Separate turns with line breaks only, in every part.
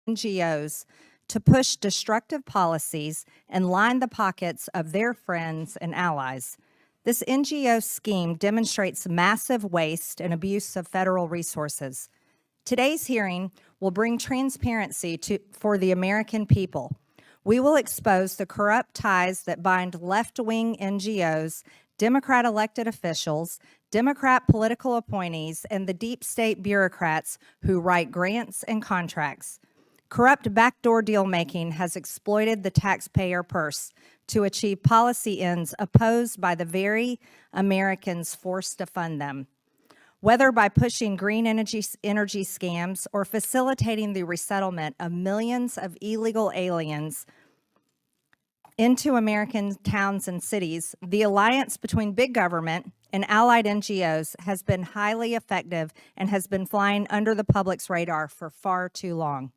NGOs to push destructive policies and line the pockets of their friends and allies. This NGO scheme demonstrates massive waste and abuse of federal resources. Today's hearing will bring transparency for the American people. We will expose the corrupt ties that bind left-wing NGOs, Democrat elected officials, Democrat political appointees, and the deep state bureaucrats who write grants and contracts. Corrupt backdoor deal-making has exploited the taxpayer purse to achieve policy ends opposed by the very Americans forced to fund them. Whether by pushing green energy scams or facilitating the resettlement of millions of illegal aliens into American towns and cities, the alliance between big government and allied NGOs has been highly effective and has been flying under the public's radar for far too long.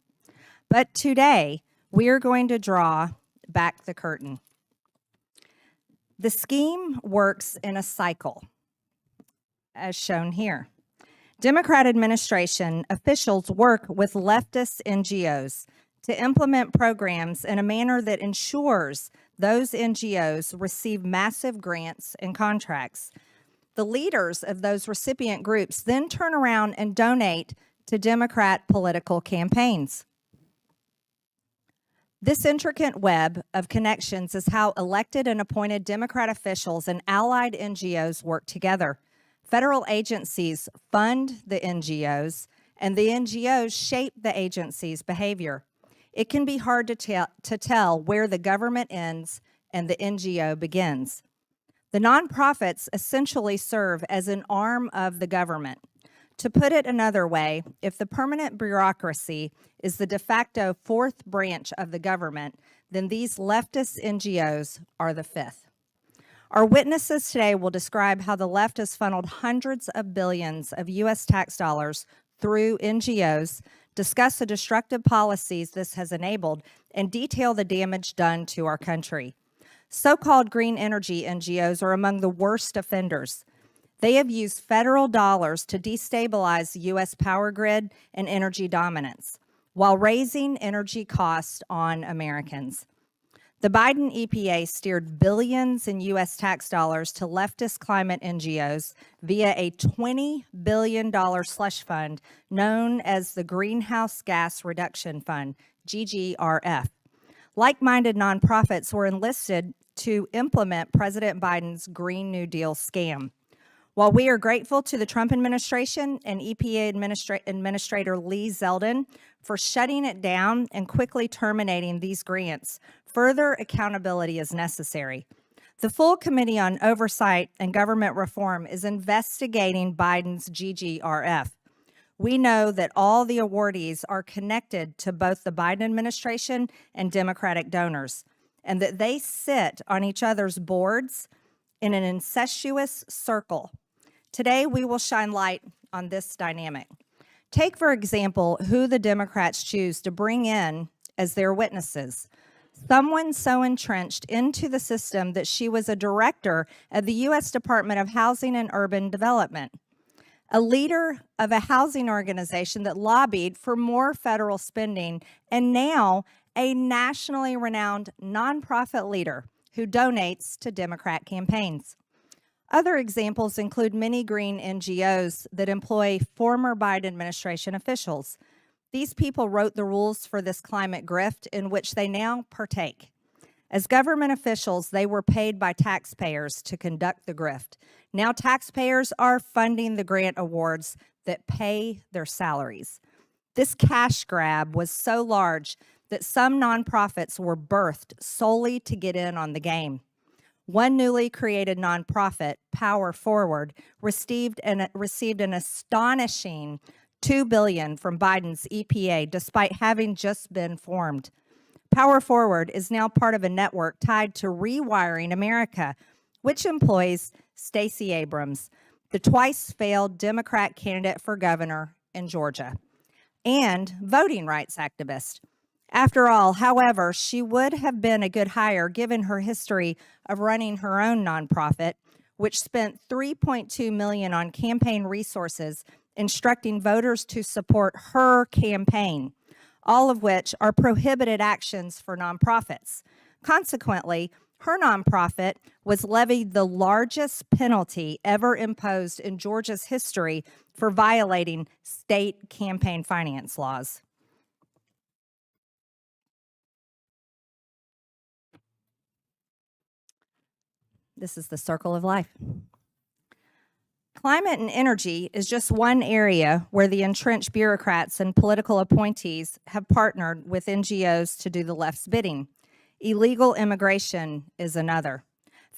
But today, we are going to draw back the curtain. The scheme works in a cycle, as shown here. Democrat administration officials work with leftist NGOs to implement programs in a manner that ensures those NGOs receive massive grants and contracts. The leaders of those recipient groups then turn around and donate to Democrat political campaigns. This intricate web of connections is how elected and appointed Democrat officials and allied NGOs work together. Federal agencies fund the NGOs, and the NGOs shape the agency's behavior. It can be hard to tell where the government ends and the NGO begins. The nonprofits essentially serve as an arm of the government. To put it another way, if the permanent bureaucracy is the de facto fourth branch of the government, then these leftist NGOs are the fifth. Our witnesses today will describe how the left has funneled hundreds of billions of U.S. tax dollars through NGOs, discuss the destructive policies this has enabled, and detail the damage done to our country. So-called green energy NGOs are among the worst offenders. They have used federal dollars to destabilize the U.S. power grid and energy dominance, while raising energy costs on Americans. The Biden EPA steered billions in U.S. tax dollars to leftist climate NGOs via a $20 billion slush fund known as the Greenhouse Gas Reduction Fund, GGRF. Like-minded nonprofits were enlisted to implement President Biden's Green New Deal scam. While we are grateful to the Trump administration and EPA Administrator Lee Zeldin for shutting it down and quickly terminating these grants, further accountability is necessary. The full Committee on Oversight and Government Reform is investigating Biden's GGRF. We know that all the awardees are connected to both the Biden administration and Democratic donors, and that they sit on each other's boards in an incestuous circle. Today, we will shine light on this dynamic. Take, for example, who the Democrats choose to bring in as their witnesses. Someone so entrenched into the system that she was a director of the U.S. Department of Housing and Urban Development, a leader of a housing organization that lobbied for more federal spending, and now a nationally renowned nonprofit leader who donates to Democrat campaigns. Other examples include many green NGOs that employ former Biden administration officials. These people wrote the rules for this climate grift in which they now partake. As government officials, they were paid by taxpayers to conduct the grift. Now taxpayers are funding the grant awards that pay their salaries. This cash grab was so large that some nonprofits were birthed solely to get in on the game. One newly created nonprofit, Power Forward, received an astonishing $2 billion from Biden's EPA, despite having just been formed. Power Forward is now part of a network tied to Rewiring America, which employs Stacey Abrams, the twice-failed Democrat candidate for governor in Georgia, and voting rights activist. After all, however, she would have been a good hire given her history of running her own nonprofit, which spent $3.2 million on campaign resources instructing voters to support her campaign. all of which are prohibited actions for nonprofits. Consequently, her nonprofit was levied the largest penalty ever imposed in Georgia's history for violating state campaign finance laws. This is the circle of life. Climate and energy is just one area where the entrenched bureaucrats and political appointees have partnered with NGOs to do the left's bidding. Illegal immigration is another.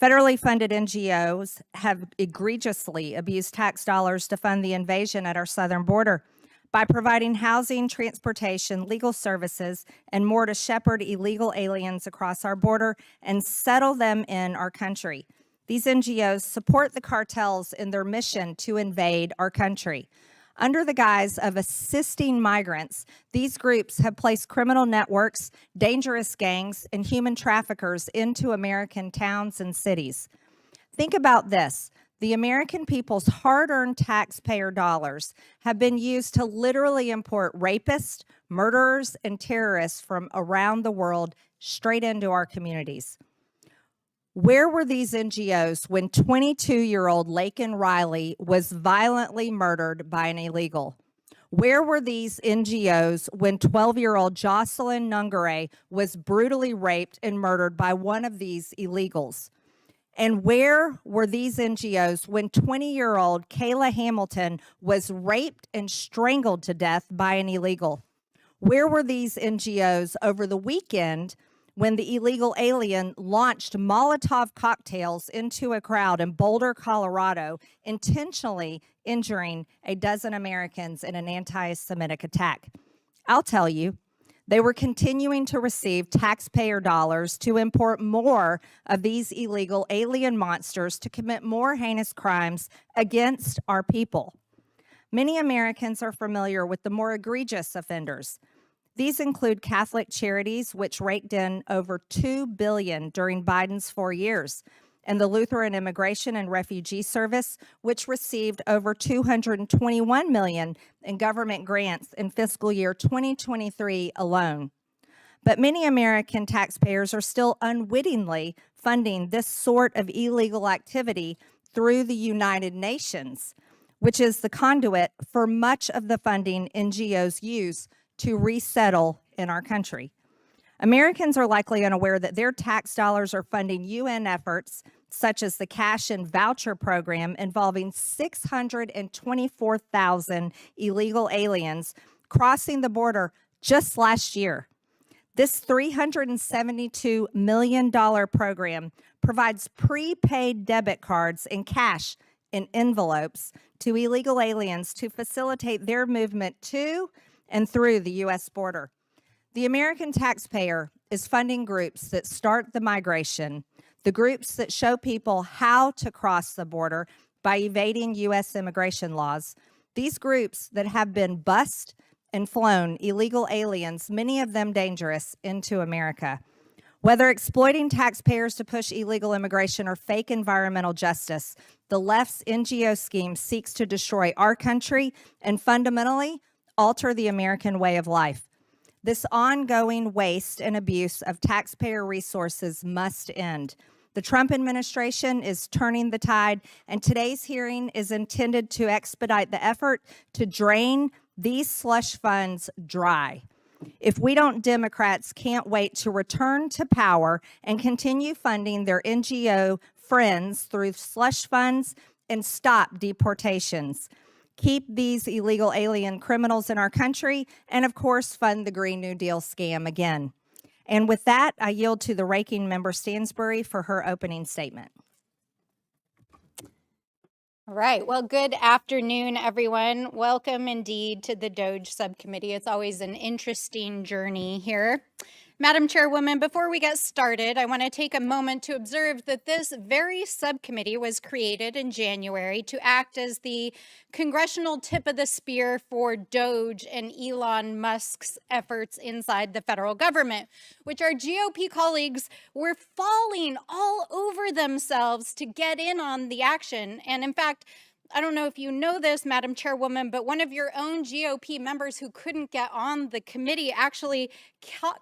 Federally funded NGOs have egregiously abused tax dollars to fund the invasion at our southern border by providing housing, transportation, legal services, and more to shepherd illegal aliens across our border and settle them in our country. These NGOs support the cartels in their mission to invade our country. Under the guise of assisting migrants, these groups have placed criminal networks, dangerous gangs, and human traffickers into American towns and cities. Think about this. The American people's hard-earned taxpayer dollars have been used to literally import rapists, murderers, and terrorists from around the world straight into our communities. Where were these NGOs when 22-year-old Laken Riley was violently murdered by an illegal? Where were these NGOs when 12-year-old Jocelyn Nungare was brutally raped and murdered by one of these illegals? And where were these NGOs when 20-year-old Kayla Hamilton was raped and strangled to death by an illegal? Where were these NGOs over the weekend when the illegal alien launched Molotov cocktails into a crowd in Boulder, Colorado, intentionally injuring a dozen Americans in an anti-Semitic attack? I'll tell you, they were continuing to receive taxpayer dollars to import more of these illegal alien monsters to commit more heinous crimes against our people. Many Americans are familiar with the more egregious offenders. These include Catholic Charities, which raked in over $2 billion during Biden's 4 years, and the Lutheran Immigration and Refugee Service, which received over $221 million in government grants in fiscal year 2023 alone. But many American taxpayers are still unwittingly funding this sort of illegal activity through the United Nations, which is the conduit for much of the funding NGOs use to resettle in our country. Americans are likely unaware that their tax dollars are funding UN efforts such as the cash and voucher program involving 624,000 illegal aliens crossing the border just last year. This $372 million program provides prepaid debit cards and cash in envelopes to illegal aliens to facilitate their movement to and through the U.S. border. The American taxpayer is funding groups that start the migration, the groups that show people how to cross the border by evading U.S. immigration laws, these groups that have been bused and flown illegal aliens, many of them dangerous, into America. Whether exploiting taxpayers to push illegal immigration or fake environmental justice, the left's NGO scheme seeks to destroy our country and fundamentally alter the American way of life. This ongoing waste and abuse of taxpayer resources must end. The Trump administration is turning the tide, and today's hearing is intended to expedite the effort to drain these slush funds dry. If we don't, Democrats can't wait to return to power and continue funding their NGO friends through slush funds and stop deportations. Keep these illegal alien criminals in our country, and of course, fund the Green New Deal scam again. And with that, I yield to the ranking member Stansbury for her opening statement.
All right. Well, good afternoon, everyone. Welcome indeed to the DOGE subcommittee. It's always an interesting journey here. Madam Chairwoman, before we get started, I want to take a moment to observe that this very subcommittee was created in January to act as the congressional tip of the spear for DOGE and Elon Musk's efforts inside the federal government, which our GOP colleagues were falling all over themselves to get in on the action. And in fact, I don't know if you know this, Madam Chairwoman, but one of your own GOP members who couldn't get on the committee actually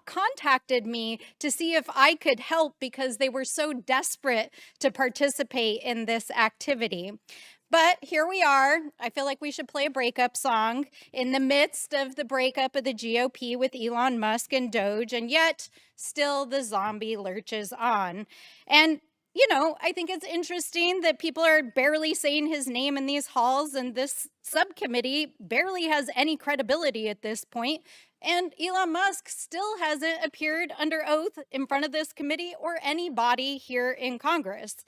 contacted me to see if I could help because they were so desperate to participate in this activity. But here we are. I feel like we should play a breakup song in the midst of the breakup of the GOP with Elon Musk and DOGE, and yet still the zombie lurches on. And you know, I think it's interesting that people are barely saying his name in these halls, and this subcommittee barely has any credibility at this point. And Elon Musk still hasn't appeared under oath in front of this committee or anybody here in Congress.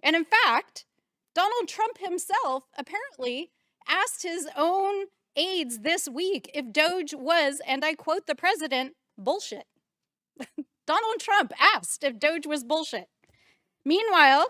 And in fact, Donald Trump himself apparently asked his own aides this week if DOGE was, and I quote the president, bullshit. Donald Trump asked if DOGE was bullshit. Meanwhile,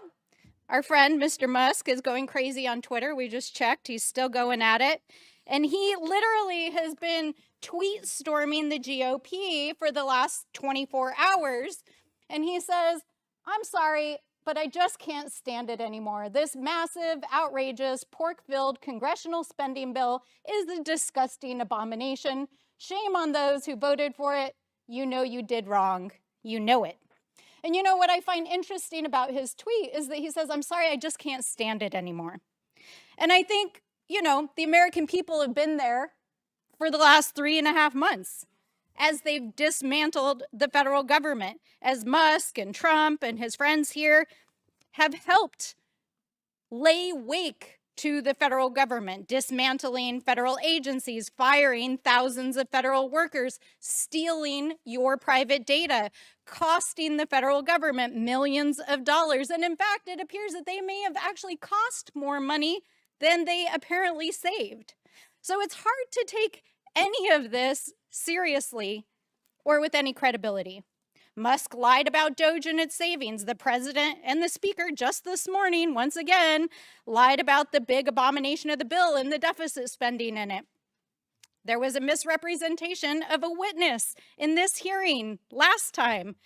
our friend, Mr. Musk, is going crazy on Twitter. We just checked. He's still going at it. And he literally has been tweet storming the GOP for the last 24 hours. And he says, I'm sorry, but I just can't stand it anymore. This massive, outrageous, pork-filled congressional spending bill is a disgusting abomination. Shame on those who voted for it. You know you did wrong. You know it. And you know what I find interesting about his tweet is that he says, I'm sorry, I just can't stand it anymore. And I think, you know, the American people have been there for the last 3.5 months as they've dismantled the federal government, as Musk and Trump and his friends here have helped lay wake to the federal government, dismantling federal agencies, firing thousands of federal workers, stealing your private data, costing the federal government millions of dollars. And in fact, it appears that they may have actually cost more money than they apparently saved. So it's hard to take any of this seriously or with any credibility. Musk lied about DOGE and its savings. The president and the speaker just this morning, once again, lied about the big abomination of the bill and the deficit spending in it. There was a misrepresentation of a witness in this hearing last time.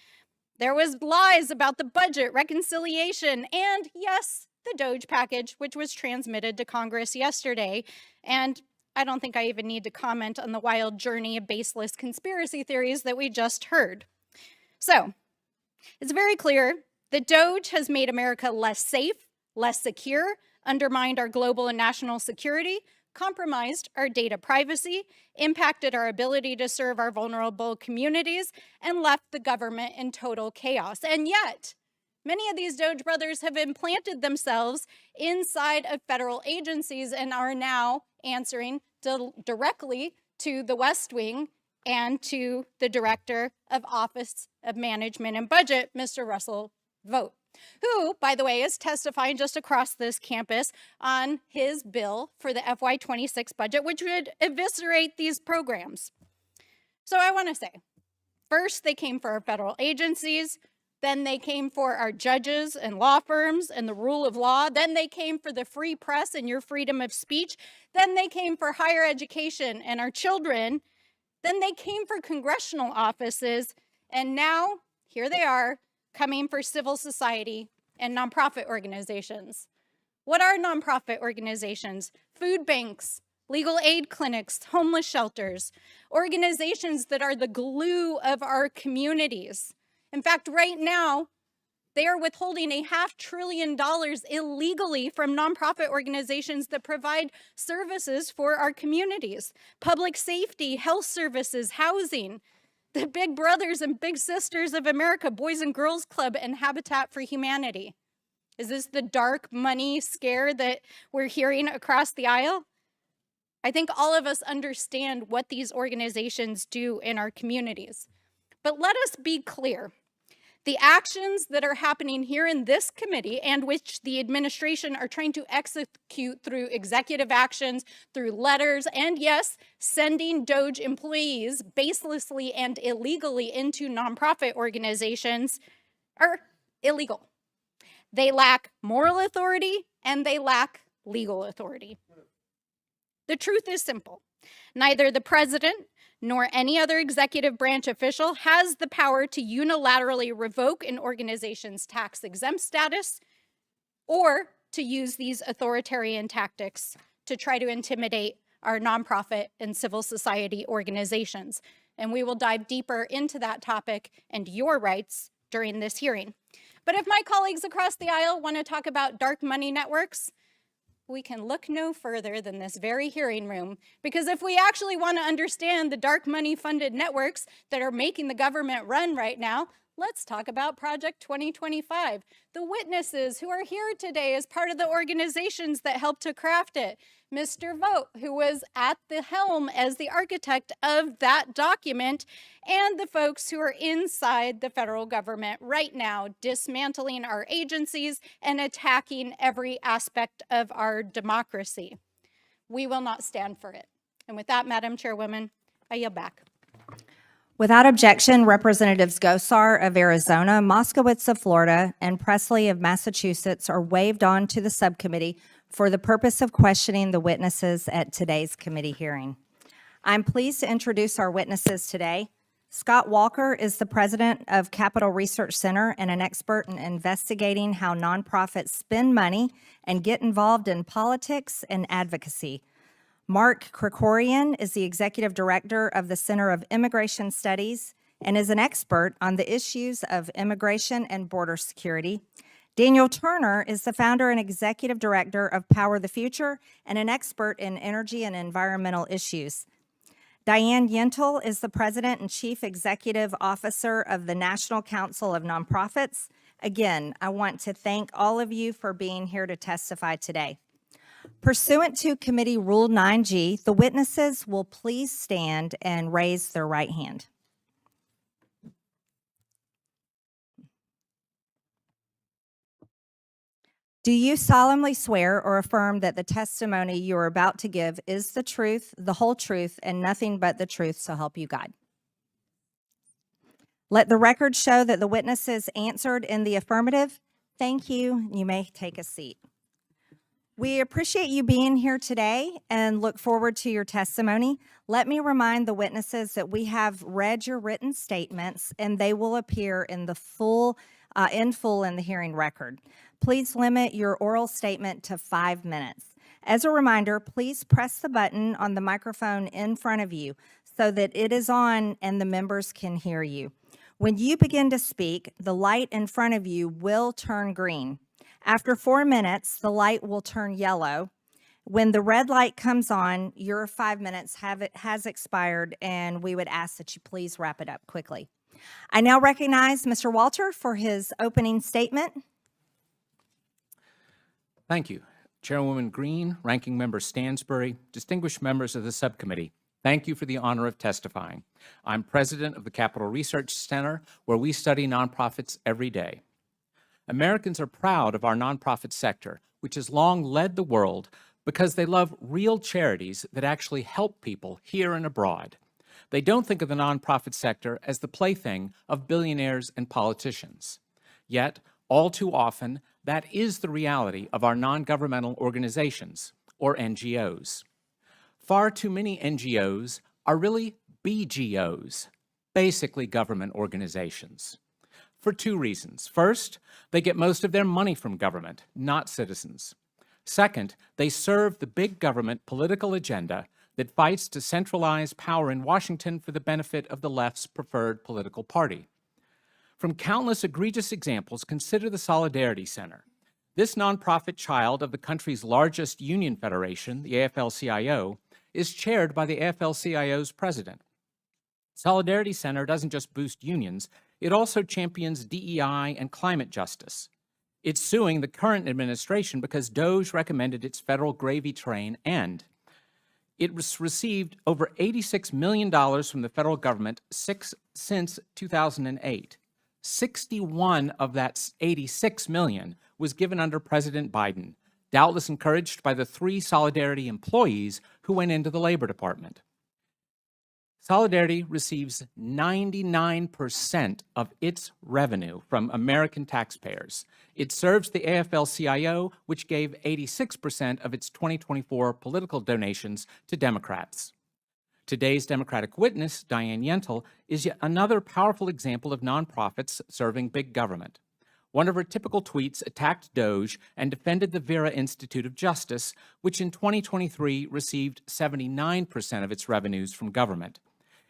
There was lies about the budget, reconciliation, and yes, the DOGE package, which was transmitted to Congress yesterday. And I don't think I even need to comment on the wild journey of baseless conspiracy theories that we just heard. So, it's very clear that DOGE has made America less safe, less secure, undermined our global and national security, compromised our data privacy, impacted our ability to serve our vulnerable communities, and left the government in total chaos. And yet, many of these DOGE brothers have implanted themselves inside of federal agencies and are now answering directly to the West Wing and to the Director of Office of Management and Budget, Mr. Russell Vought, who, by the way, is testifying just across this campus on his bill for the FY26 budget, which would eviscerate these programs. So I want to say, first, they came for our federal agencies. Then they came for our judges and law firms and the rule of law. Then they came for the free press and your freedom of speech. Then they came for higher education and our children. Then they came for congressional offices, and now here they are coming for civil society and nonprofit organizations. What are nonprofit organizations? Food banks, legal aid clinics, homeless shelters, organizations that are the glue of our communities. In fact, right now, they are withholding $500 billion illegally from nonprofit organizations that provide services for our communities, public safety, health services, housing, the big brothers and big sisters of America, Boys and Girls Club and Habitat for Humanity. Is this the dark money scare that we're hearing across the aisle? I think all of us understand what these organizations do in our communities. But let us be clear. The actions that are happening here in this committee and which the administration are trying to execute through executive actions, through letters, and yes, sending DOGE employees baselessly and illegally into nonprofit organizations are illegal. They lack moral authority and they lack legal authority. The truth is simple. Neither the president nor any other executive branch official has the power to unilaterally revoke an organization's tax-exempt status or to use these authoritarian tactics to try to intimidate our nonprofit and civil society organizations. And we will dive deeper into that topic and your rights during this hearing. But if my colleagues across the aisle want to talk about dark money networks, we can look no further than this very hearing room, because if we actually want to understand the dark money funded networks that are making the government run right now, let's talk about Project 2025. The witnesses who are here today as part of the organizations that helped to craft it. Mr. Vogt, who was at the helm as the architect of that document, and the folks who are inside the federal government right now, dismantling our agencies and attacking every aspect of our democracy. We will not stand for it. And with that, Madam Chairwoman, I yield back.
Without objection, Representatives Gosar of Arizona, Moskowitz of Florida, and Presley of Massachusetts are waived on to the subcommittee for the purpose of questioning the witnesses at today's committee hearing. I'm pleased to introduce our witnesses today. Scott Walker is the president of Capital Research Center and an expert in investigating how nonprofits spend money and get involved in politics and advocacy. Mark Kirkorian is the executive director of the Center of Immigration Studies and is an expert on the issues of immigration and border security. Daniel Turner is the founder and executive director of Power the Future and an expert in energy and environmental issues. Diane Yentel is the president and chief executive officer of the National Council of Nonprofits. Again, I want to thank all of you for being here to testify today. Pursuant to Committee Rule 9G, the witnesses will please stand and raise their right hand. Do you solemnly swear or affirm that the testimony you are about to give is the truth, the whole truth, and nothing but the truth, so help you God? Let the record show that the witnesses answered in the affirmative. Thank you. You may take a seat. We appreciate you being here today and look forward to your testimony. Let me remind the witnesses that we have read your written statements and they will appear in full in the hearing record. Please limit your oral statement to 5 minutes. As a reminder, please press the button on the microphone in front of you so that it is on and the members can hear you. When you begin to speak, the light in front of you will turn green. After 4 minutes, the light will turn yellow. When the red light comes on, your 5 minutes has expired, and we would ask that you please wrap it up quickly. I now recognize Mr. Walter for his opening statement.
Thank you. Chairwoman Green, Ranking Member Stansbury, distinguished members of the subcommittee, thank you for the honor of testifying. I'm president of the Capital Research Center, where we study nonprofits every day. Americans are proud of our nonprofit sector, which has long led the world because they love real charities that actually help people here and abroad. They don't think of the nonprofit sector as the plaything of billionaires and politicians. Yet, all too often, that is the reality of our non-governmental organizations, or NGOs. Far too many NGOs are really BGOs, basically government organizations, for 2 reasons. First, they get most of their money from government, not citizens. Second, they serve the big government political agenda that fights to centralize power in Washington for the benefit of the left's preferred political party. From countless egregious examples, consider the Solidarity Center. This nonprofit child of the country's largest union federation, the AFL-CIO, is chaired by the AFL-CIO's president. Solidarity Center doesn't just boost unions, it also champions DEI and climate justice. It's suing the current administration because DOGE recommended its federal gravy train end. It received over $86 million from the federal government since 2008. 61 of that $86 million was given under President Biden, doubtless encouraged by the 3 Solidarity employees who went into the Labor Department. Solidarity receives 99% of its revenue from American taxpayers. It serves the AFL-CIO, which gave 86% of its 2024 political donations to Democrats. Today's Democratic witness, Diane Yentel, is yet another powerful example of nonprofits serving big government. One of her typical tweets attacked DOGE and defended the Vera Institute of Justice, which in 2023 received 79% of its revenues from government.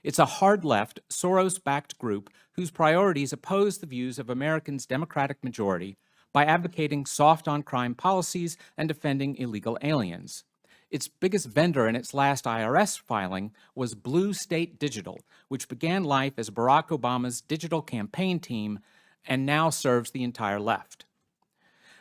It's a hard-left, Soros-backed group whose priorities oppose the views of Americans' Democratic majority by advocating soft-on-crime policies and defending illegal aliens. Its biggest vendor in its last IRS filing was Blue State Digital, which began life as Barack Obama's digital campaign team and now serves the entire left.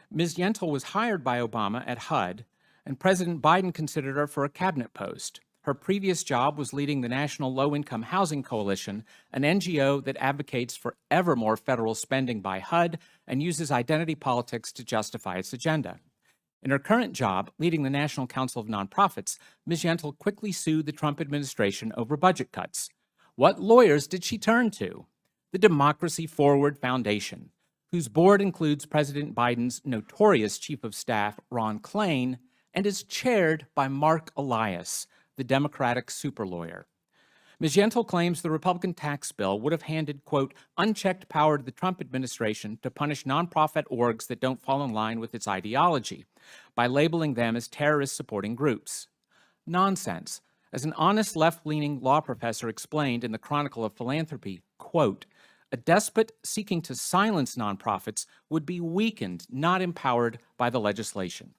Ms. Yentel was hired by Obama at HUD, and President Biden considered her for a cabinet post. Her previous job was leading the National Low-Income Housing Coalition, an NGO that advocates for ever more federal spending by HUD and uses identity politics to justify its agenda. In her current job, leading the National Council of Nonprofits, Ms. Yentel quickly sued the Trump administration over budget cuts. What lawyers did she turn to? The Democracy Forward Foundation, whose board includes President Biden's notorious chief of staff, Ron Klain, and is chaired by Mark Elias, the Democratic super lawyer. Ms. Yentel claims the Republican tax bill would have handed, quote, unchecked power to the Trump administration to punish nonprofit orgs that don't fall in line with its ideology by labeling them as terrorist-supporting groups. Nonsense. As an honest left-leaning law professor explained in the Chronicle of Philanthropy, quote, a despot seeking to silence nonprofits would be weakened, not empowered by the legislation.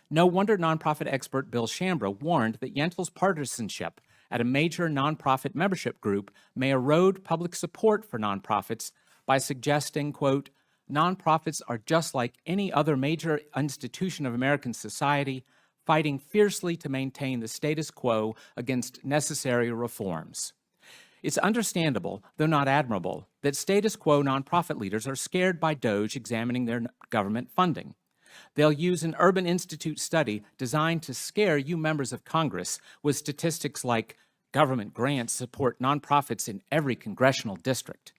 No wonder nonprofit expert Bill Shambra warned that Yentel's partisanship at a major nonprofit membership group may erode public support for nonprofits by suggesting, quote, nonprofits are just like any other major institution of American society, fighting fiercely to maintain the status quo against necessary reforms. It's understandable, though not admirable, that status quo nonprofit leaders are scared by DOGE examining their government funding. They'll use an Urban Institute study designed to scare you members of Congress with statistics like government grants support nonprofits in every congressional district.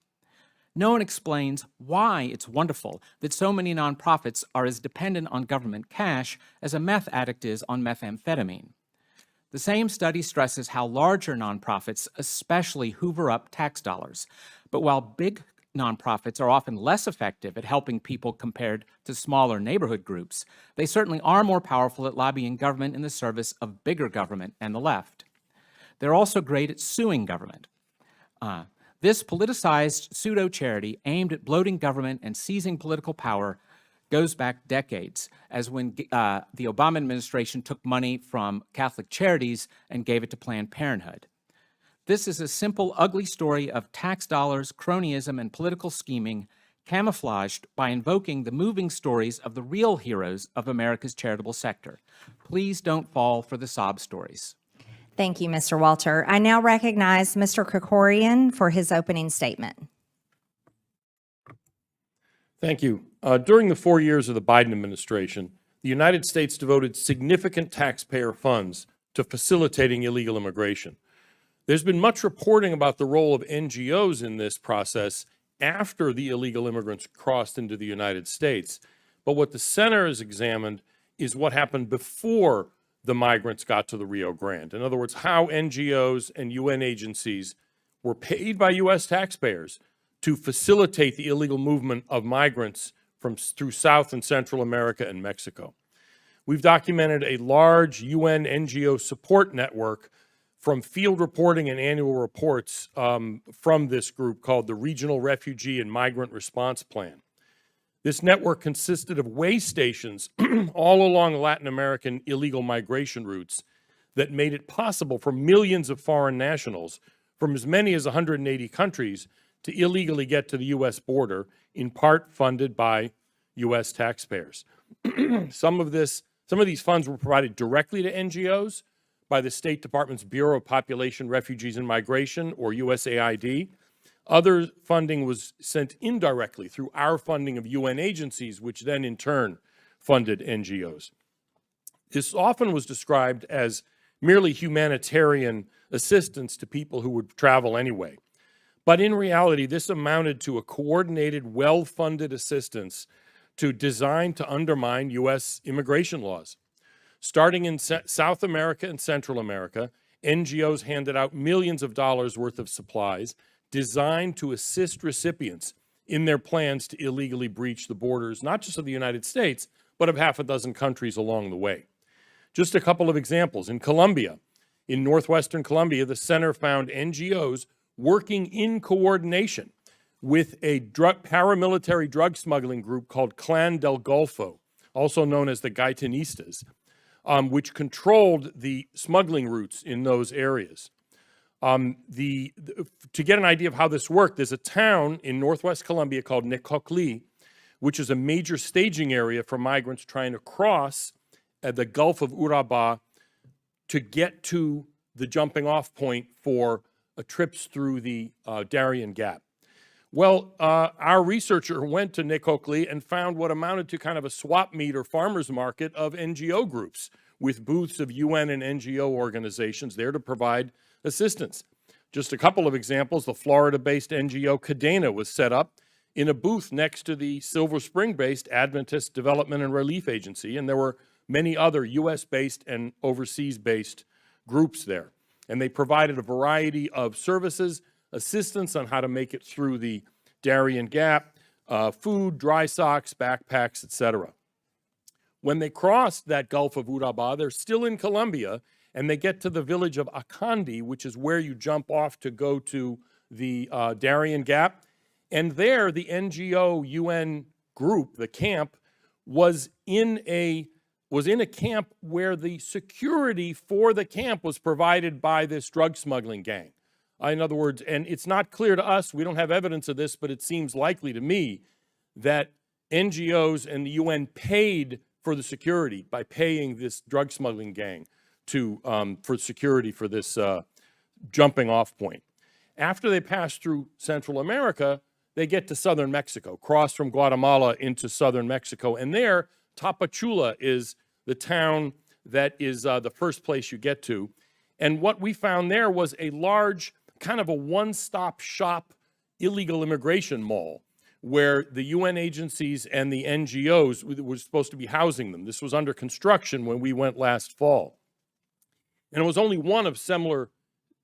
No one explains why it's wonderful that so many nonprofits are as dependent on government cash as a meth addict is on methamphetamine. The same study stresses how larger nonprofits especially hoover up tax dollars. But while big nonprofits are often less effective at helping people compared to smaller neighborhood groups, they certainly are more powerful at lobbying government in the service of bigger government and the left. They're also great at suing government. This politicized pseudo-charity aimed at bloating government and seizing political power goes back decades, as when the Obama administration took money from Catholic charities and gave it to Planned Parenthood. This is a simple, ugly story of tax dollars, cronyism, and political scheming camouflaged by invoking the moving stories of the real heroes of America's charitable sector. Please don't fall for the sob stories.
Thank you, Mr. Walter. I now recognize Mr. Kirkorian for his opening statement.
Thank you. During the 4 years of the Biden administration, the United States devoted significant taxpayer funds to facilitating illegal immigration. There's been much reporting about the role of NGOs in this process after the illegal immigrants crossed into the United States. But what the center has examined is what happened before the migrants got to the Rio Grande. In other words, how NGOs and UN agencies were paid by U.S. taxpayers to facilitate the illegal movement of migrants through South and Central America and Mexico. We've documented a large UN NGO support network from field reporting and annual reports from this group called the Regional Refugee and Migrant Response Plan. This network consisted of way stations all along Latin American illegal migration routes that made it possible for millions of foreign nationals from as many as 180 countries to illegally get to the U.S. border, in part funded by U.S. taxpayers. Some of these funds were provided directly to NGOs by the State Department's Bureau of Population, Refugees, and Migration, or USAID. Other funding was sent indirectly through our funding of UN agencies, which then in turn funded NGOs. This often was described as merely humanitarian assistance to people who would travel anyway. But in reality, this amounted to a coordinated, well-funded assistance designed to undermine U.S. immigration laws. Starting in South America and Central America, NGOs handed out millions of dollars worth of supplies designed to assist recipients in their plans to illegally breach the borders, not just of the United States, but of half a dozen countries along the way. Just a couple of examples. In Colombia, in northwestern Colombia, the center found NGOs working in coordination with a paramilitary drug smuggling group called Clan del Golfo, also known as the Gaitanistas, which controlled the smuggling routes in those areas. To get an idea of how this worked, there's a town in northwest Colombia called Necoclí, which is a major staging area for migrants trying to cross the Gulf of Urabá to get to the jumping off point for trips through the Darien Gap. Well, our researcher went to Necoclí and found what amounted to kind of a swap meet or farmers market of NGO groups with booths of UN and NGO organizations there to provide assistance. Just a couple of examples, the Florida-based NGO Cadena was set up in a booth next to the Silver Spring-based Adventist Development and Relief Agency, and there were many other US-based and overseas-based groups there. And they provided a variety of services, assistance on how to make it through the Darien Gap, food, dry socks, backpacks, etc. When they crossed that Gulf of Urabá, they're still in Colombia, and they get to the village of Akandi, which is where you jump off to go to the Darien Gap. And there, the NGO UN group, the camp, was in a camp where the security for the camp was provided by this drug smuggling gang. In other words, and it's not clear to us, we don't have evidence of this, but it seems likely to me that NGOs and the UN paid for the security by paying this drug smuggling gang for security for this jumping off point. After they pass through Central America, they get to southern Mexico, cross from Guatemala into southern Mexico, and there, Tapachula is the town that is the first place you get to. And what we found there was a large, kind of a one-stop shop illegal immigration mall where the UN agencies and the NGOs were supposed to be housing them. This was under construction when we went last fall. And it was only one of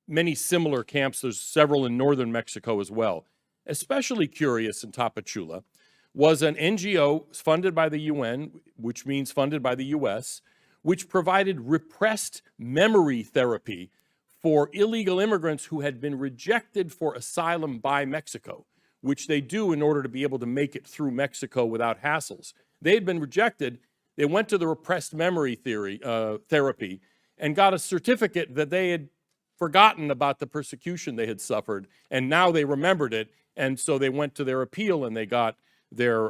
many similar camps. There's several in northern Mexico as well. Especially curious in Tapachula was an NGO funded by the UN, which means funded by the US, which provided repressed memory therapy for illegal immigrants who had been rejected for asylum by Mexico, which they do in order to be able to make it through Mexico without hassles. They had been rejected. They went to the repressed memory therapy and got a certificate that they had forgotten about the persecution they had suffered, and now they remembered it, and so they went to their appeal and they got their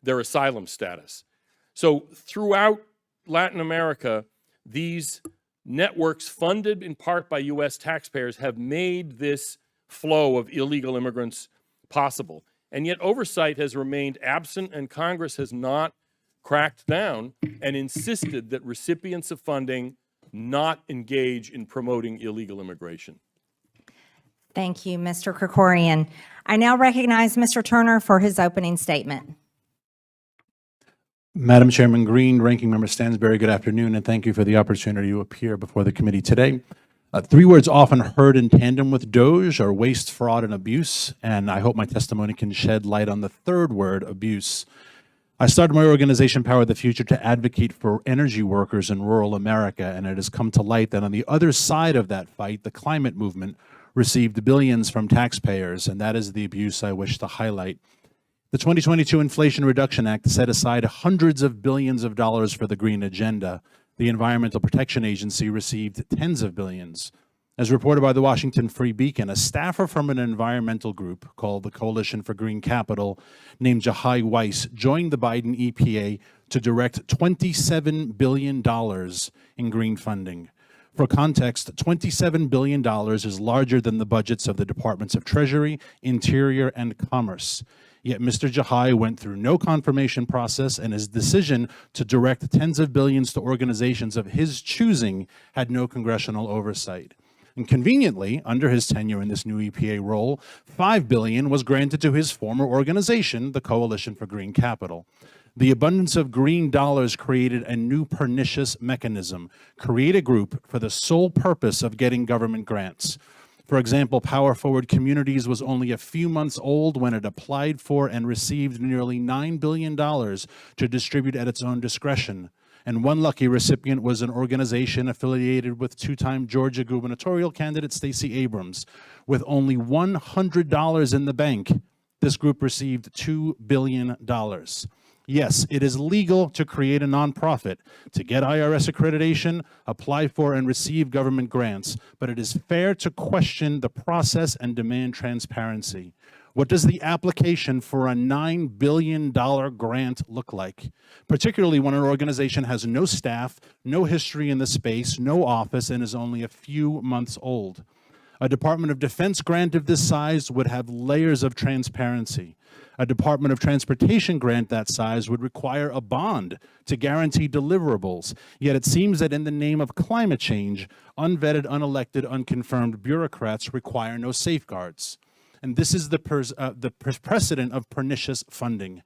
asylum status. So throughout Latin America, these networks funded in part by US taxpayers have made this flow of illegal immigrants possible. And yet oversight has remained absent, and Congress has not cracked down and insisted that recipients of funding not engage in promoting illegal immigration.
Thank you, Mr. Kirkorian. I now recognize Mr. Turner for his opening statement.
Madam Chairman Green, Ranking Member Stansberry, good afternoon, and thank you for the opportunity to appear before the committee today. Three words often heard in tandem with DOGE are waste, fraud, and abuse, and I hope my testimony can shed light on the third word, abuse. I started my organization, Power the Future, to advocate for energy workers in rural America, and it has come to light that on the other side of that fight, the climate movement received billions from taxpayers, and that is the abuse I wish to highlight. The 2022 Inflation Reduction Act set aside hundreds of billions of dollars for the green agenda. The Environmental Protection Agency received tens of billions. As reported by the Washington Free Beacon, a staffer from an environmental group called the Coalition for Green Capital named Jahai Weiss joined the Biden EPA to direct $27 billion in green funding. For context, $27 billion is larger than the budgets of the Departments of Treasury, Interior, and Commerce. Yet Mr. Jahai went through no confirmation process, and his decision to direct tens of billions to organizations of his choosing had no congressional oversight. And conveniently, under his tenure in this new EPA role, $5 billion was granted to his former organization, the Coalition for Green Capital. The abundance of green dollars created a new pernicious mechanism: create a group for the sole purpose of getting government grants. For example, Power Forward Communities was only a few months old when it applied for and received nearly $9 billion to distribute at its own discretion. And one lucky recipient was an organization affiliated with two-time Georgia gubernatorial candidate Stacey Abrams. With only $100 in the bank, this group received $2 billion. Yes, it is legal to create a nonprofit, to get IRS accreditation, apply for and receive government grants, but it is fair to question the process and demand transparency. What does the application for a $9 billion grant look like? Particularly when an organization has no staff, no history in the space, no office, and is only a few months old. A Department of Defense grant of this size would have layers of transparency. A Department of Transportation grant that size would require a bond to guarantee deliverables. Yet it seems that in the name of climate change, unvetted, unelected, unconfirmed bureaucrats require no safeguards. And this is the precedent of pernicious funding.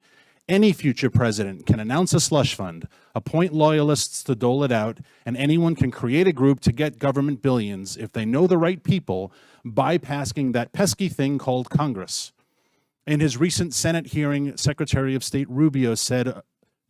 Any future president can announce a slush fund, appoint loyalists to dole it out, and anyone can create a group to get government billions if they know the right people, bypassing that pesky thing called Congress. In his recent Senate hearing, Secretary of State Rubio said,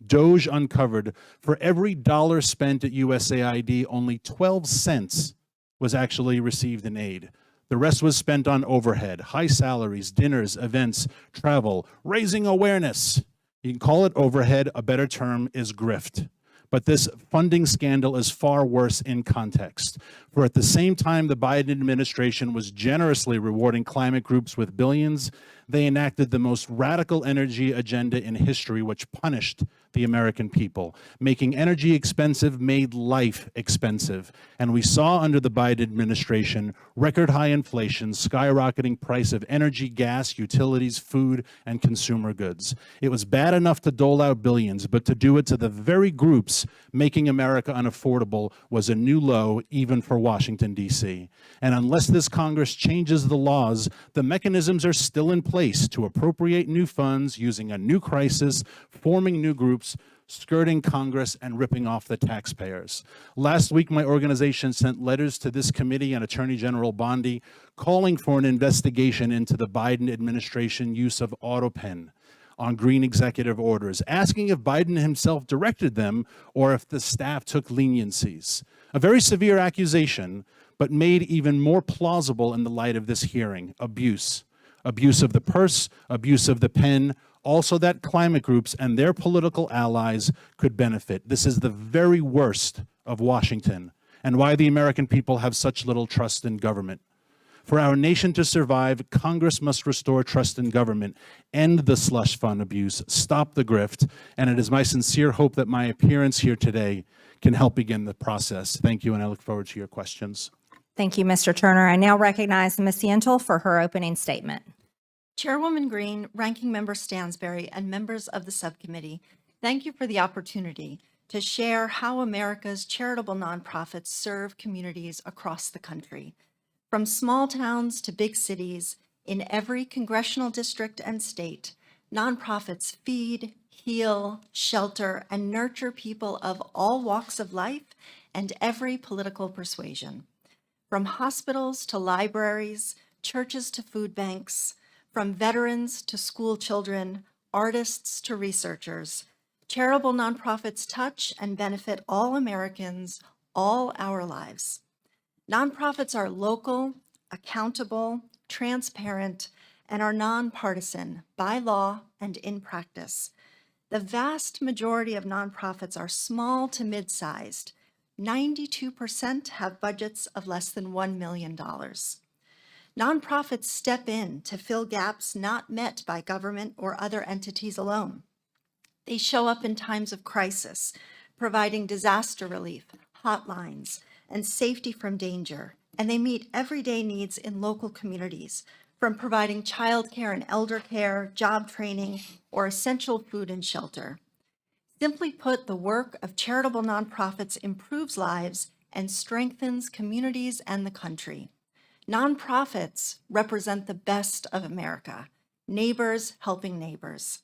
DOGE uncovered, for every dollar spent at USAID, only 12 cents was actually received in aid. The rest was spent on overhead, high salaries, dinners, events, travel, raising awareness. You can call it overhead, a better term is grift. But this funding scandal is far worse in context. For at the same time the Biden administration was generously rewarding climate groups with billions, they enacted the most radical energy agenda in history, which punished the American people. Making energy expensive made life expensive. And we saw under the Biden administration record high inflation, skyrocketing price of energy, gas, utilities, food, and consumer goods. It was bad enough to dole out billions, but to do it to the very groups making America unaffordable was a new low, even for Washington, D.C. And unless this Congress changes the laws, the mechanisms are still in place to appropriate new funds using a new crisis, forming new groups, skirting Congress, and ripping off the taxpayers. Last week, my organization sent letters to this committee and Attorney General Bondi calling for an investigation into the Biden administration use of AutoPen on green executive orders, asking if Biden himself directed them or if the staff took leniencies. A very severe accusation, but made even more plausible in the light of this hearing: abuse. Abuse of the purse, abuse of the pen, also that climate groups and their political allies could benefit. This is the very worst of Washington, and why the American people have such little trust in government. For our nation to survive, Congress must restore trust in government, end the slush fund abuse, stop the grift, and it is my sincere hope that my appearance here today can help begin the process. Thank you, and I look forward to your questions.
Thank you, Mr. Turner. I now recognize Ms. Yentel for her opening statement.
Chairwoman Green, Ranking Member Stansberry, and members of the subcommittee, thank you for the opportunity to share how America's charitable nonprofits serve communities across the country. From small towns to big cities, in every congressional district and state, nonprofits feed, heal, shelter, and nurture people of all walks of life and every political persuasion. From hospitals to libraries, churches to food banks, from veterans to school children, artists to researchers, charitable nonprofits touch and benefit all Americans all our lives. Nonprofits are local, accountable, transparent, and are nonpartisan by law and in practice. The vast majority of nonprofits are small to mid-sized. 92% have budgets of less than $1 million. Nonprofits step in to fill gaps not met by government or other entities alone. They show up in times of crisis, providing disaster relief, hotlines, and safety from danger, and they meet everyday needs in local communities, from providing childcare and elder care, job training, or essential food and shelter. Simply put, the work of charitable nonprofits improves lives and strengthens communities and the country. Nonprofits represent the best of America, neighbors helping neighbors.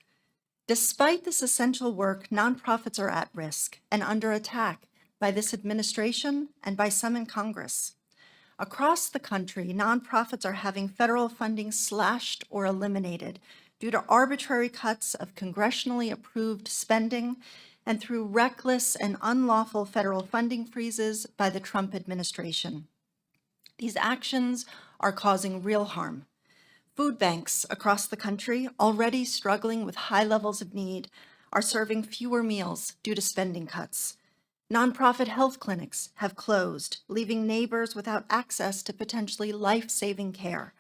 Despite this essential work, nonprofits are at risk and under attack by this administration and by some in Congress. Across the country, nonprofits are having federal funding slashed or eliminated due to arbitrary cuts of congressionally approved spending and through reckless and unlawful federal funding freezes by the Trump administration. These actions are causing real harm. Food banks across the country, already struggling with high levels of need, are serving fewer meals due to spending cuts. Nonprofit health clinics have closed, leaving neighbors without access to potentially life-saving care.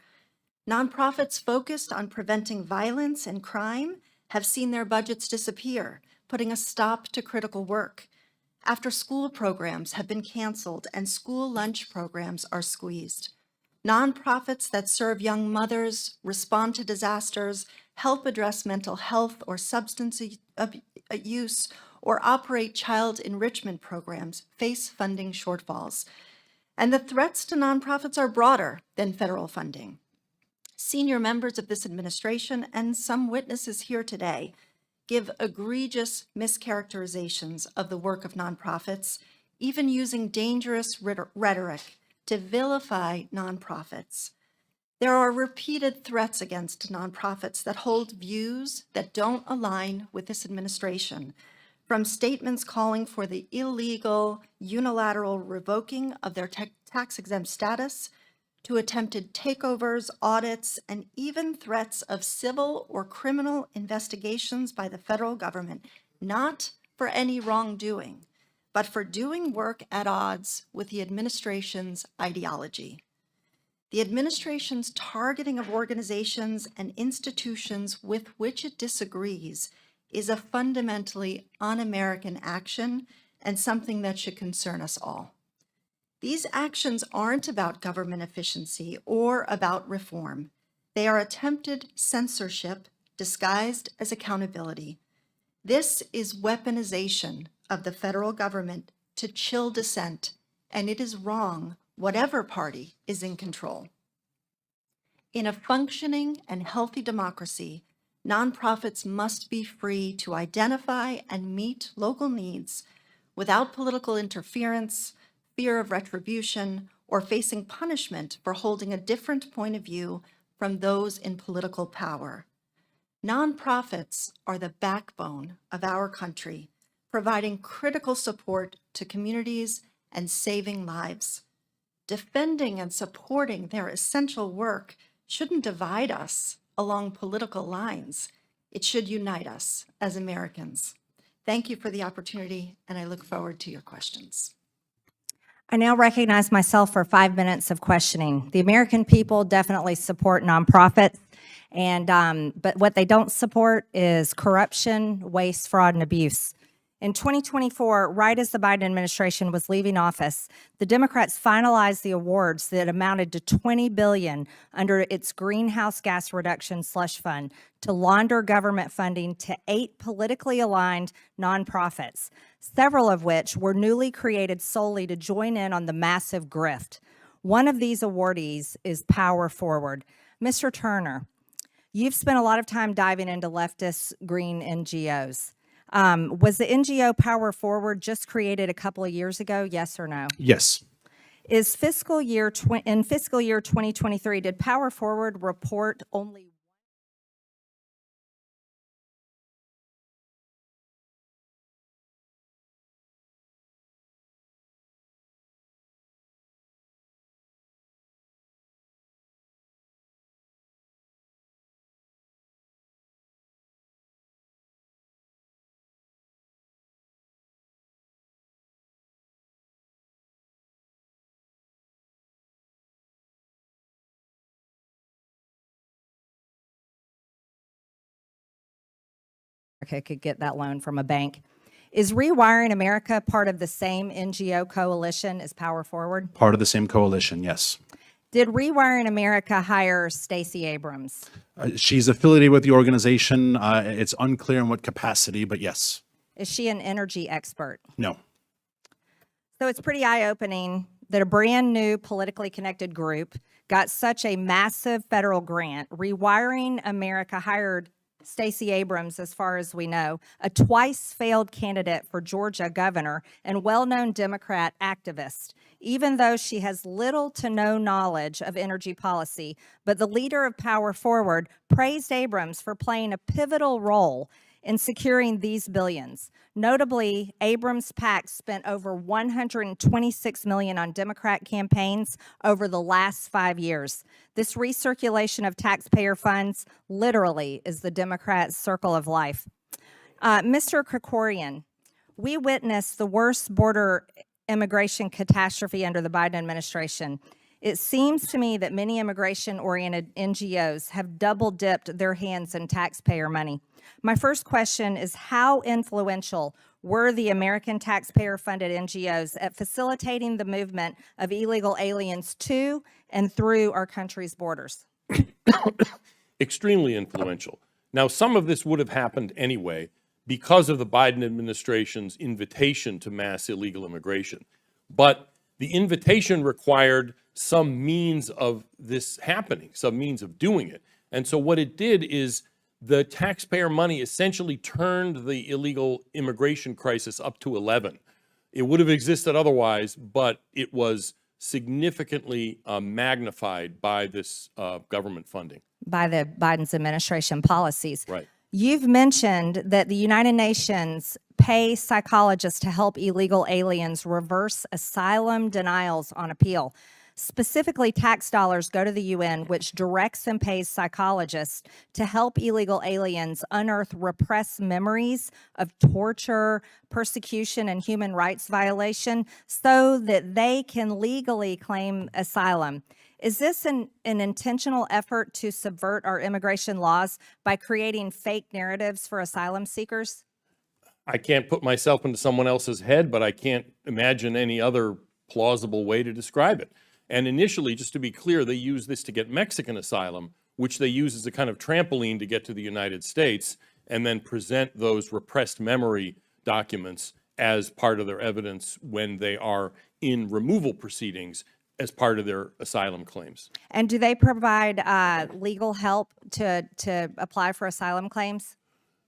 Nonprofits focused on preventing violence and crime have seen their budgets disappear, putting a stop to critical work. After-school programs have been canceled and school lunch programs are squeezed. Nonprofits that serve young mothers, respond to disasters, help address mental health or substance use, or operate child enrichment programs face funding shortfalls. And the threats to nonprofits are broader than federal funding. Senior members of this administration and some witnesses here today give egregious mischaracterizations of the work of nonprofits, even using dangerous rhetoric to vilify nonprofits. There are repeated threats against nonprofits that hold views that don't align with this administration, from statements calling for the illegal, unilateral revoking of their tax-exempt status, to attempted takeovers, audits, and even threats of civil or criminal investigations by the federal government, not for any wrongdoing, but for doing work at odds with the administration's ideology. The administration's targeting of organizations and institutions with which it disagrees is a fundamentally un-American action and something that should concern us all. These actions aren't about government efficiency or about reform. They are attempted censorship disguised as accountability. This is weaponization of the federal government to chill dissent, and it is wrong, whatever party is in control. In a functioning and healthy democracy, nonprofits must be free to identify and meet local needs without political interference, fear of retribution, or facing punishment for holding a different point of view from those in political power. Nonprofits are the backbone of our country, providing critical support to communities and saving lives. Defending and supporting their essential work shouldn't divide us along political lines. It should unite us as Americans. Thank you for the opportunity, and I look forward to your questions.
I now recognize myself for 5 minutes of questioning. The American people definitely support nonprofits, but what they don't support is corruption, waste, fraud, and abuse. In 2024, right as the Biden administration was leaving office, the Democrats finalized the awards that amounted to $20 billion under its greenhouse gas reduction slush fund to launder government funding to 8 politically aligned nonprofits, several of which were newly created solely to join in on the massive grift. One of these awardees is Power Forward. Mr. Turner, you've spent a lot of time diving into leftist green NGOs. Was the NGO Power Forward just created a couple of years ago, yes or no?
Yes.
In fiscal year 2023, did Power Forward report only could get that loan from a bank? Is Rewiring America part of the same NGO coalition as Power Forward?
Part of the same coalition, yes.
Did Rewiring America hire Stacey Abrams?
She's affiliated with the organization. It's unclear in what capacity, but yes.
Is she an energy expert?
No.
So it's pretty eye-opening that a brand new politically connected group got such a massive federal grant. Rewiring America hired Stacey Abrams, as far as we know, a twice failed candidate for Georgia governor and well-known Democrat activist, even though she has little to no knowledge of energy policy. But the leader of Power Forward praised Abrams for playing a pivotal role in securing these billions. Notably, Abrams' PAC spent over $126 million on Democrat campaigns over the last 5 years. This recirculation of taxpayer funds literally is the Democrat circle of life. Mr. Kirkorian, we witnessed the worst border immigration catastrophe under the Biden administration. It seems to me that many immigration-oriented NGOs have double-dipped their hands in taxpayer money. My first question is, how influential were the American taxpayer-funded NGOs at facilitating the movement of illegal aliens to and through our country's borders?
Extremely influential. Now, some of this would have happened anyway because of the Biden administration's invitation to mass illegal immigration. But the invitation required some means of this happening, some means of doing it. And so what it did is the taxpayer money essentially turned the illegal immigration crisis up to 11. It would have existed otherwise, but it was significantly magnified by this government funding.
By the Biden's administration policies.
Right.
You've mentioned that the United Nations pay psychologists to help illegal aliens reverse asylum denials on appeal. Specifically, tax dollars go to the UN, which directs and pays psychologists to help illegal aliens unearth repressed memories of torture, persecution, and human rights violation so that they can legally claim asylum. Is this an intentional effort to subvert our immigration laws by creating fake narratives for asylum seekers?
I can't put myself into someone else's head, but I can't imagine any other plausible way to describe it. And initially, just to be clear, they use this to get Mexican asylum, which they use as a kind of trampoline to get to the United States, and then present those repressed memory documents as part of their evidence when they are in removal proceedings as part of their asylum claims.
And do they provide legal help to apply for asylum claims?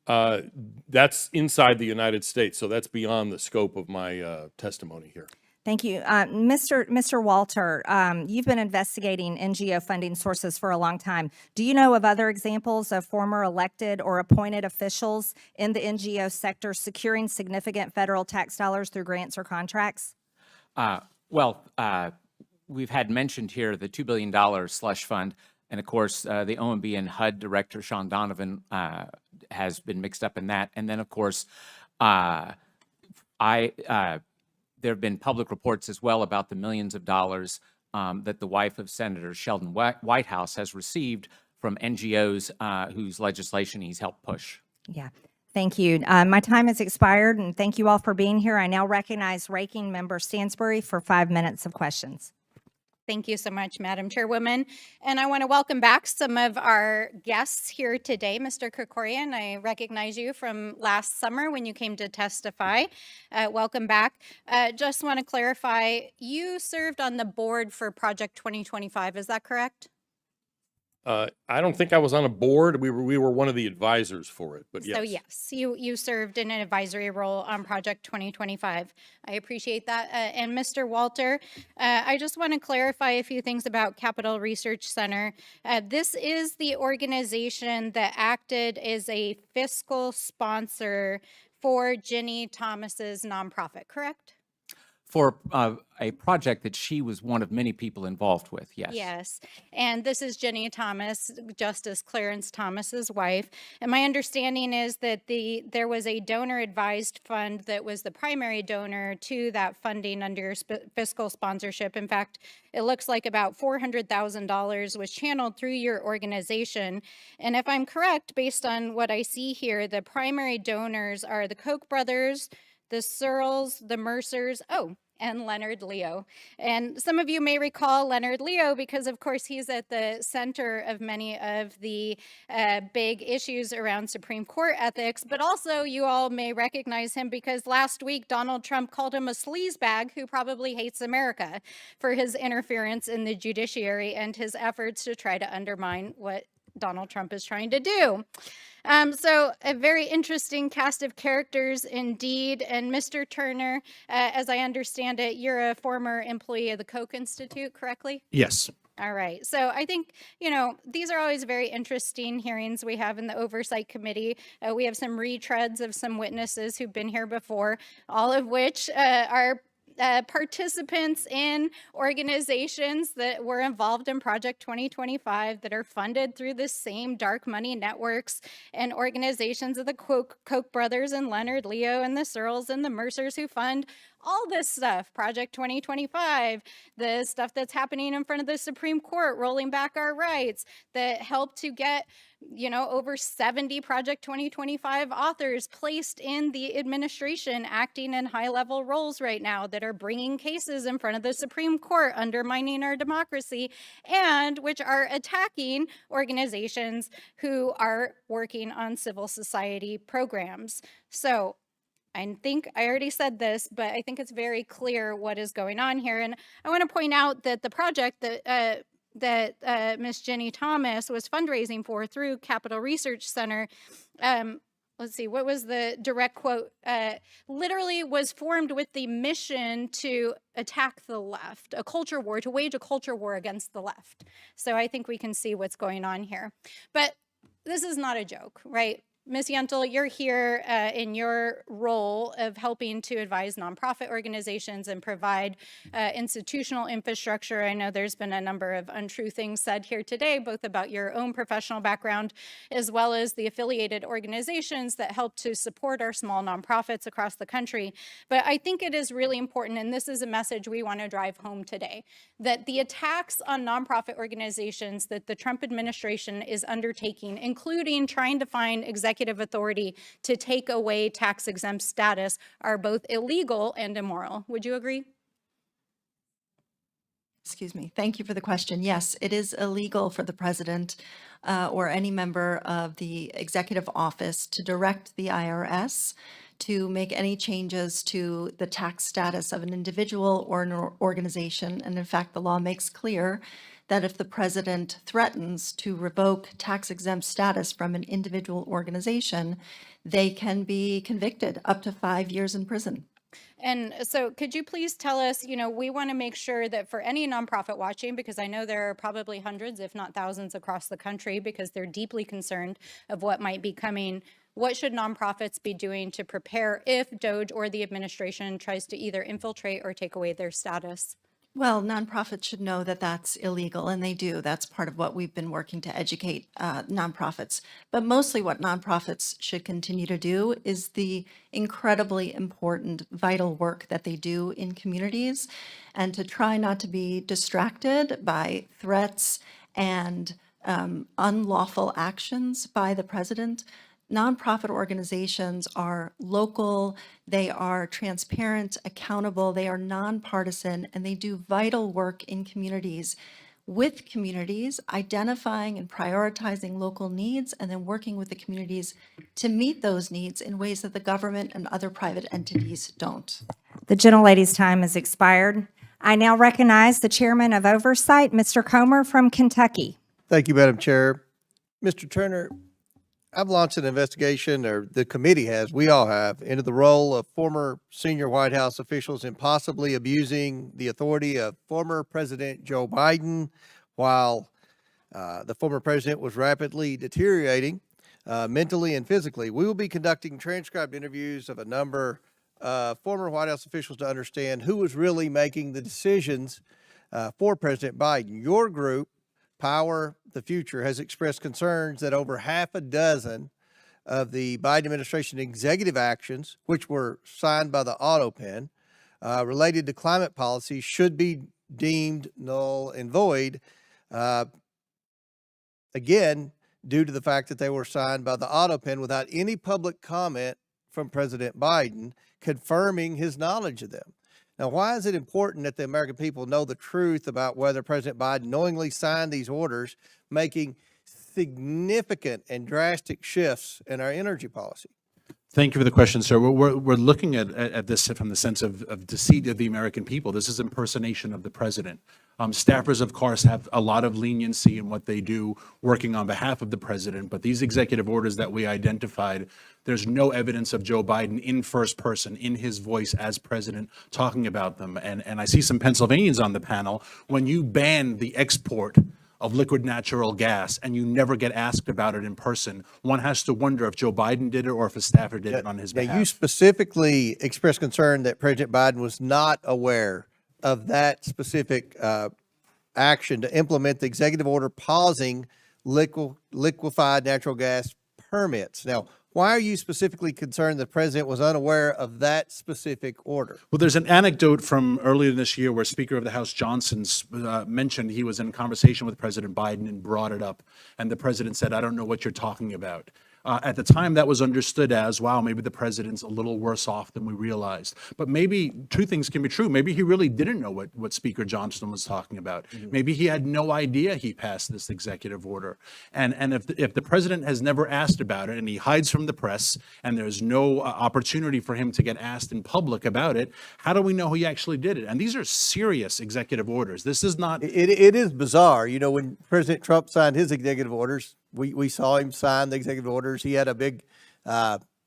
That's inside the United States, so that's beyond the scope of my testimony here.
Thank you. Mr. Walter, you've been investigating NGO funding sources for a long time. Do you know of other examples of former elected or appointed officials in the NGO sector securing significant federal tax dollars through grants or contracts?
We've had mentioned here the $2 billion slush fund, and of course, the OMB and HUD director, Sean Donovan, has been mixed up in that. And then, of course, there have been public reports as well about the millions of dollars that the wife of Senator Sheldon Whitehouse has received from NGOs whose legislation he's helped push.
Yeah. Thank you. My time has expired, and thank you all for being here. I now recognize Ranking Member Stansbury for 5 minutes of questions.
Thank you so much, Madam Chairwoman. And I want to welcome back some of our guests here today. Mr. Kirkorian, I recognize you from last summer when you came to testify. Welcome back. Just want to clarify, you served on the board for Project 2025, is that correct?
I don't think I was on a board. We were one of the advisors for it, but yes.
So yes, you served in an advisory role on Project 2025. I appreciate that. And Mr. Walter, I just want to clarify a few things about Capital Research Center. This is the organization that acted as a fiscal sponsor for Ginny Thomas's nonprofit, correct?
For a project that she was one of many people involved with, yes.
Yes, and this is Ginny Thomas, Justice Clarence Thomas's wife. And my understanding is that there was a donor-advised fund that was the primary donor to that funding under fiscal sponsorship. In fact, it looks like about $400,000 was channeled through your organization. And if I'm correct, based on what I see here, the primary donors are the Koch brothers, the Searles, the Mercers, and Leonard Leo. And some of you may recall Leonard Leo because, of course, he's at the center of many of the big issues around Supreme Court ethics, but also you all may recognize him because last week Donald Trump called him a sleazebag who probably hates America for his interference in the judiciary and his efforts to try to undermine what Donald Trump is trying to do. So a very interesting cast of characters indeed. And Mr. Turner, as I understand it, you're a former employee of the Koch Institute, correctly?
Yes.
All right. So I think, these are always very interesting hearings we have in the Oversight Committee. We have some retreads of some witnesses who've been here before, all of which are participants in organizations that were involved in Project 2025 that are funded through the same dark money networks and organizations of the Koch brothers and Leonard Leo and the Searles and the Mercers who fund all this stuff, Project 2025, the stuff that's happening in front of the Supreme Court, rolling back our rights, that helped to get, over 70 Project 2025 authors placed in the administration, acting in high-level roles right now that are bringing cases in front of the Supreme Court, undermining our democracy, and which are attacking organizations who are working on civil society programs. So I think I already said this, but I think it's very clear what is going on here. And I want to point out that the project that Miss Jenny Thomas was fundraising for through Capital Research Center, let's see, what was the direct quote? Literally was formed with the mission to attack the left, a culture war, to wage a culture war against the left. So I think we can see what's going on here. But this is not a joke, right? Ms. Yentel, you're here in your role of helping to advise nonprofit organizations and provide institutional infrastructure. I know there's been a number of untrue things said here today, both about your own professional background, as well as the affiliated organizations that help to support our small nonprofits across the country. But I think it is really important, and this is a message we want to drive home today, that the attacks on nonprofit organizations that the Trump administration is undertaking, including trying to find executive authority to take away tax-exempt status, are both illegal and immoral. Would you agree?
Excuse me. Thank you for the question. Yes, it is illegal for the president or any member of the executive office to direct the IRS to make any changes to the tax status of an individual or an organization. And in fact, the law makes clear that if the president threatens to revoke tax-exempt status from an individual organization, they can be convicted up to 5 years in prison.
And so could you please tell us, we want to make sure that for any nonprofit watching, because I know there are probably hundreds, if not thousands across the country, because they're deeply concerned of what might be coming, what should nonprofits be doing to prepare if DOGE or the administration tries to either infiltrate or take away their status?
Well, nonprofits should know that that's illegal, and they do. That's part of what we've been working to educate nonprofits. But mostly what nonprofits should continue to do is the incredibly important, vital work that they do in communities, and to try not to be distracted by threats and unlawful actions by the president. Nonprofit organizations are local, they are transparent, accountable, they are nonpartisan, and they do vital work in communities with communities, identifying and prioritizing local needs, and then working with the communities to meet those needs in ways that the government and other private entities don't.
The gentlelady's time has expired. I now recognize the chairman of Oversight, Mr. Comer from Kentucky.
Thank you, Madam Chair. Mr. Turner, I've launched an investigation, or the committee has, we all have, into the role of former senior White House officials in possibly abusing the authority of former President Joe Biden while the former president was rapidly deteriorating mentally and physically. We will be conducting transcribed interviews of a number of former White House officials to understand who was really making the decisions for President Biden. Your group, Power the Future, has expressed concerns that over half a dozen of the Biden administration executive actions, which were signed by the auto pen, related to climate policy, should be deemed null and void, again, due to the fact that they were signed by the auto pen without any public comment from President Biden confirming his knowledge of them. Now, why is it important that the American people know the truth about whether President Biden knowingly signed these orders, making significant and drastic shifts in our energy policy?
Thank you for the question, sir. We're looking at this from the sense of deceit of the American people. This is impersonation of the president. Staffers, of course, have a lot of leniency in what they do working on behalf of the president, but these executive orders that we identified, there's no evidence of Joe Biden in first person, in his voice as president, talking about them. And I see some Pennsylvanians on the panel. When you ban the export of liquid natural gas and you never get asked about it in person, one has to wonder if Joe Biden did it or if a staffer did it on his
Now,
behalf.
you specifically expressed concern that President Biden was not aware of that specific action to implement the executive order pausing liquefied natural gas permits. Now, why are you specifically concerned the president was unaware of that specific order?
Well, there's an anecdote from earlier this year where Speaker of the House Johnson mentioned he was in conversation with President Biden and brought it up. And the president said, I don't know what you're talking about. At the time, that was understood as, wow, maybe the president's a little worse off than we realized. But maybe two things can be true. Maybe he really didn't know what Speaker Johnson was talking about. Maybe he had no idea he passed this executive order. And if the president has never asked about it and he hides from the press and there's no opportunity for him to get asked in public about it, how do we know he actually did it? And these are serious executive orders. This is not...
It is bizarre. You know, when President Trump signed his executive orders, we saw him sign the executive orders. He had a big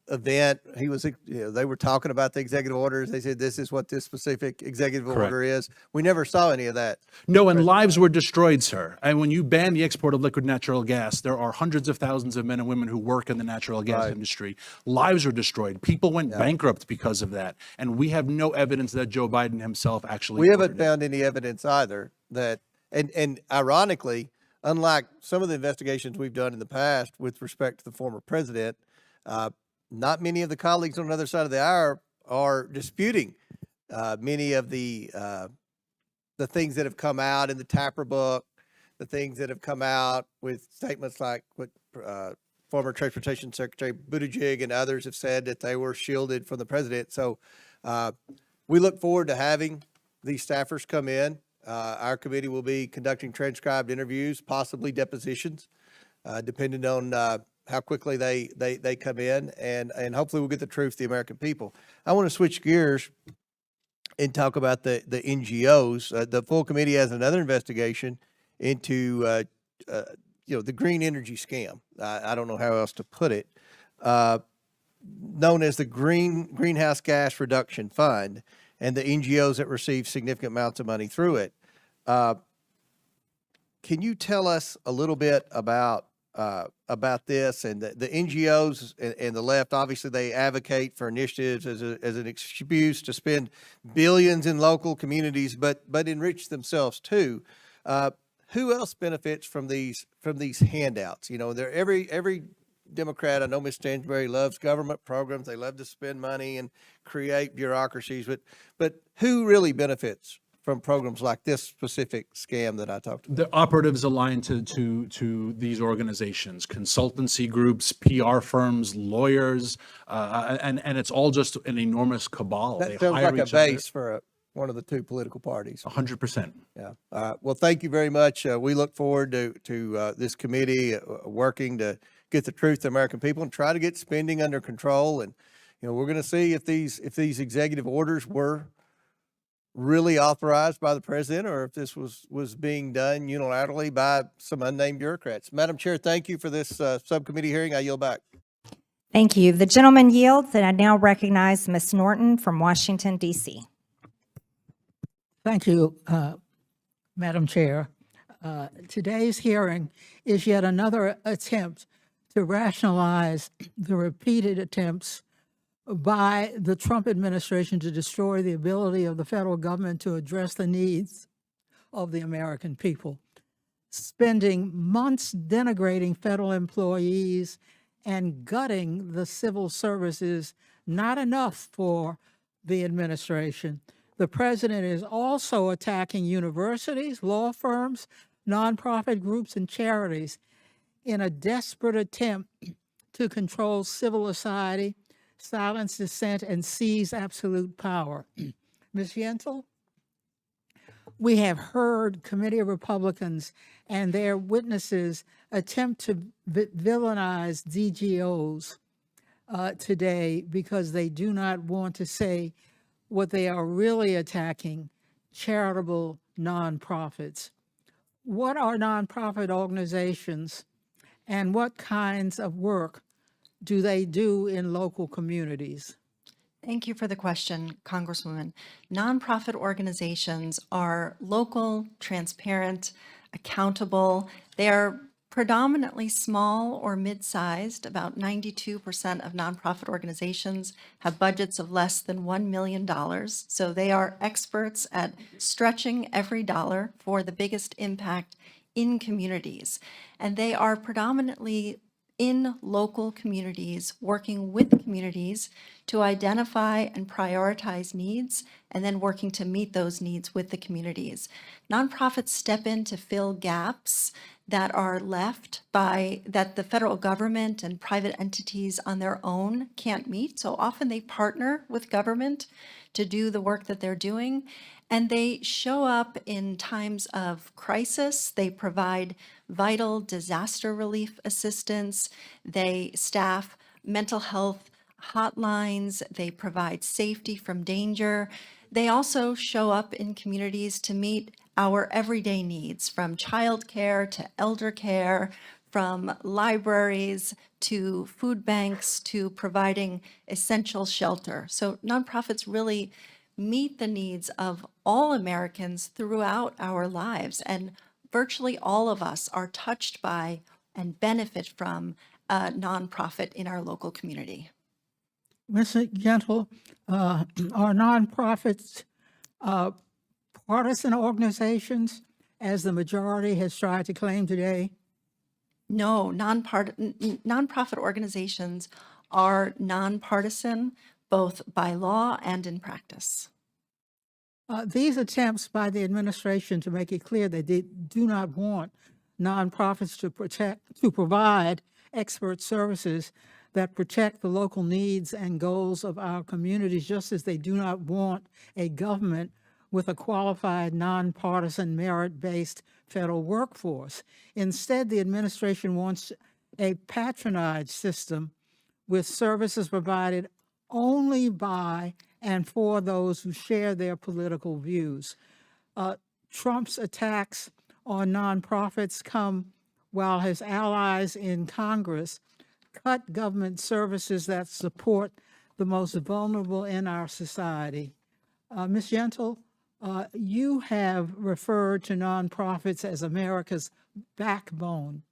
event. He was, they were talking about the executive orders. They said, this is what this specific executive order is. We never saw any of that.
No, and lives were destroyed, sir. And when you ban the export of liquid natural gas, there are hundreds of thousands of men and women who work in the natural gas industry. Lives were destroyed. People went bankrupt because of that. And we have no evidence that Joe Biden himself actually...
We haven't found any evidence either that, and ironically, unlike some of the investigations we've done in the past with respect to the former president, not many of the colleagues on the other side of the aisle are disputing many of the things that have come out in the Tapper book, the things that have come out with statements like what former Transportation Secretary Buttigieg and others have said, that they were shielded from the president. So we look forward to having these staffers come in. Our committee will be conducting transcribed interviews, possibly depositions, depending on how quickly they come in, and hopefully we'll get the truth to the American people. I want to switch gears and talk about the NGOs. The full committee has another investigation into the green energy scam. I don't know how else to put it, known as the Greenhouse Gas Reduction Fund, and the NGOs that receive significant amounts of money through it. Can you tell us a little bit about this? And the NGOs and the left, obviously they advocate for initiatives as an excuse to spend billions in local communities, but enrich themselves too. Who else benefits from these handouts? You know, every Democrat, I know Ms. Stansbury loves government programs. They love to spend money and create bureaucracies, but who really benefits from programs like this specific scam that I talked about?
The operatives aligned to these organizations, consultancy groups, PR firms, lawyers, and it's all just an enormous cabal.
That
They
sounds
hire
like a
each other.
base for one of the two political parties.
100%.
Yeah. Well, thank you very much. We look forward to this committee working to get the truth to the American people and try to get spending under control. And, you know, we're going to see if these executive orders were really authorized by the president or if this was being done unilaterally by some unnamed bureaucrats. Madam Chair, thank you for this subcommittee hearing. I yield back.
Thank you. The gentleman yields, and I now recognize Ms. Norton from Washington, D.C.
Thank you, Madam Chair. Today's hearing is yet another attempt to rationalize the repeated attempts by the Trump administration to destroy the ability of the federal government to address the needs of the American people, spending months denigrating federal employees and gutting the civil services. Not enough for the administration. The president is also attacking universities, law firms, nonprofit groups, and charities in a desperate attempt to control civil society, silence dissent, and seize absolute power. Ms. Yentel, we have heard committee of Republicans and their witnesses attempt to villainize DGOs today because they do not want to say what they are really attacking, charitable nonprofits. What are nonprofit organizations and what kinds of work do they do in local communities?
Thank you for the question, Congresswoman. Nonprofit organizations are local, transparent, accountable. They are predominantly small or mid-sized. About 92% of nonprofit organizations have budgets of less than $1 million. So they are experts at stretching every dollar for the biggest impact in communities. And they are predominantly in local communities, working with communities to identify and prioritize needs, and then working to meet those needs with the communities. Nonprofits step in to fill gaps that are left by, that the federal government and private entities on their own can't meet. So often they partner with government to do the work that they're doing. And they show up in times of crisis. They provide vital disaster relief assistance. They staff mental health hotlines. They provide safety from danger. They also show up in communities to meet our everyday needs, from childcare to elder care, from libraries to food banks to providing essential shelter. So nonprofits really meet the needs of all Americans throughout our lives. And virtually all of us are touched by and benefit from a nonprofit in our local community.
Mr. Yentel, are nonprofits partisan organizations, as the majority has tried to claim today?
No, nonprofit organizations are nonpartisan, both by law and in practice.
These attempts by the administration to make it clear that they do not want nonprofits to provide expert services that protect the local needs and goals of our communities, just as they do not want a government with a qualified, nonpartisan, merit-based federal workforce. Instead, the administration wants a patronage system with services provided only by and for those who share their political views. Trump's attacks on nonprofits come while his allies in Congress cut government services that support the most vulnerable in our society. Ms. Yentel, you have referred to nonprofits as America's backbone.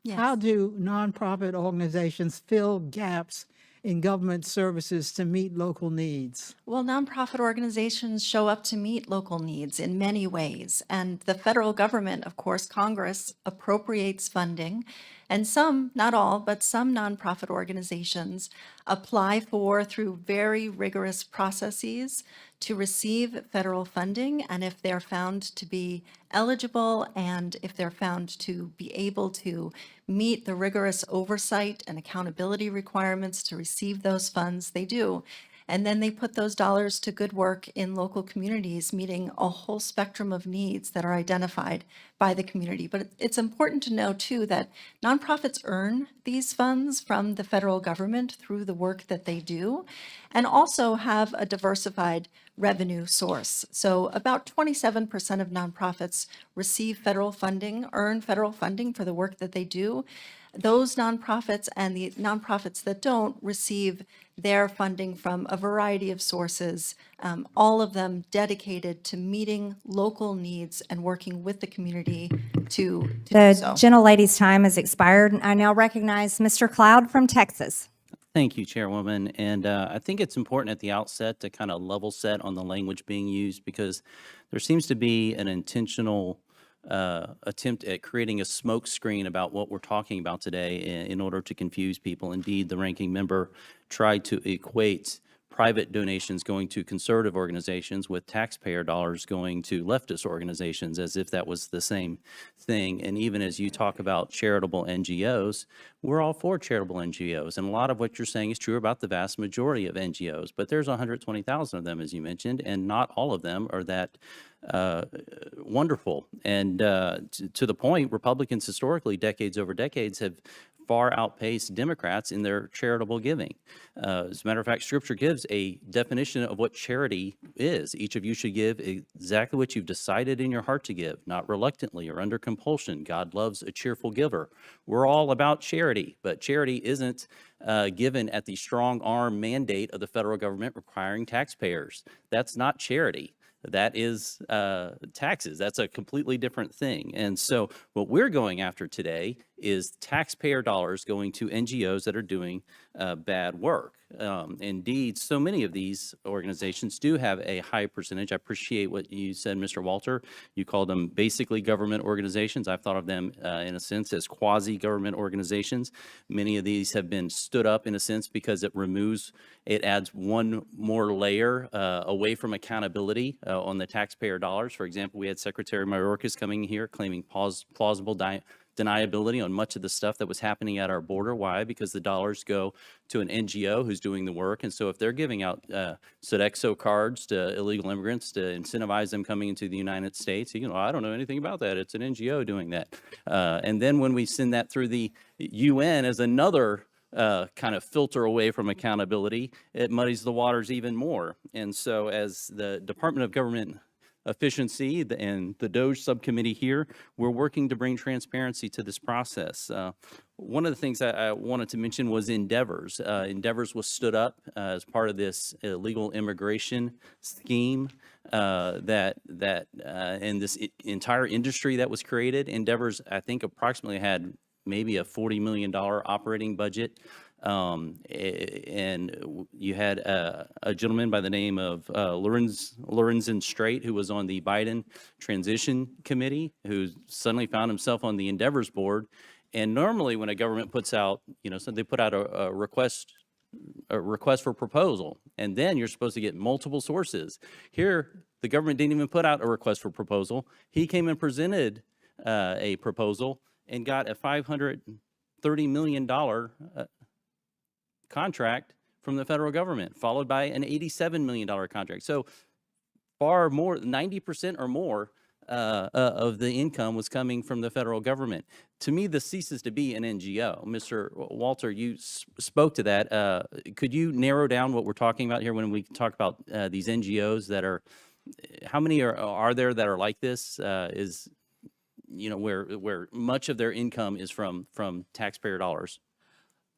Yes.
How do nonprofit organizations fill gaps in government services to meet local needs?
Well, nonprofit organizations show up to meet local needs in many ways. And the federal government, of course, Congress, appropriates funding. And some, not all, but some nonprofit organizations apply for, through very rigorous processes, to receive federal funding. And if they're found to be eligible and if they're found to be able to meet the rigorous oversight and accountability requirements to receive those funds, they do. And then they put those dollars to good work in local communities, meeting a whole spectrum of needs that are identified by the community. But it's important to know, too, that nonprofits earn these funds from the federal government through the work that they do, and also have a diversified revenue source. So about 27% of nonprofits receive federal funding, earn federal funding for the work that they do. Those nonprofits and the nonprofits that don't receive their funding from a variety of sources, all of them dedicated to meeting local needs and working with the community to do
The
so.
gentlelady's time has expired. I now recognize Mr. Cloud from Texas.
Thank you, Chairwoman. And I think it's important at the outset to kind of level set on the language being used, because there seems to be an intentional attempt at creating a smoke screen about what we're talking about today in order to confuse people. Indeed, the ranking member tried to equate private donations going to conservative organizations with taxpayer dollars going to leftist organizations, as if that was the same thing. And even as you talk about charitable NGOs, we're all for charitable NGOs. And a lot of what you're saying is true about the vast majority of NGOs, but there's 120,000 of them, as you mentioned, and not all of them are that wonderful. And to the point, Republicans historically, decades over decades, have far outpace Democrats in their charitable giving. As a matter of fact, Scripture gives a definition of what charity is. Each of you should give exactly what you've decided in your heart to give, not reluctantly or under compulsion. God loves a cheerful giver. We're all about charity, but charity isn't given at the strong arm mandate of the federal government requiring taxpayers. That's not charity. That is taxes. That's a completely different thing. And so what we're going after today is taxpayer dollars going to NGOs that are doing bad work. Indeed, so many of these organizations do have a high percentage. I appreciate what you said, Mr. Walter. You called them basically government organizations. I've thought of them in a sense as quasi-government organizations. Many of these have been stood up in a sense because it adds one more layer away from accountability on the taxpayer dollars. For example, we had Secretary Mayorkas coming here claiming plausible deniability on much of the stuff that was happening at our border. Why? Because the dollars go to an NGO who's doing the work. And so if they're giving out Sodexo cards to illegal immigrants to incentivize them coming into the United States, I don't know anything about that. It's an NGO doing that. And then when we send that through the UN as another kind of filter away from accountability, it muddies the waters even more. And so as the Department of Government Efficiency and the DOGE subcommittee here, we're working to bring transparency to this process. One of the things I wanted to mention was Endeavors. Endeavors was stood up as part of this illegal immigration scheme and this entire industry that was created. Endeavors, I think, approximately had maybe a $40 million operating budget. And you had a gentleman by the name of Lorenzen Strait, who was on the Biden Transition Committee, who suddenly found himself on the Endeavors board. And normally when a government puts out, so they put out a request for proposal, and then you're supposed to get multiple sources. Here, the government didn't even put out a request for proposal. He came and presented a proposal and got a $530 million contract from the federal government, followed by an $87 million contract. So far more, 90% or more of the income was coming from the federal government. To me, this ceases to be an NGO. Mr. Walter, you spoke to that. Could you narrow down what we're talking about here when we talk about these NGOs that are, how many are there that are like this? Where much of their income is from taxpayer dollars?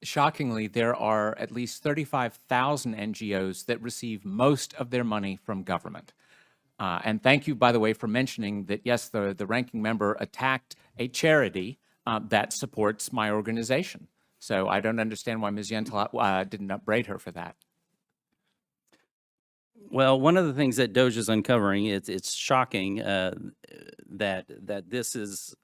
Shockingly, there are at least 35,000 NGOs that receive most of their money from government. And thank you, by the way, for mentioning that, yes, the ranking member attacked a charity that supports my organization. So I don't understand why Ms. Yentel didn't upbraid her for that.
Well, one of the things that DOGE is uncovering, it's shocking that this is,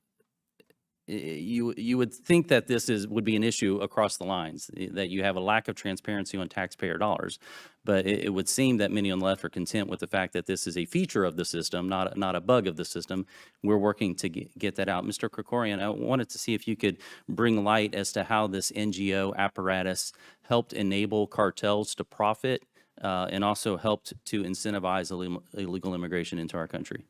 you would think that this would be an issue across the lines, that you have a lack of transparency on taxpayer dollars. But it would seem that many on the left are content with the fact that this is a feature of the system, not a bug of the system. We're working to get that out. Mr. Kirkorian, I wanted to see if you could bring light as to how this NGO apparatus helped enable cartels to profit and also helped to incentivize illegal immigration into our country.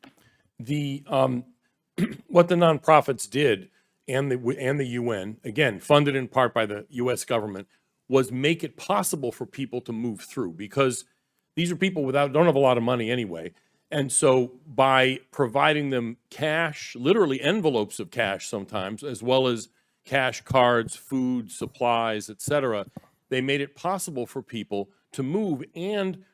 What the nonprofits did and the UN, again, funded in part by the U.S. government, was make it possible for people to move through, because these are people don't have a lot of money anyway. And so by providing them cash, literally envelopes of cash sometimes, as well as cash cards, food, supplies, etc., they made it possible for people to move. And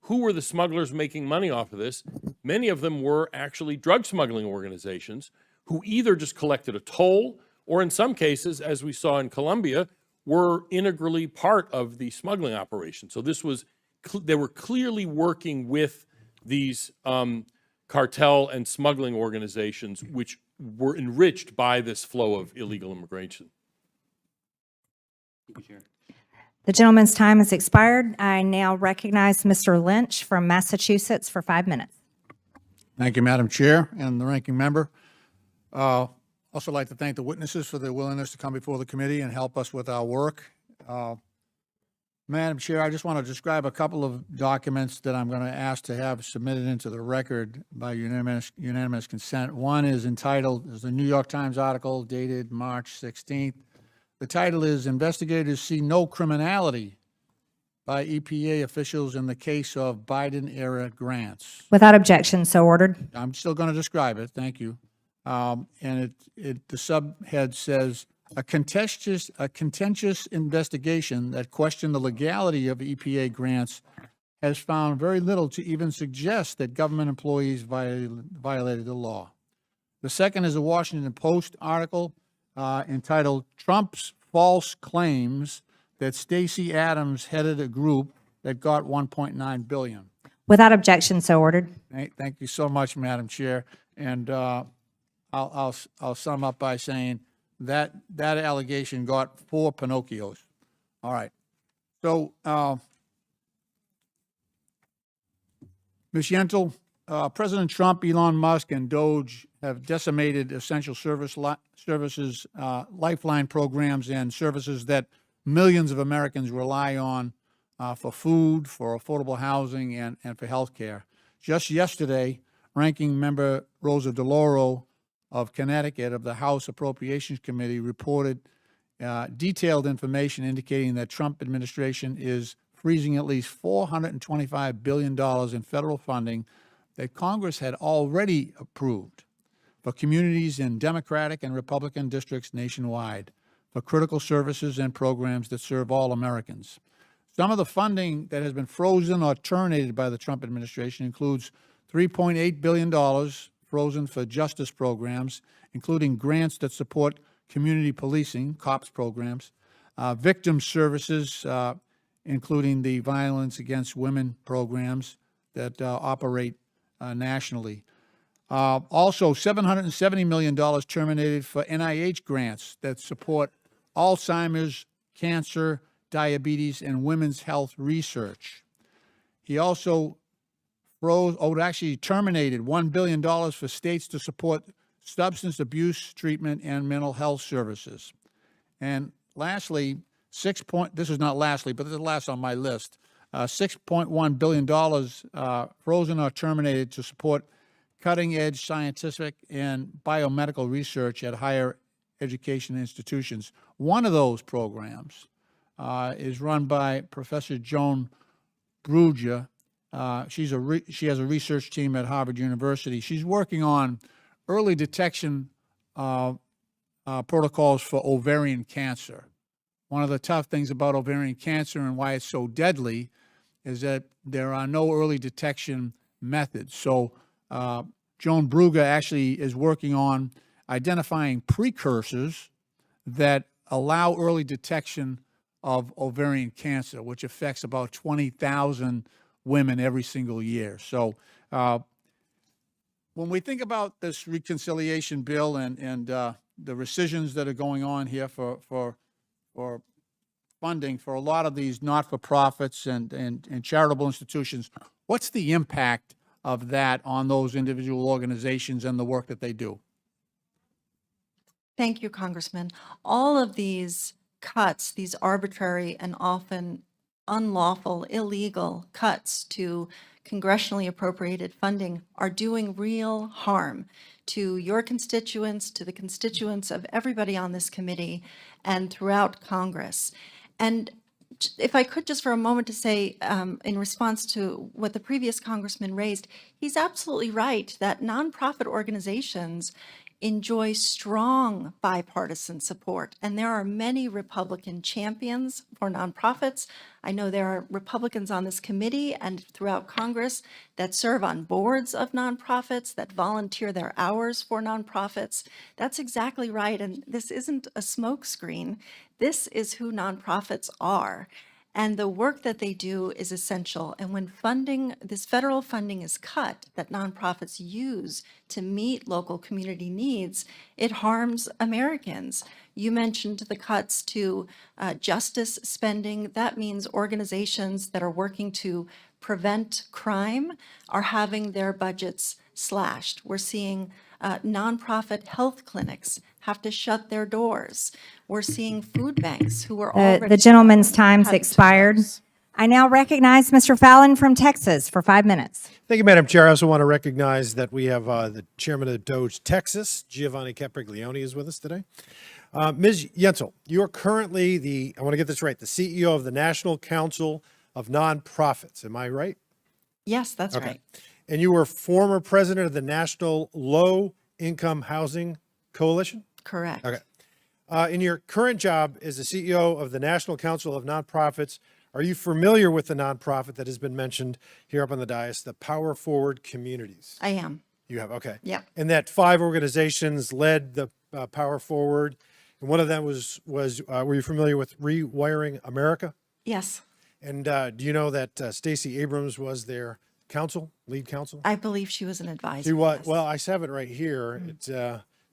who were the smugglers making money off of this? Many of them were actually drug smuggling organizations who either just collected a toll or in some cases, as we saw in Colombia, were integrally part of the smuggling operation. So this was, they were clearly working with these cartel and smuggling organizations, which were enriched by this flow of illegal immigration.
The gentleman's time has expired. I now recognize Mr. Lynch from Massachusetts for 5 minutes.
Thank you, Madam Chair and the ranking member. Also like to thank the witnesses for their willingness to come before the committee and help us with our work. Madam Chair, I just want to describe a couple of documents that I'm going to ask to have submitted into the record by unanimous consent. One is entitled, is a New York Times article dated March 16th, The title is Investigators See No Criminality by EPA Officials in the Case of Biden-Era Grants.
Without objection, so ordered.
I'm still going to describe it, thank you. And the subhead says, a contentious investigation that questioned the legality of EPA grants has found very little to even suggest that government employees violated the law. The second is a Washington Post article entitled Trump's False Claims that Stacey Abrams headed a group that got $1.9 billion.
Without objection, so ordered.
Thank you so much, Madam Chair. And I'll sum up by saying that allegation got 4 Pinocchios. All right. So, Ms. Yentel, President Trump, Elon Musk, and DOGE have decimated essential services, lifeline programs, and services that millions of Americans rely on for food, for affordable housing, and for health care. Just yesterday, Ranking Member Rosa DeLauro of Connecticut of the House Appropriations Committee reported detailed information indicating that Trump administration is freezing at least $425 billion in federal funding that Congress had already approved for communities in Democratic and Republican districts nationwide, for critical services and programs that serve all Americans. Some of the funding that has been frozen or terminated by the Trump administration includes $3.8 billion frozen for justice programs, including grants that support community policing, COPS programs, victim services, including the Violence Against Women programs that operate nationally. Also, $770 million terminated for NIH grants that support Alzheimer's, cancer, diabetes, and women's health research. He also terminated $1 billion for states to support substance abuse treatment and mental health services. And lastly, this is not lastly, but this is last on my list, $6.1 billion frozen or terminated to support cutting-edge scientific and biomedical research at higher education institutions. One of those programs is run by Professor Joan Bruger. She has a research team at Harvard University. She's working on early detection protocols for ovarian cancer. One of the tough things about ovarian cancer and why it's so deadly is that there are no early detection methods. So Joan Bruger actually is working on identifying precursors that allow early detection of ovarian cancer, which affects about 20,000 women every single year. So when we think about this reconciliation bill and the rescissions that are going on here for funding for a lot of these not-for-profits and charitable institutions, what's the impact of that on those individual organizations and the work that they do?
Thank you, Congressman. All of these cuts, these arbitrary and often unlawful, illegal cuts to congressionally appropriated funding are doing real harm to your constituents, to the constituents of everybody on this committee and throughout Congress. And if I could just for a moment to say, in response to what the previous congressman raised, he's absolutely right that nonprofit organizations enjoy strong bipartisan support. And there are many Republican champions for nonprofits. I know there are Republicans on this committee and throughout Congress that serve on boards of nonprofits, that volunteer their hours for nonprofits. That's exactly right. And this isn't a smokescreen. This is who nonprofits are. And the work that they do is essential. And when this federal funding is cut that nonprofits use to meet local community needs, it harms Americans. You mentioned the cuts to justice spending. That means organizations that are working to prevent crime are having their budgets slashed. We're seeing nonprofit health clinics have to shut their doors. We're seeing food banks who are already—
The gentleman's time's
cutting
expired.
doors.
I now recognize Mr. Fallon from Texas for 5 minutes.
Thank you, Madam Chair. I also want to recognize that we have the chairman of DOGE Texas, Giovanni Capriglione, is with us today. Ms. Yentel, you are currently I want to get this right, the CEO of the National Council of Nonprofits. Am I right?
Yes, that's
Okay.
right.
And you were former president of the National Low Income Housing Coalition?
Correct.
Okay. In your current job as the CEO of the National Council of Nonprofits, are you familiar with the nonprofit that has been mentioned here up on the dais, the Power Forward Communities?
I am.
You have, okay.
Yeah.
And that 5 organizations led the Power Forward, and one of them was were you familiar with Rewiring America?
Yes,
And do you know that Stacey Abrams was their lead counsel?
I believe she was an advisor.
She was,
yes.
well, I have it right here. It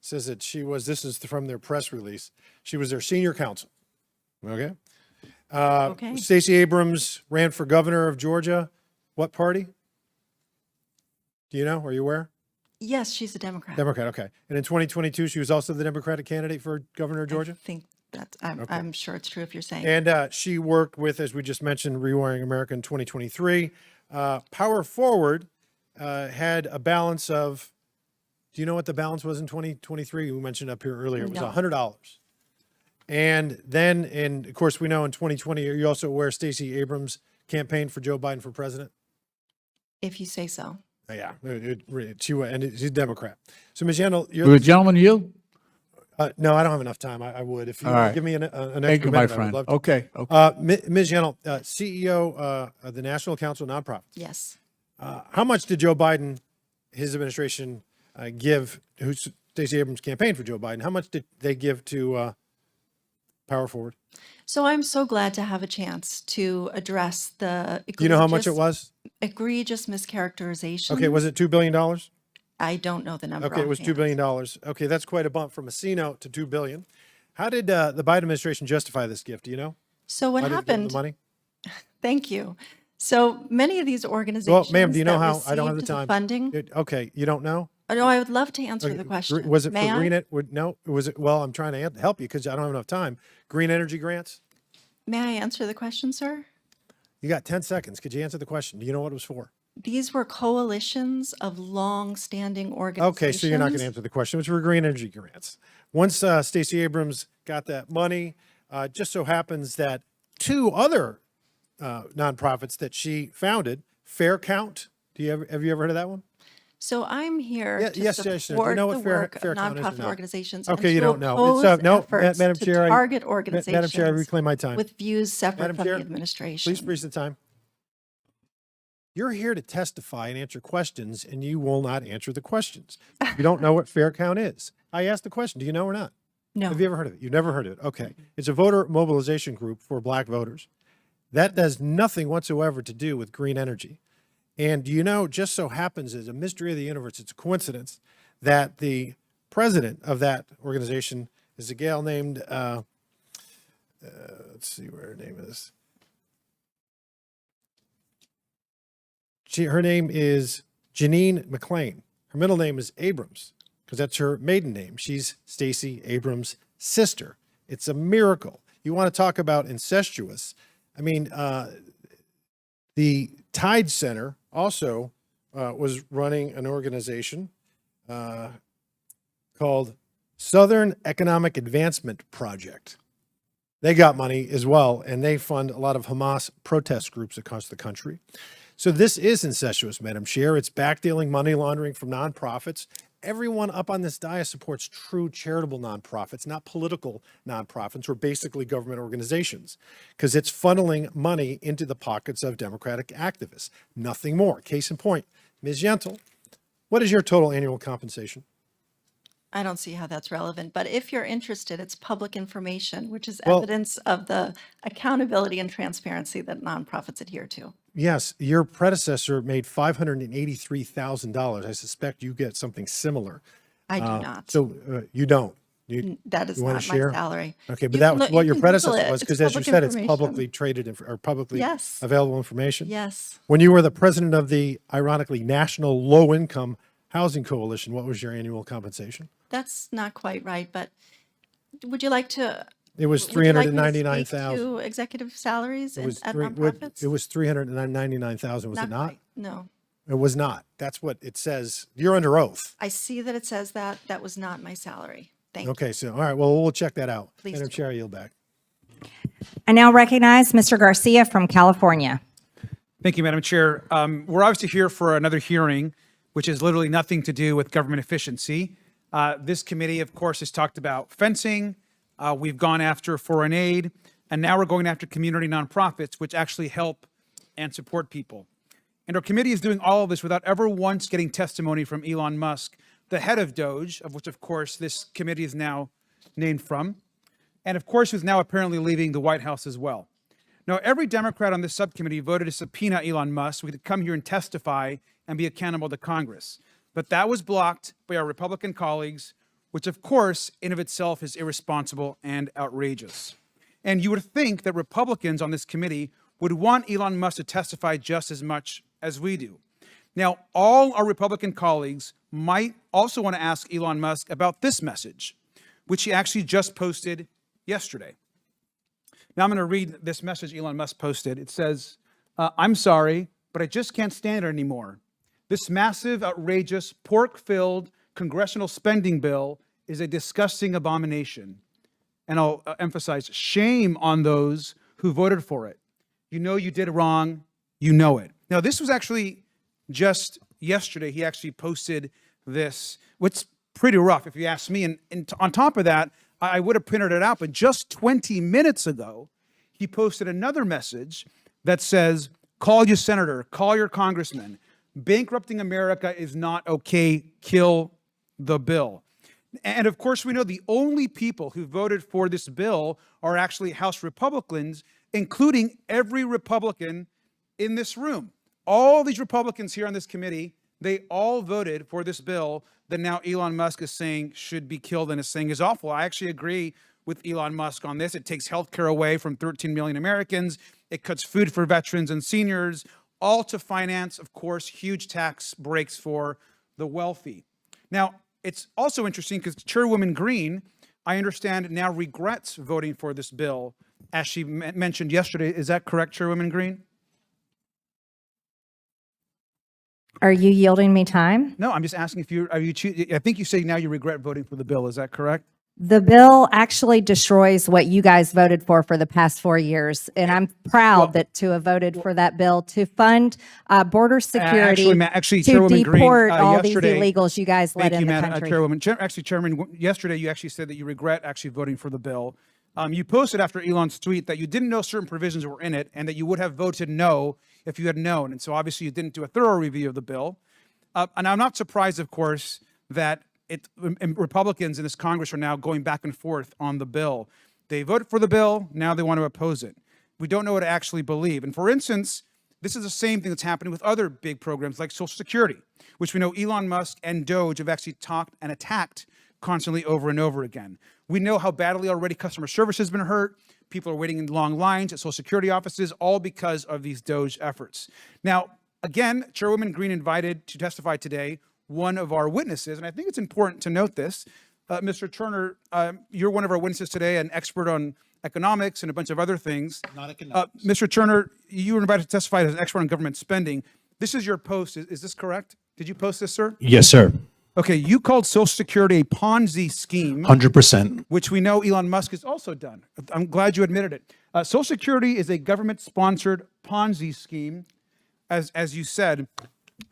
says that this is from their press release. She was their senior counsel. Okay.
Okay.
Stacey Abrams ran for governor of Georgia. What party? Do you know? Are you aware?
Yes, she's a Democrat.
Democrat. Okay. And in 2022, she was also the Democratic candidate for governor of Georgia.
I think that's, I'm sure it's true if you're saying.
And she worked with, as we just mentioned, Rewiring America in 2023. Power Forward had a balance of, do you know what the balance was in 2023? We mentioned up here earlier. It was
No.
$100. And then, and of course, we know in 2020, are you also aware Stacey Abrams campaigned for Joe Biden for president?
If you say so.
Yeah, she's a Democrat. So, Ms. Yentel,
Will the gentleman yield?
no, I don't have enough time. I would. If you
All right.
give me an
Thank
extra
you, my
minute, I would
friend.
love to.
Okay. Okay.
Ms. Yentel, CEO of the National Council of Nonprofits.
Yes.
How much did Joe Biden, his administration, give, Stacey Abrams campaigned for Joe Biden, how much did they give to Power Forward?
So I'm so glad to have a chance to address the
Do you know how much it was?
egregious mischaracterization.
Okay, was it $2 billion?
I don't know the number.
Okay, it was $2
offhand.
billion. Okay, that's quite a bump from a C note to $2 billion. How did the Biden administration justify this gift? Do you know?
So what
Why did they give them
happened?
the money?
Thank you. So many of these
Well,
organizations.
ma'am, do you know
that
how? I don't have the
received
time.
Funding.
Okay, you don't know?
Oh, no, I would love to answer
Okay,
the question.
Was it
May
for
I?
no, was it, well, I'm trying to help you because I don't have enough time. Green energy grants?
May I answer the question, sir?
You got 10 seconds. Could you answer the question? Do you know what it was for?
These were coalitions of long-standing organizations.
Okay, so you're not going to answer the question. It was for green energy grants. Once Stacey Abrams got that money, it just so happens that 2 other nonprofits that she founded, Fair Count. Have you ever heard of that one?
So I'm here
Yeah,
to
yes, yes, yes. Do you
support
know
the
what Fair
work of
Count is or
nonprofit
not?
organizations.
Okay,
and
you
to
don't know.
oppose
No,
efforts
Madam
to
Chair,
target
Madam
organizations
Chair, I reclaim my time.
with views separate
Madam
from
Chair,
the administration.
Please freeze the time. You're here to testify and answer questions, and you will not answer the questions. You don't know what Fair Count is. I asked the question. Do you know or not?
No.
Have you ever heard of it? You've never heard of it. Okay. It's a voter mobilization group for black voters. That does nothing whatsoever to do with green energy. And do you know, just so happens, as a mystery of the universe, it's a coincidence that the president of that organization is a gal named, let's see where her name is. Her name is Janine McClain. Her middle name is Abrams because that's her maiden name. She's Stacey Abrams' sister. It's a miracle. You want to talk about incestuous. I mean, the Tide Center also was running an organization called Southern Economic Advancement Project. They got money as well, and they fund a lot of Hamas protest groups across the country. So this is incestuous, Madam Chair. It's backdealing, money laundering from nonprofits. Everyone up on this dais supports true charitable nonprofits, not political nonprofits or basically government organizations, because it's funneling money into the pockets of Democratic activists. Nothing more. Case in point, Ms. Yentel, what is your total annual compensation?
I don't see how that's relevant, but if you're interested, it's public information, which is
Well-
evidence of the accountability and transparency that nonprofits adhere to.
Yes, your predecessor made $583,000. I suspect you get something similar.
I do not.
So you don't.
That is
you wanna
not my
share?
salary.
Okay, but
You
that
can
was
look-
what
you
your
can Google
predecessor
it.
was,
It's
because as you
public
said, it's
information.
publicly traded or publicly
Yes.
available information.
Yes.
When you were the president of the, ironically, National Low Income Housing Coalition, what was your annual compensation?
That's not quite right, but would you like to?
It was
would you like me to speak
$399,000.
to executive salaries
It was
at
three-
nonprofits?
It was $399,000, was it not?
quite, no.
It was not. That's what it says. You're under oath.
I see that it says that. That was not my salary. Thank you.
Okay, so, all right, well, we'll check that out.
Please
Madam
do.
Chair, I yield back.
I now recognize Mr. Garcia from California.
Thank you, Madam Chair. We're obviously here for another hearing, which has literally nothing to do with government efficiency. This committee, of course, has talked about fencing. We've gone after foreign aid, and now we're going after community nonprofits, which actually help and support people. And our committee is doing all of this without ever once getting testimony from Elon Musk, the head of DOGE, of which, of course, this committee is now named from, and of course, who's now apparently leaving the White House as well. Now, every Democrat on this subcommittee voted to subpoena Elon Musk so we could come here and testify and be accountable to Congress. But that was blocked by our Republican colleagues, which, of course, in of itself is irresponsible and outrageous. And you would think that Republicans on this committee would want Elon Musk to testify just as much as we do. Now, all our Republican colleagues might also want to ask Elon Musk about this message, which he actually just posted yesterday. Now I'm going to read this message Elon Musk posted. It says, I'm sorry, but I just can't stand it anymore. This massive, outrageous, pork-filled congressional spending bill is a disgusting abomination. And I'll emphasize, shame on those who voted for it. You know you did wrong, you know it. Now this was actually just yesterday. He actually posted this, which pretty rough if you ask me. And on top of that, I would have printed it out, but just 20 minutes ago, he posted another message that says, call your senator, call your congressman. Bankrupting America is not okay. Kill the bill. And of course, we know the only people who voted for this bill are actually House Republicans, including every Republican in this room. All these Republicans here on this committee, they all voted for this bill that now Elon Musk is saying should be killed and is saying is awful. I actually agree with Elon Musk on this. It takes healthcare away from 13 million Americans. It cuts food for veterans and seniors, all to finance, of course, huge tax breaks for the wealthy. Now, it's also interesting because Chairwoman Green, I understand, now regrets voting for this bill, as she mentioned yesterday. Is that correct, Chairwoman Green?
Are you yielding me time?
No, I'm just asking if you, I think you say now you regret voting for the bill. Is that correct?
The bill actually destroys what you guys voted for the past 4 years. And I'm proud to have voted for that bill to fund border security,
actually,
to
Chairwoman Green,
deport all these
yesterday-
illegals you guys let
Thank
in
you,
the
Madam
country.
Chairwoman. Chairman, yesterday you actually said that you regret actually voting for the bill. You posted after Elon's tweet that you didn't know certain provisions were in it and that you would have voted no if you had known. And so obviously you didn't do a thorough review of the bill. And I'm not surprised, of course, that Republicans in this Congress are now going back and forth on the bill. They voted for the bill, now they want to oppose it. We don't know what to actually believe. And for instance, this is the same thing that's happening with other big programs like Social Security, which we know Elon Musk and DOGE have actually talked and attacked constantly over and over again. We know how badly already customer service has been hurt. People are waiting in long lines at Social Security offices, all because of these DOGE efforts. Now, again, Chairwoman Green invited to testify today one of our witnesses, and I think it's important to note this. Mr. Turner, you're one of our witnesses today, an expert on economics and a bunch of other things.
Not economics.
Mr. Turner, you were invited to testify as an expert on government spending. This is your post. Is this correct? Did you post this, sir?
Yes, sir.
Okay, you called Social Security a Ponzi scheme,
100%.
which we know Elon Musk has also done. I'm glad you admitted it. Social Security is a government-sponsored Ponzi scheme, as you said.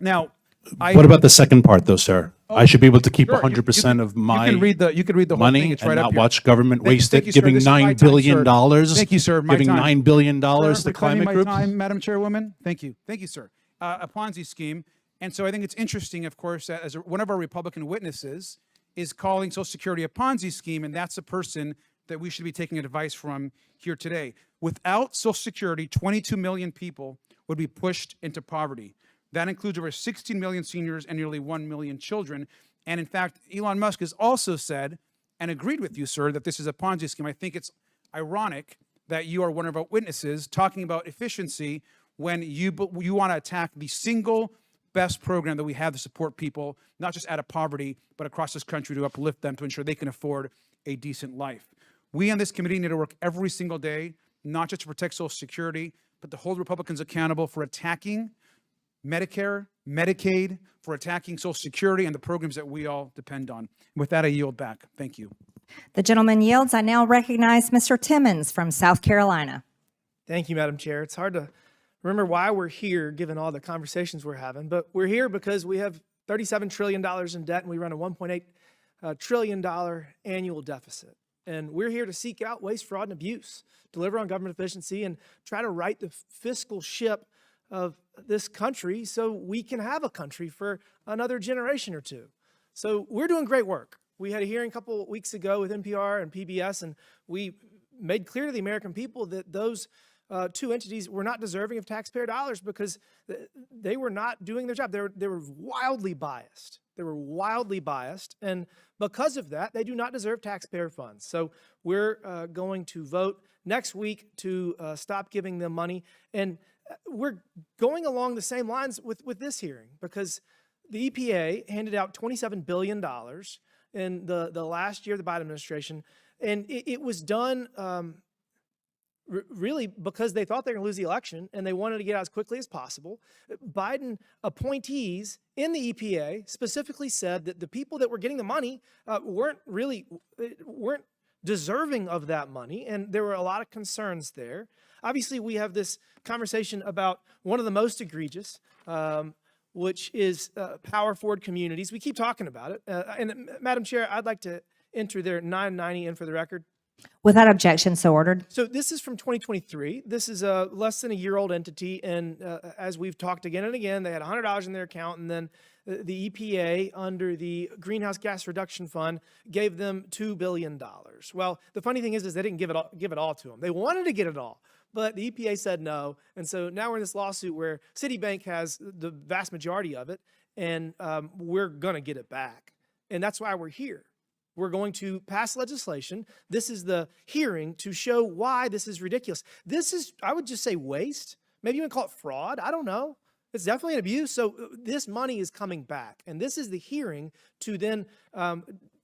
Now,
What about the second part, though, sir? I should be able to keep
Sure,
100% of my
you can read the whole
money
thing. It's
and
right up
not
here.
watch government waste
Thank
it,
you, sir.
giving
This is my
$9
time,
billion.
sir. Thank you, sir. My
Giving
time.
$9 billion
Sir,
to
reclaiming
climate
my
groups.
time, Madam Chairwoman. Thank you. Thank you, sir. A Ponzi scheme. And so I think it's interesting, of course, that as one of our Republican witnesses is calling Social Security a Ponzi scheme, and that's a person that we should be taking advice from here today. Without Social Security, 22 million people would be pushed into poverty. That includes over 16 million seniors and nearly 1 million children. And in fact, Elon Musk has also said and agreed with you, sir, that this is a Ponzi scheme. I think it's ironic that you are one of our witnesses talking about efficiency when you want to attack the single best program that we have to support people, not just out of poverty, but across this country to uplift them to ensure they can afford a decent life. We on this committee need to work every single day, not just to protect Social Security, but to hold Republicans accountable for attacking Medicare, Medicaid, for attacking Social Security and the programs that we all depend on. With that, I yield back. Thank you.
The gentleman yields. I now recognize Mr. Timmons from South Carolina.
Thank you, Madam Chair. It's hard to remember why we're here, given all the conversations we're having, but we're here because we have $37 trillion in debt and we run a $1.8 trillion annual deficit. And we're here to seek out waste, fraud, and abuse, deliver on government efficiency, and try to right the fiscal ship of this country so we can have a country for another generation or two. So we're doing great work. We had a hearing a couple weeks ago with NPR and PBS, and we made clear to the American people that those two entities were not deserving of taxpayer dollars because they were not doing their job. They were wildly biased. They were wildly biased, and because of that, they do not deserve taxpayer funds. So we're going to vote next week to stop giving them money, and we're going along the same lines with this hearing because the EPA handed out $27 billion in the last year of the Biden administration, and it was done really because they thought they were going to lose the election and they wanted to get out as quickly as possible. Biden appointees in the EPA specifically said that the people that were getting the money weren't deserving of that money, and there were a lot of concerns there. Obviously, we have this conversation about one of the most egregious, which is power forward communities. We keep talking about it. And Madam Chair, I'd like to enter their 990 in for the record.
Without objection, so ordered.
So this is from 2023. This is a less than a year old entity. And as we've talked again and again, they had $100 in their account. And then the EPA, under the Greenhouse Gas Reduction Fund, gave them $2 billion. Well, the funny thing is they didn't give it all to them. They wanted to get it all, but the EPA said no. And so now we're in this lawsuit where Citibank has the vast majority of it, and we're going to get it back. And that's why we're here. We're going to pass legislation. This is the hearing to show why this is ridiculous. This is, I would just say, waste. Maybe you would call it fraud. I don't know. It's definitely an abuse. So this money is coming back. And this is the hearing to then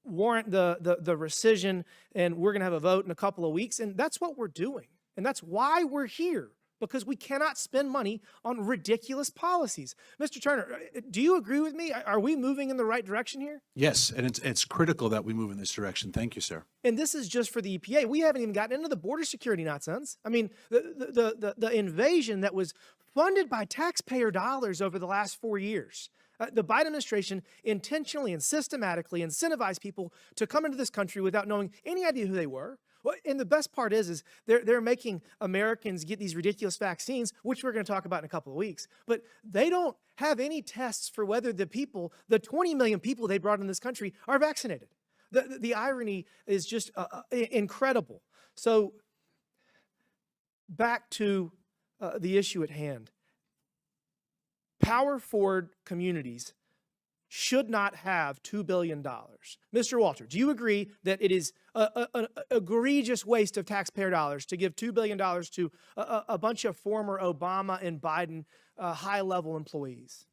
warrant the rescission. And we're going to have a vote in a couple of weeks. And that's what we're doing. And that's why we're here, because we cannot spend money on ridiculous policies. Mr. Turner, do you agree with me? Are we moving in the right direction here?
Yes, and it's critical that we move in this direction. Thank you, sir.
And this is just for the EPA. We haven't even gotten into the border security nonsense. I mean, the invasion that was funded by taxpayer dollars over the last 4 years. The Biden administration intentionally and systematically incentivized people to come into this country without knowing any idea who they were. Well, and the best part is they're making Americans get these ridiculous vaccines, which we're going to talk about in a couple of weeks. But they don't have any tests for whether the 20 million people they brought in this country are vaccinated. The irony is just incredible. So back to the issue at hand. Power forward communities should not have $2 billion. Mr. Walter, do you agree that it is an egregious waste of taxpayer dollars to give $2 billion to a bunch of former Obama and Biden high-level employees?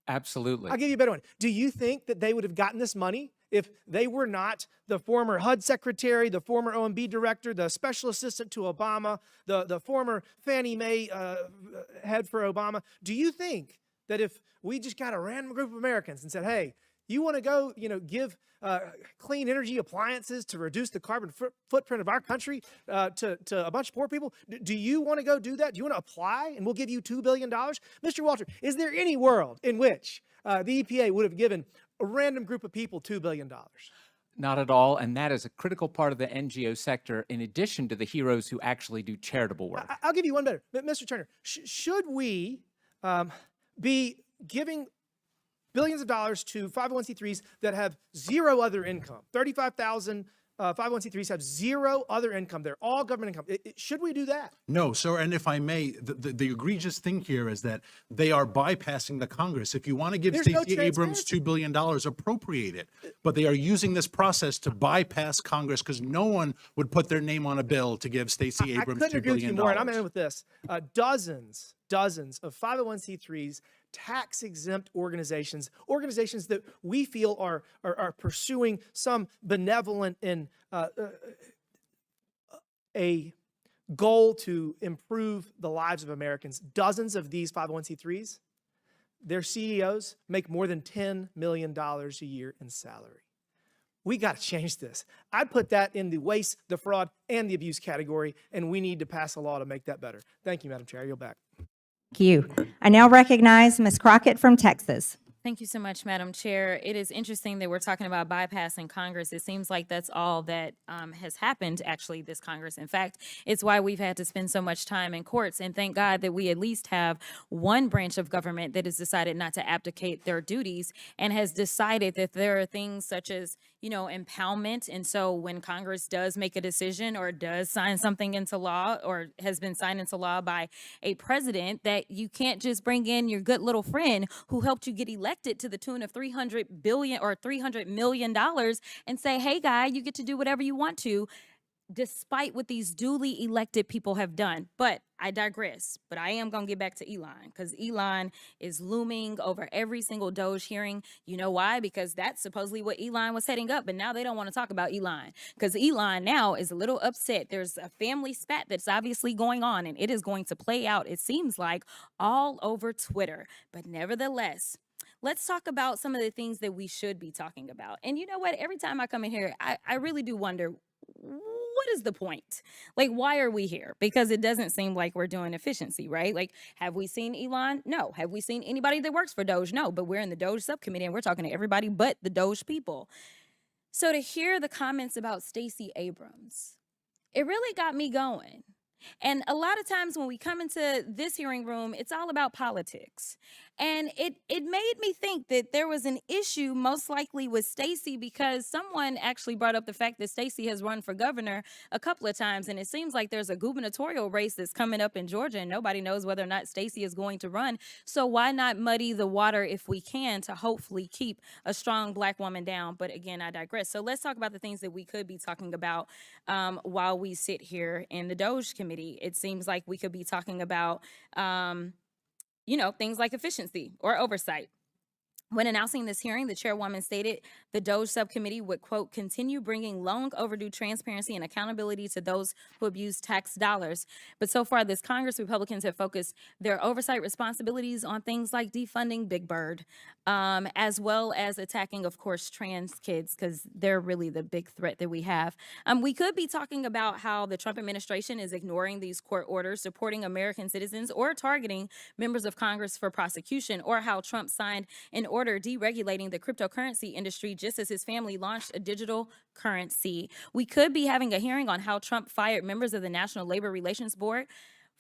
Absolutely.
I'll give you a better one. Do you think that they would have gotten this money if they were not the former HUD secretary, the former OMB director, the special assistant to Obama, the former Fannie Mae head for Obama? Do you think that if we just got a random group of Americans and said, hey, you want to go, give clean energy appliances to reduce the carbon footprint of our country to a bunch of poor people? Do you want to go do that? Do you want to apply and we'll give you $2 billion? Mr. Walter, is there any world in which the EPA would have given a random group of people $2 billion?
Not at all, and that is a critical part of the NGO sector, in addition to the heroes who actually do charitable work.
I'll give you one better. Mr. Turner, should we be giving billions of dollars to 501c3s that have zero other income? 35,000 501c3s have zero other income. They're all government income. Should we do that?
No, sir. And if I may, the egregious thing here is that they are bypassing the Congress. If you want to give Stacey Abrams $2 billion, appropriate it. But they are using this process to bypass Congress because no one would put their name on a bill to give Stacey Abrams $2 billion.
I couldn't agree with you more, and I'm in with this. Dozens of 501c3s, tax-exempt organizations that we feel are pursuing some benevolent and a goal to improve the lives of Americans. Dozens of these 501c3s, their CEOs make more than $10 million a year in salary. We got to change this. I'd put that in the waste, the fraud, and the abuse category, and we need to pass a law to make that better. Thank you, Madam Chair. I yield back.
Thank you. I now recognize Ms. Crockett from Texas.
Thank you so much, Madam Chair. It is interesting that we're talking about bypassing Congress. It seems like that's all that has happened, actually, this Congress. In fact, it's why we've had to spend so much time in courts. And thank God that we at least have one branch of government that has decided not to abdicate their duties and has decided that there are things such as, you know, impoundment. And so when Congress does make a decision or does sign something into law or has been signed into law by a president, that you can't just bring in your good little friend who helped you get elected to the tune of $300 billion or $300 million and say, hey, guy, you get to do whatever you want to, despite what these duly elected people have done. But I digress. But I am going to get back to Elon, because Elon is looming over every single DOGE hearing. You know why? Because that's supposedly what Elon was setting up. But now they don't want to talk about Elon, because Elon now is a little upset. There's a family spat that's obviously going on, and it is going to play out, it seems like, all over Twitter. But nevertheless, let's talk about some of the things that we should be talking about. And you know what? Every time I come in here, I really do wonder, what is the point? Like, why are we here? Because it doesn't seem like we're doing efficiency, right? Like, have we seen Elon? No. Have we seen anybody that works for DOGE? No. But we're in the DOGE subcommittee and we're talking to everybody but the DOGE people. So to hear the comments about Stacey Abrams, it really got me going. And a lot of times when we come into this hearing room, it's all about politics. And it made me think that there was an issue most likely with Stacey, because someone actually brought up the fact that Stacey has run for governor a couple of times. And it seems like there's a gubernatorial race that's coming up in Georgia, and nobody knows whether or not Stacey is going to run. So why not muddy the water if we can to hopefully keep a strong Black woman down? But again, I digress. So let's talk about the things that we could be talking about while we sit here in the DOGE committee. It seems like we could be talking about you know, things like efficiency or oversight. When announcing this hearing, the chairwoman stated the DOGE subcommittee would, quote, continue bringing long overdue transparency and accountability to those who abuse tax dollars. But so far this Congress, Republicans have focused their oversight responsibilities on things like defunding Big Bird, as well as attacking, of course, trans kids, because they're really the big threat that we have. We could be talking about how the Trump administration is ignoring these court orders, supporting American citizens, or targeting members of Congress for prosecution, or how Trump signed an order deregulating the cryptocurrency industry just as his family launched a digital currency. We could be having a hearing on how Trump fired members of the National Labor Relations Board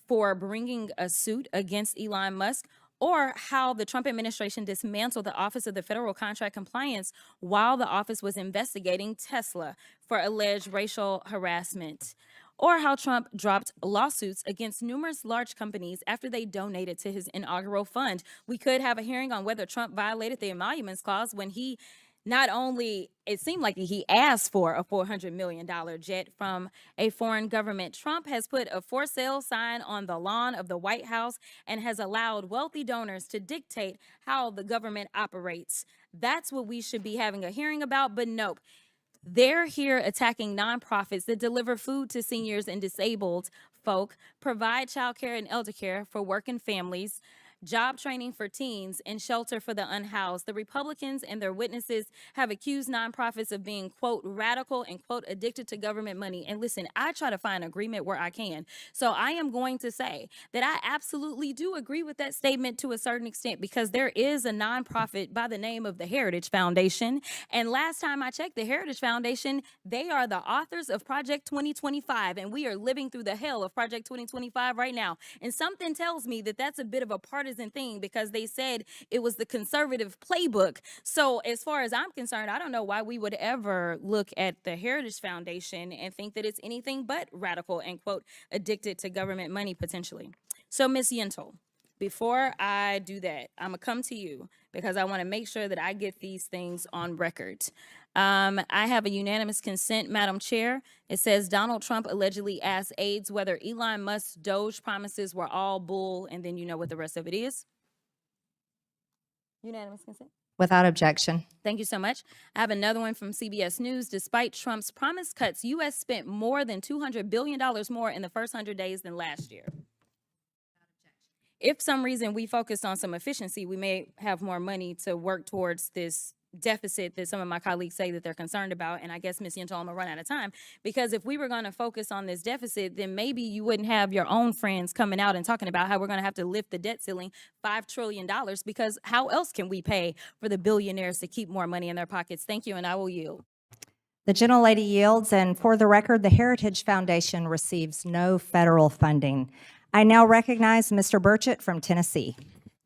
for bringing a suit against Elon Musk, or how the Trump administration dismantled the Office of the Federal Contract Compliance while the office was investigating Tesla for alleged racial harassment, or how Trump dropped lawsuits against numerous large companies after they donated to his inaugural fund. We could have a hearing on whether Trump violated the emoluments clause when he not only, it seemed like he asked for a $400 million jet from a foreign government. Trump has put a for sale sign on the lawn of the White House and has allowed wealthy donors to dictate how the government operates. That's what we should be having a hearing about, but nope. They're here attacking nonprofits that deliver food to seniors and disabled folk, provide child care and elder care for working families, job training for teens, and shelter for the unhoused. The Republicans and their witnesses have accused nonprofits of being, quote, radical and, quote, addicted to government money. And listen, I try to find agreement where I can. So I am going to say that I absolutely do agree with that statement to a certain extent, because there is a nonprofit by the name of the Heritage Foundation. And last time I checked, the Heritage Foundation, they are the authors of Project 2025. And we are living through the hell of Project 2025 right now. And something tells me that that's a bit of a partisan thing, because they said it was the conservative playbook. So as far as I'm concerned, I don't know why we would ever look at the Heritage Foundation and think that it's anything but radical and, quote, addicted to government money potentially. So Ms. Yentel, before I do that, I'm gonna come to you because I want to make sure that I get these things on record. I have a unanimous consent, Madam Chair. It says Donald Trump allegedly asked aides whether Elon Musk's DOGE promises were all bull, and then you know what the rest of it is. Unanimous consent?
Without objection.
Thank you so much. I have another one from CBS News. Despite Trump's promised cuts, U.S. spent more than $200 billion more in the first 100 days than last year. if some reason we focused on some efficiency, we may have more money to work towards this deficit that some of my colleagues say that they're concerned about. And I guess, Ms. Yentel, I'm gonna run out of time, because if we were gonna focus on this deficit, then maybe you wouldn't have your own friends coming out and talking about how we're gonna have to lift the debt ceiling $5 trillion, because how else can we pay for the billionaires to keep more money in their pockets? Thank you, and I will yield.
The gentlelady yields, and for the record, the Heritage Foundation receives no federal funding. I now recognize Mr. Burchett from Tennessee.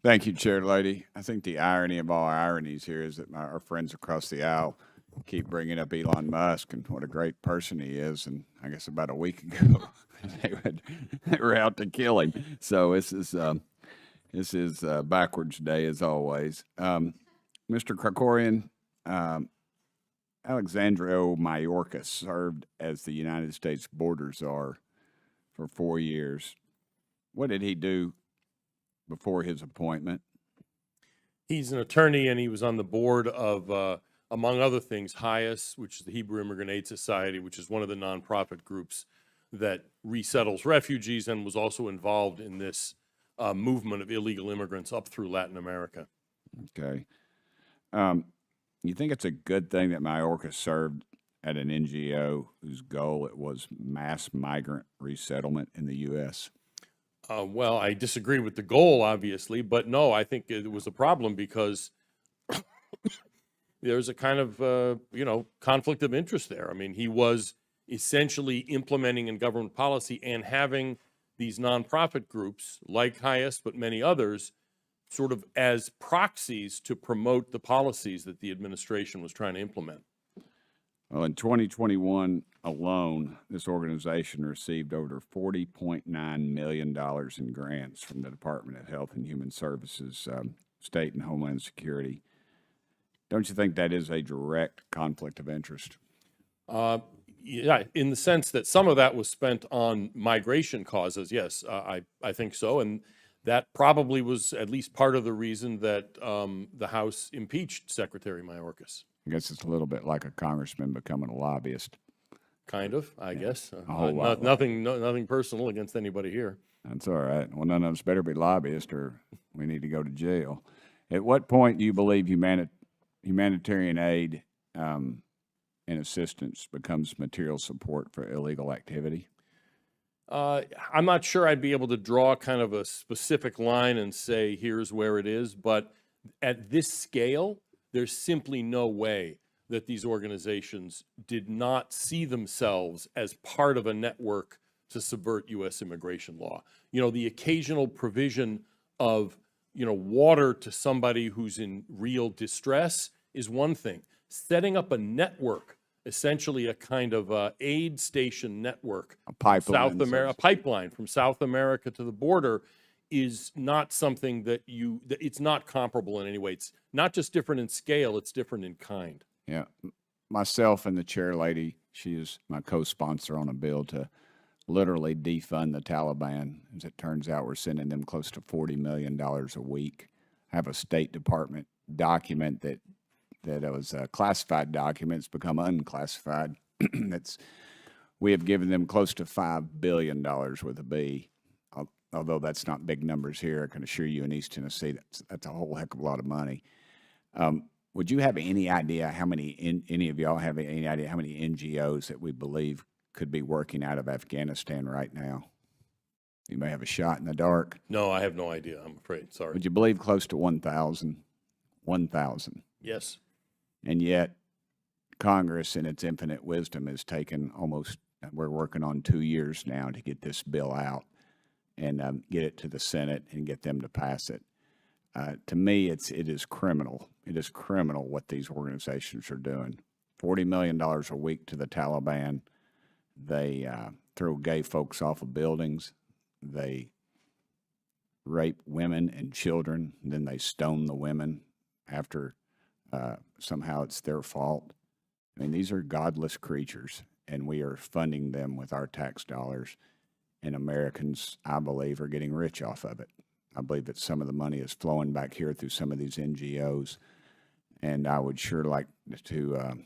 Thank you, Chair Lady. I think the irony of all ironies here is that our friends across the aisle keep bringing up Elon Musk and what a great person he is. And I guess about a week ago, they were out to kill him. So this is backwards day as always. Mr. Kirkorian, Alexandria Mayorkas served as the United States border czar for 4 years. What did he do before his appointment?
He's an attorney, and he was on the board of, among other things, HIAS, which is the Hebrew Immigrant Aid Society, which is one of the nonprofit groups that resettles refugees, and was also involved in this movement of illegal immigrants up through Latin America.
Okay. You think it's a good thing that Mayorkas served at an NGO whose goal it was mass migrant resettlement in the U.S.?
Well, I disagree with the goal, obviously, but no, I think it was a problem because there's a kind of, conflict of interest there. I mean, he was essentially implementing in government policy and having these nonprofit groups like HIAS, but many others, sort of as proxies to promote the policies that the administration was trying to implement.
Well, in 2021 alone, this organization received over $40.9 million in grants from the Department of Health and Human Services, State and Homeland Security. Don't you think that is a direct conflict of interest?
Yeah, in the sense that some of that was spent on migration causes, yes, I think so. And that probably was at least part of the reason that the House impeached Secretary Mayorkas.
I guess it's a little bit like a congressman becoming a lobbyist.
Kind of, I guess.
A whole lot.
Nothing personal against anybody here.
That's all right. Well, none of us better be lobbyists or we need to go to jail. At what point do you believe humanitarian aid and assistance becomes material support for illegal activity?
I'm not sure I'd be able to draw kind of a specific line and say, here's where it is, but at this scale, there's simply no way that these organizations did not see themselves as part of a network to subvert U.S. immigration law. You know, the occasional provision of, water to somebody who's in real distress is one thing. Setting up a network, essentially a kind of aid station network,
a pipeline
from South America to the border, is not something that it's not comparable in any way. It's not just different in scale, it's different in kind.
Yeah. Myself and the chair lady, she is my co-sponsor on a bill to literally defund the Taliban. As it turns out, we're sending them close to $40 million a week. I have a State Department document that was classified documents become unclassified. We have given them close to $5 billion with a B. Although that's not big numbers here, I can assure you in East Tennessee, that's a whole heck of a lot of money. Would you have any idea any of y'all have any idea how many NGOs that we believe could be working out of Afghanistan right now? You may have a shot in the dark.
No, I have no idea, I'm afraid. Sorry.
Would you believe close to 1,000? 1,000.
Yes.
And yet, Congress, in its infinite wisdom, has taken we're working on 2 years now to get this bill out and get it to the Senate and get them to pass it. To me, it is criminal. It is criminal what these organizations are doing. $40 million a week to the Taliban. They throw gay folks off of buildings. They rape women and children. And then they stone the women after somehow it's their fault. I mean, these are godless creatures, and we are funding them with our tax dollars. And Americans, I believe, are getting rich off of it. I believe that some of the money is flowing back here through some of these NGOs. And I would sure like to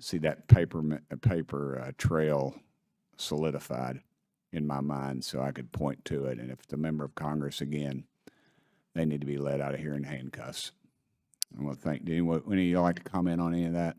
see that paper trail solidified in my mind so I could point to it. And if the member of Congress, again, they need to be let out of here in handcuffs. I want to thank, any of you like to comment on any of that?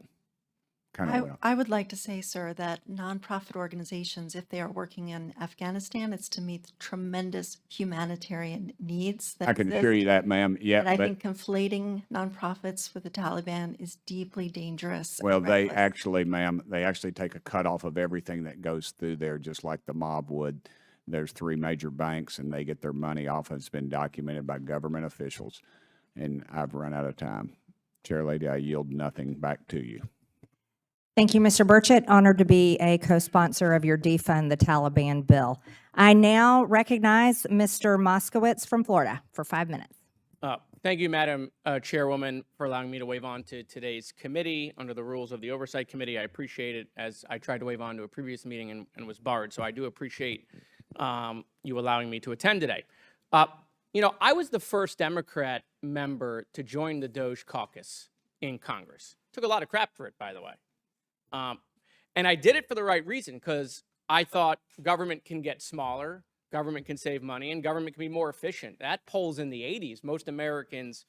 Kind of will.
I would like to say, sir, that nonprofit organizations, if they are working in Afghanistan, it's to meet the tremendous humanitarian needs that
I can
exist.
assure you that, ma'am. Yeah,
And I
but
think conflating nonprofits with the Taliban is deeply dangerous. and
well, they
reckless.
actually, ma'am, they actually take a cut off of everything that goes through there, just like the mob would. There's 3 major banks, and they get their money off. It's been documented by government officials. And I've run out of time. Chair Lady, I yield nothing back to you.
Thank you, Mr. Burchett. Honored to be a co-sponsor of your Defund the Taliban bill. I now recognize Mr. Moskowitz from Florida for 5 minutes.
Thank you, Madam Chairwoman, for allowing me to wave on to today's committee under the rules of the Oversight Committee. I appreciate it, as I tried to wave on to a previous meeting and was barred. So I do appreciate you allowing me to attend today. You know, I was the first Democrat member to join the DOGE caucus in Congress. Took a lot of crap for it, by the way. And I did it for the right reason, because I thought government can get smaller, government can save money, and government can be more efficient. That polls in the 80s. Most Americans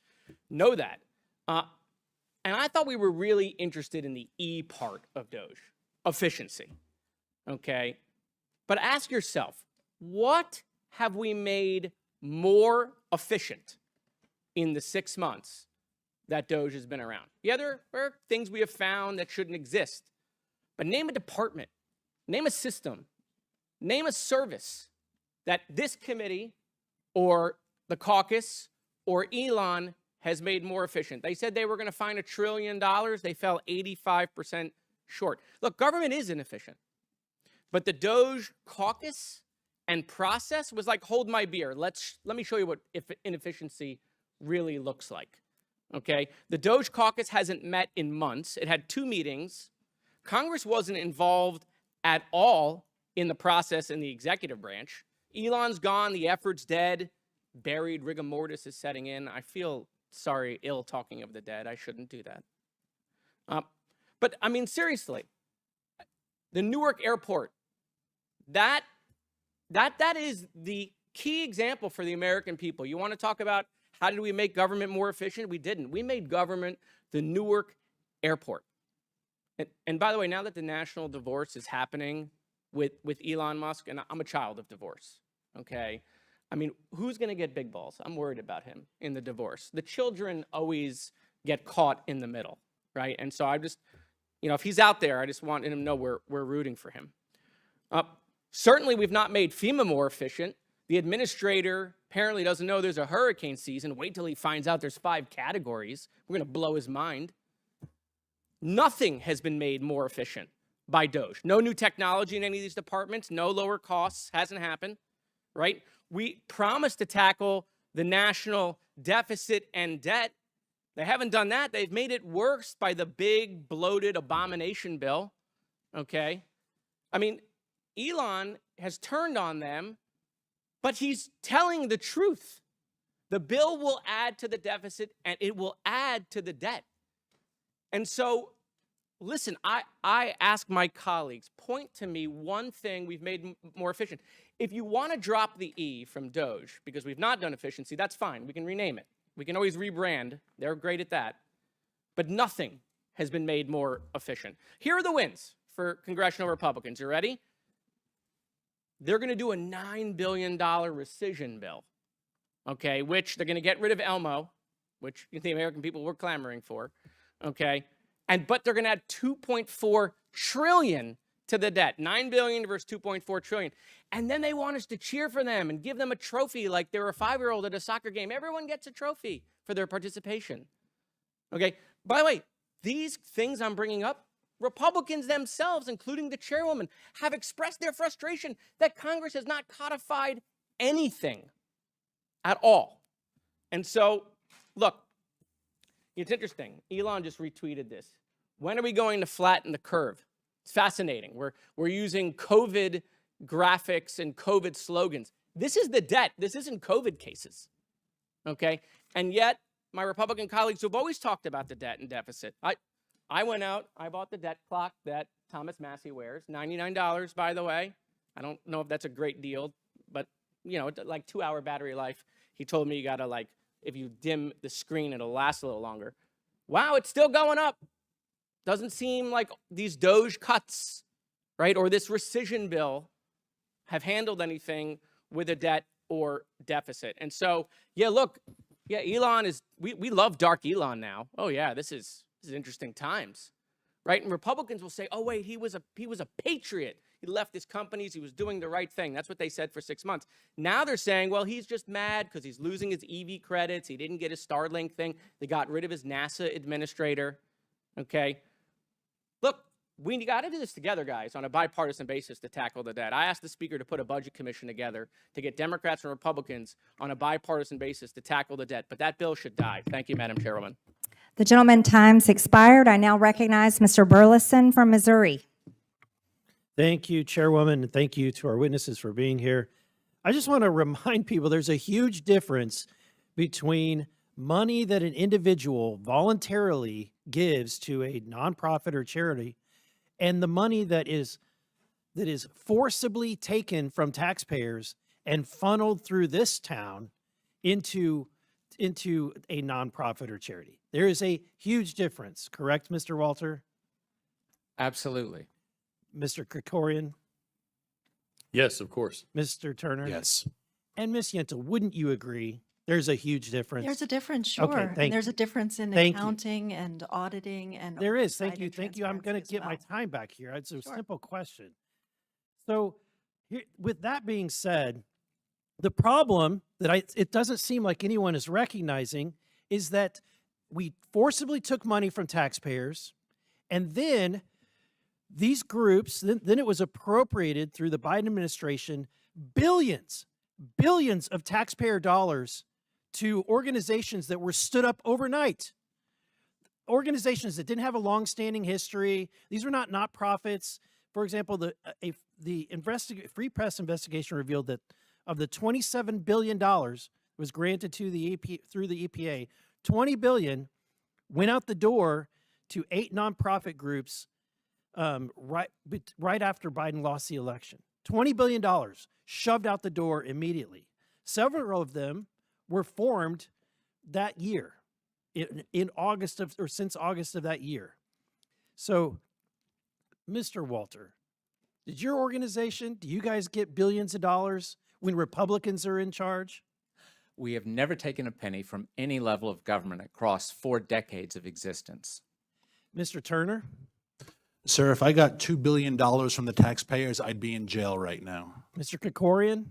know that. And I thought we were really interested in the E part of DOGE, efficiency. Okay? But ask yourself, what have we made more efficient in the 6 months that DOGE has been around? Yeah, there are things we have found that shouldn't exist. But name a department, name a system, name a service that this committee or the caucus or Elon has made more efficient. They said they were going to find $1 trillion. They fell 85% short. Look, government is inefficient. But the DOGE caucus and process was like, hold my beer. Let me show you what inefficiency really looks like. Okay? The DOGE caucus hasn't met in months. It had 2 meetings. Congress wasn't involved at all in the process in the executive branch. Elon's gone, the effort's dead, buried rigor mortis is setting in. I feel sorry, ill talking of the dead. I shouldn't do that. But I mean, seriously, the Newark airport, that is the key example for the American people. You want to talk about how did we make government more efficient? We didn't. We made government the Newark airport. And by the way, now that the national divorce is happening with Elon Musk, and I'm a child of divorce, okay? I mean, who's going to get big balls? I'm worried about him in the divorce. The children always get caught in the middle, right? And so I just, you know, if he's out there, I just want him to know we're rooting for him. Certainly, we've not made FEMA more efficient. The administrator apparently doesn't know there's a hurricane season. Wait till he finds out there's 5 categories. We're going to blow his mind. Nothing has been made more efficient by DOGE. No new technology in any of these departments, no lower costs, hasn't happened, right? We promised to tackle the national deficit and debt. They haven't done that. They've made it worse by the big, bloated abomination bill, okay? I mean, Elon has turned on them, but he's telling the truth. The bill will add to the deficit, and it will add to the debt. And so, listen, I ask my colleagues, point to me one thing we've made more efficient. If you want to drop the E from DOGE, because we've not done efficiency, that's fine. We can rename it. We can always rebrand. They're great at that. But nothing has been made more efficient. Here are the wins for congressional Republicans. You ready? They're going to do a $9 billion rescission bill, okay, which they're going to get rid of Elmo, which the American people were clamoring for. Okay, but they're going to add $2.4 trillion to the debt, $9 billion versus $2.4 trillion. And then they want us to cheer for them and give them a trophy like they're a 5-year-old at a soccer game. Everyone gets a trophy for their participation. Okay, by the way, these things I'm bringing up, Republicans themselves, including the chairwoman, have expressed their frustration that Congress has not codified anything at all. And so, look, it's interesting. Elon just retweeted this. When are we going to flatten the curve? It's fascinating. We're using COVID graphics and COVID slogans. This is the debt. This isn't COVID cases, okay? And yet, my Republican colleagues who have always talked about the debt and deficit. I went out, I bought the debt clock that Thomas Massey wears, $99, by the way. I don't know if that's a great deal, but you know, like 2-hour battery life. He told me you gotta like, if you dim the screen, it'll last a little longer. Wow, it's still going up. Doesn't seem like these DOGE cuts, right, or this rescission bill have handled anything with a debt or deficit. And so, yeah, look, yeah, Elon is, we love dark Elon now. Oh yeah, this is interesting times, right? And Republicans will say, oh wait, he was a patriot. He left his companies, he was doing the right thing. That's what they said for 6 months. Now they're saying, well, he's just mad because he's losing his EV credits. He didn't get his Starlink thing. They got rid of his NASA administrator, okay? Look, we got to do this together, guys, on a bipartisan basis to tackle the debt. I asked the Speaker to put a budget commission together to get Democrats and Republicans on a bipartisan basis to tackle the debt, but that bill should die. Thank you, Madam Chairwoman.
The gentleman's time's expired. I now recognize Mr. Burleson from Missouri.
Thank you, Chairwoman, and thank you to our witnesses for being here. I just want to remind people there's a huge difference between money that an individual voluntarily gives to a nonprofit or charity and the money that is forcibly taken from taxpayers and funneled through this town into a nonprofit or charity. There is a huge difference, correct, Mr. Walter?
Absolutely.
Mr. Kirkorian?
Yes, of course.
Mr. Turner?
Yes.
And Ms. Yentel, wouldn't you agree there's a huge difference?
There's a difference, sure.
Okay,
And there's a difference in
Thank you.
accounting and auditing and
There is.
oversight
Thank you.
and
Thank you. I'm going to
transparency as
get my
well.
time back here. It's a
Sure.
simple question. So here, with that being said, the problem that it doesn't seem like anyone is recognizing is that we forcibly took money from taxpayers, and then these groups, then it was appropriated through the Biden administration, billions of taxpayer dollars to organizations that were stood up overnight. Organizations that didn't have a long-standing history. These were not nonprofits. For example, the Free Press investigation revealed that of the $27 billion was granted to the EP, through the EPA, $20 billion went out the door to 8 nonprofit groups right after Biden lost the election. $20 billion shoved out the door immediately. Several of them were formed that year, in August of, or since August of that year. So, Mr. Walter, did your organization, do you guys get billions of dollars when Republicans are in charge?
We have never taken a penny from any level of government across 4 decades of existence.
Mr. Turner?
Sir, if I got $2 billion from the taxpayers, I'd be in jail right now.
Mr. Kirkorian?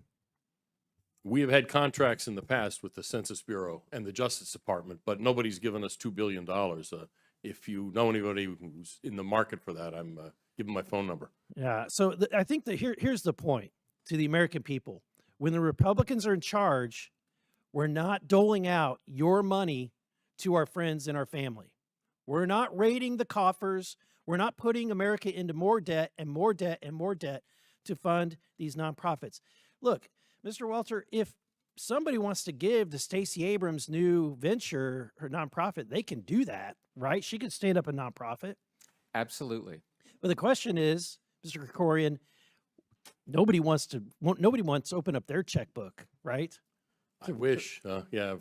We have had contracts in the past with the Census Bureau and the Justice Department, but nobody's given us $2 billion. If you know anybody who's in the market for that, I'm give them my phone number.
Yeah, so I think that here's the point to the American people. When the Republicans are in charge, we're not doling out your money to our friends and our family. We're not raiding the coffers. We're not putting America into more debt and more debt and more debt to fund these nonprofits. Look, Mr. Walter, if somebody wants to give to Stacey Abrams' new venture, her nonprofit, they can do that, right? She can stand up a nonprofit.
Absolutely.
But the question is, Mr. Kirkorian, nobody wants to open up their checkbook, right?
I wish. Yeah,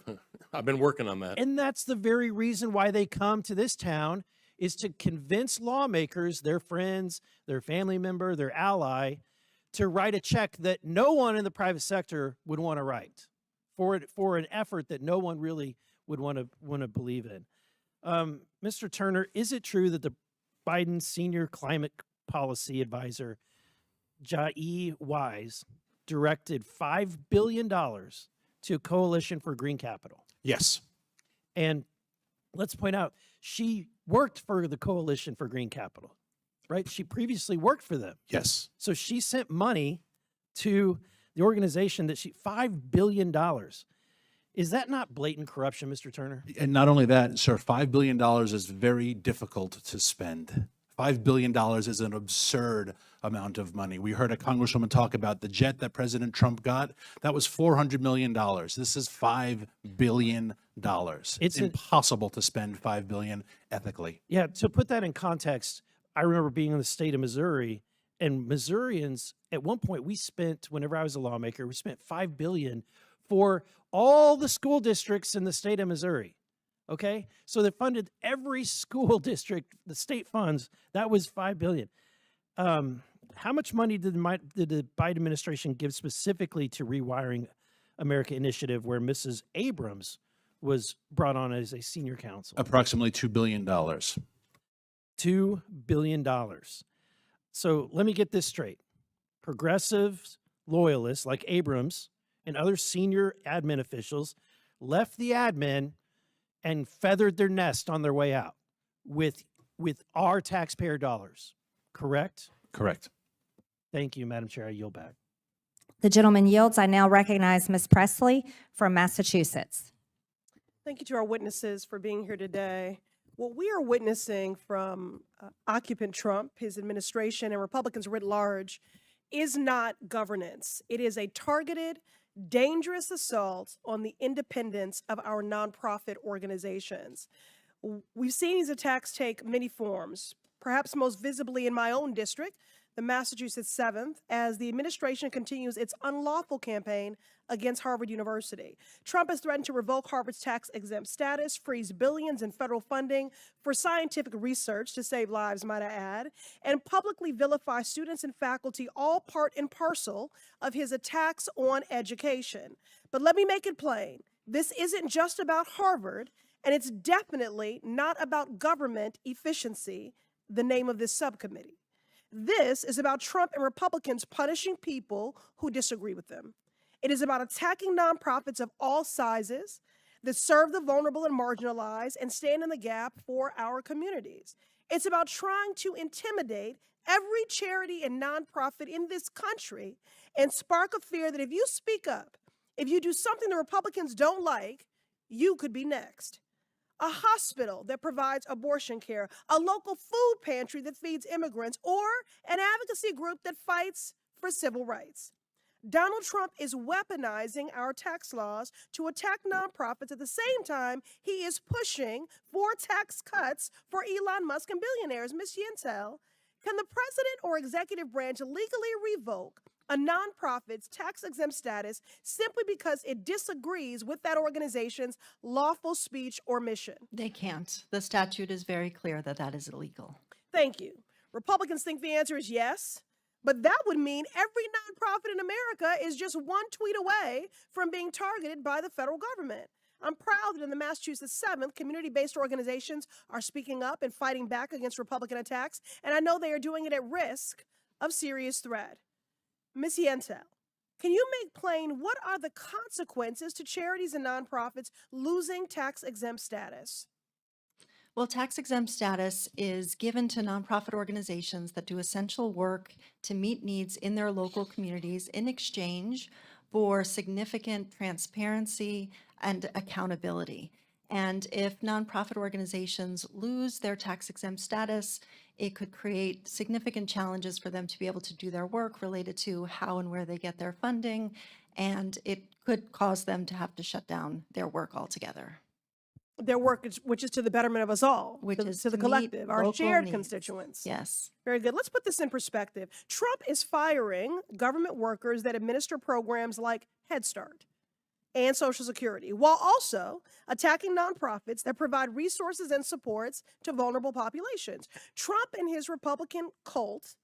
I've been working on that.
And that's the very reason why they come to this town, is to convince lawmakers, their friends, their family member, their ally, to write a check that no one in the private sector would want to write for an effort that no one really would want to believe in. Mr. Turner, is it true that the Biden senior climate policy advisor, Jai Wise, directed $5 billion to Coalition for Green Capital?
Yes.
And let's point out, she worked for the Coalition for Green Capital, right? She previously worked for them.
Yes.
So she sent money to the organization that $5 billion. Is that not blatant corruption, Mr. Turner?
And not only that, sir, $5 billion is very difficult to spend. $5 billion is an absurd amount of money. We heard a congresswoman talk about the jet that President Trump got. That was $400 million. This is $5 billion. It's impossible to spend $5 billion ethically.
Yeah, to put that in context, I remember being in the state of Missouri, And Missourians, at one point, we spent, whenever I was a lawmaker, we spent $5 billion for all the school districts in the state of Missouri. Okay, so they funded every school district, the state funds. That was $5 billion. How much money did the Biden administration give specifically to Rewiring America initiative, where Mrs. Abrams was brought on as a senior counsel?
Approximately $2 billion.
$2 billion. So let me get this straight. Progressive loyalists like Abrams and other senior admin officials left the admin and feathered their nest on their way out with our taxpayer dollars, correct?
Correct.
Thank you, Madam Chair. I yield back.
The gentleman yields. I now recognize Ms. Presley from Massachusetts.
Thank you to our witnesses for being here today. What we are witnessing from occupant Trump, his administration, and Republicans writ large is not governance. It is a targeted, dangerous assault on the independence of our nonprofit organizations. We've seen these attacks take many forms, perhaps most visibly in my own district, the Massachusetts 7th, as the administration continues its unlawful campaign against Harvard University. Trump has threatened to revoke Harvard's tax-exempt status, freeze billions in federal funding for scientific research to save lives, might I add, and publicly vilify students and faculty, all part and parcel of his attacks on education. But let me make it plain. This isn't just about Harvard, and it's definitely not about government efficiency, the name of this subcommittee. This is about Trump and Republicans punishing people who disagree with them. It is about attacking nonprofits of all sizes that serve the vulnerable and marginalized and stand in the gap for our communities. It's about trying to intimidate every charity and nonprofit in this country and spark a fear that if you speak up, if you do something the Republicans don't like, you could be next. A hospital that provides abortion care, a local food pantry that feeds immigrants, or an advocacy group that fights for civil rights. Donald Trump is weaponizing our tax laws to attack nonprofits at the same time he is pushing for tax cuts for Elon Musk and billionaires. Ms. Yentel, can the president or executive branch legally revoke a nonprofit's tax-exempt status simply because it disagrees with that organization's lawful speech or mission?
They can't. The statute is very clear that that is illegal.
Thank you. Republicans think the answer is yes, but that would mean every nonprofit in America is just one tweet away from being targeted by the federal government. I'm proud that in the Massachusetts 7th, community-based organizations are speaking up and fighting back against Republican attacks, and I know they are doing it at risk of serious threat. Ms. Yentel, can you make plain what are the consequences to charities and nonprofits losing tax-exempt status?
Well, tax-exempt status is given to nonprofit organizations that do essential work to meet needs in their local communities in exchange for significant transparency and accountability. And if nonprofit organizations lose their tax-exempt status, it could create significant challenges for them to be able to do their work related to how and where they get their funding, and it could cause them to have to shut down their work altogether.
Their work, which is to the betterment of us all,
Which is
to the
to meet
collective, our
local
shared
needs.
constituents.
Yes.
Very good. Let's put this in perspective. Trump is firing government workers that administer programs like Head Start and Social Security, while also attacking nonprofits that provide resources and supports to vulnerable populations. Trump and his Republican cult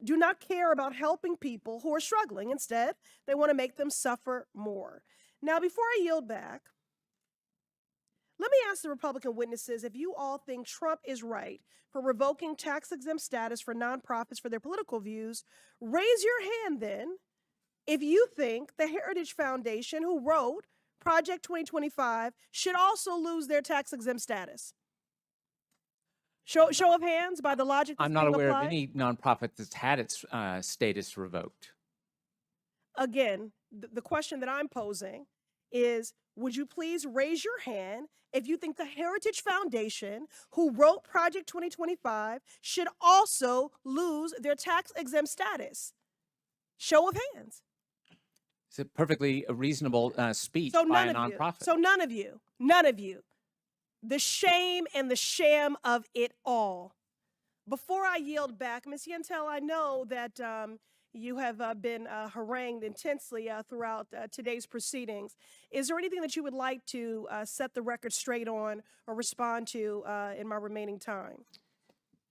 do not care about helping people who are struggling. Instead, they want to make them suffer more. Now, before I yield back, let me ask the Republican witnesses if you all think Trump is right for revoking tax-exempt status for nonprofits for their political views. Raise your hand then if you think the Heritage Foundation, who wrote Project 2025, should also lose their tax-exempt status. Show of hands by the logic that's
I'm not
being
aware
applied.
of any nonprofit that's had its status revoked.
Again, the question that I'm posing is, would you please raise your hand if you think the Heritage Foundation, who wrote Project 2025, should also lose their tax-exempt status? Show of hands.
It's a perfectly reasonable speech
So
by
none
a
of you.
nonprofit.
So none of you. The shame and the sham of it all. Before I yield back, Ms. Yentel, I know that you have been harangued intensely throughout today's proceedings. Is there anything that you would like to set the record straight on or respond to in my remaining time?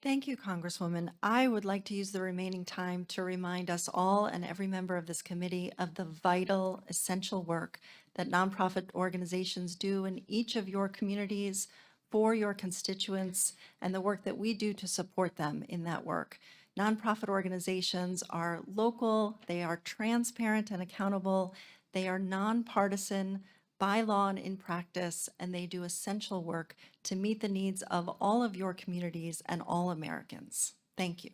Thank you, Congresswoman. I would like to use the remaining time to remind us all and every member of this committee of the vital, essential work that nonprofit organizations do in each of your communities for your constituents and the work that we do to support them in that work. Nonprofit organizations are local, they are transparent and accountable, they are nonpartisan by law and in practice, and they do essential work to meet the needs of all of your communities and all Americans. Thank you.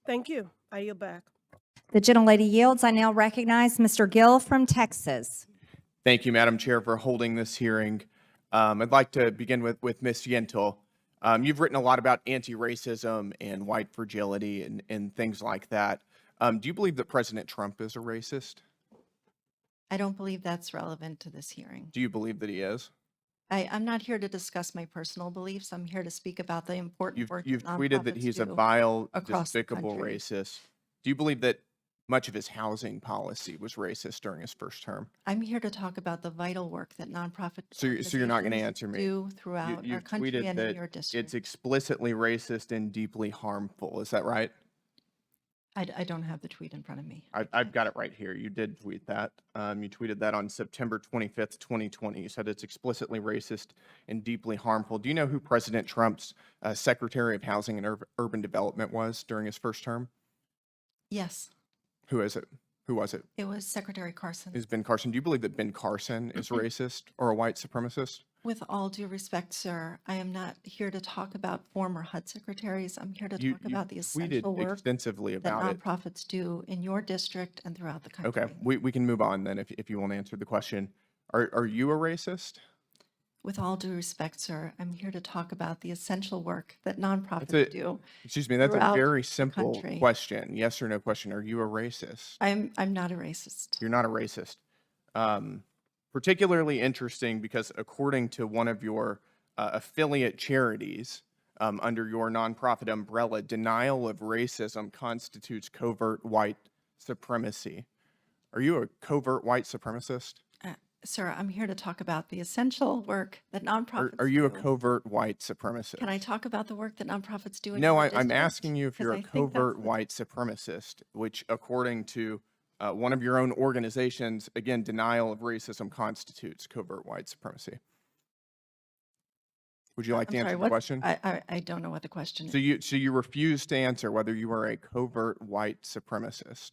Thank you. I yield back.
The gentlelady yields. I now recognize Mr. Gill from Texas.
Thank you, Madam Chair, for holding this hearing. I'd like to begin with Ms. Yentel. You've written a lot about anti-racism and white fragility and things like that. Do you believe that President Trump is a racist?
I don't believe that's relevant to this hearing.
Do you believe that he is?
I'm not here to discuss my personal beliefs. I'm here to speak about the important work
You've
that
tweeted that
nonprofits
he's a
do
vile,
across the
despicable
country.
racist. Do you believe that much of his housing policy was racist during his first term?
I'm here to talk about the vital work that nonprofit
So you're not going to
organizations
answer me.
do throughout our
You've
country
tweeted
and
that
in your district.
it's explicitly racist and deeply harmful. Is that right?
I don't have the tweet in front of me.
I've got it right here. You did tweet that. You tweeted that on September 25th, 2020. You said it's explicitly racist and deeply harmful. Do you know who President Trump's Secretary of Housing and Urban Development was during his first term?
Yes,
Who is it? Who was it?
it was Secretary Carson.
Is Ben Carson. Do you believe that Ben Carson is racist or a white supremacist?
With all due respect, sir, I am not here to talk about former HUD secretaries. I'm here to
You
talk about the
tweeted
essential work
extensively
that
about it.
nonprofits do in your district and throughout the country.
Okay, we can move on then if you want to answer the question. Are you a racist?
With all due respect, sir, I'm here to talk about the essential work that nonprofits
That's
do.
Excuse me, that's a
throughout
very
the
simple
country.
question. Yes or no question. Are you a racist?
I'm not a racist.
You're not a racist. Particularly interesting because according to one of your affiliate charities under your nonprofit umbrella, denial of racism constitutes covert white supremacy. Are you a covert white supremacist?
Sir, I'm here to talk about the essential work that nonprofits
Are you a
do.
covert white supremacist?
Can I talk about the work that nonprofits do in
No,
your
I'm
district?
asking you if
'Cause
you're
I
a
think that's
covert
the-
white supremacist, which according to one of your own organizations, again, denial of racism constitutes covert white supremacy. Would you like to
I'm
answer
sorry,
the
what?
question?
I don't know what the question
So
is.
you refuse to answer whether you are a covert white supremacist.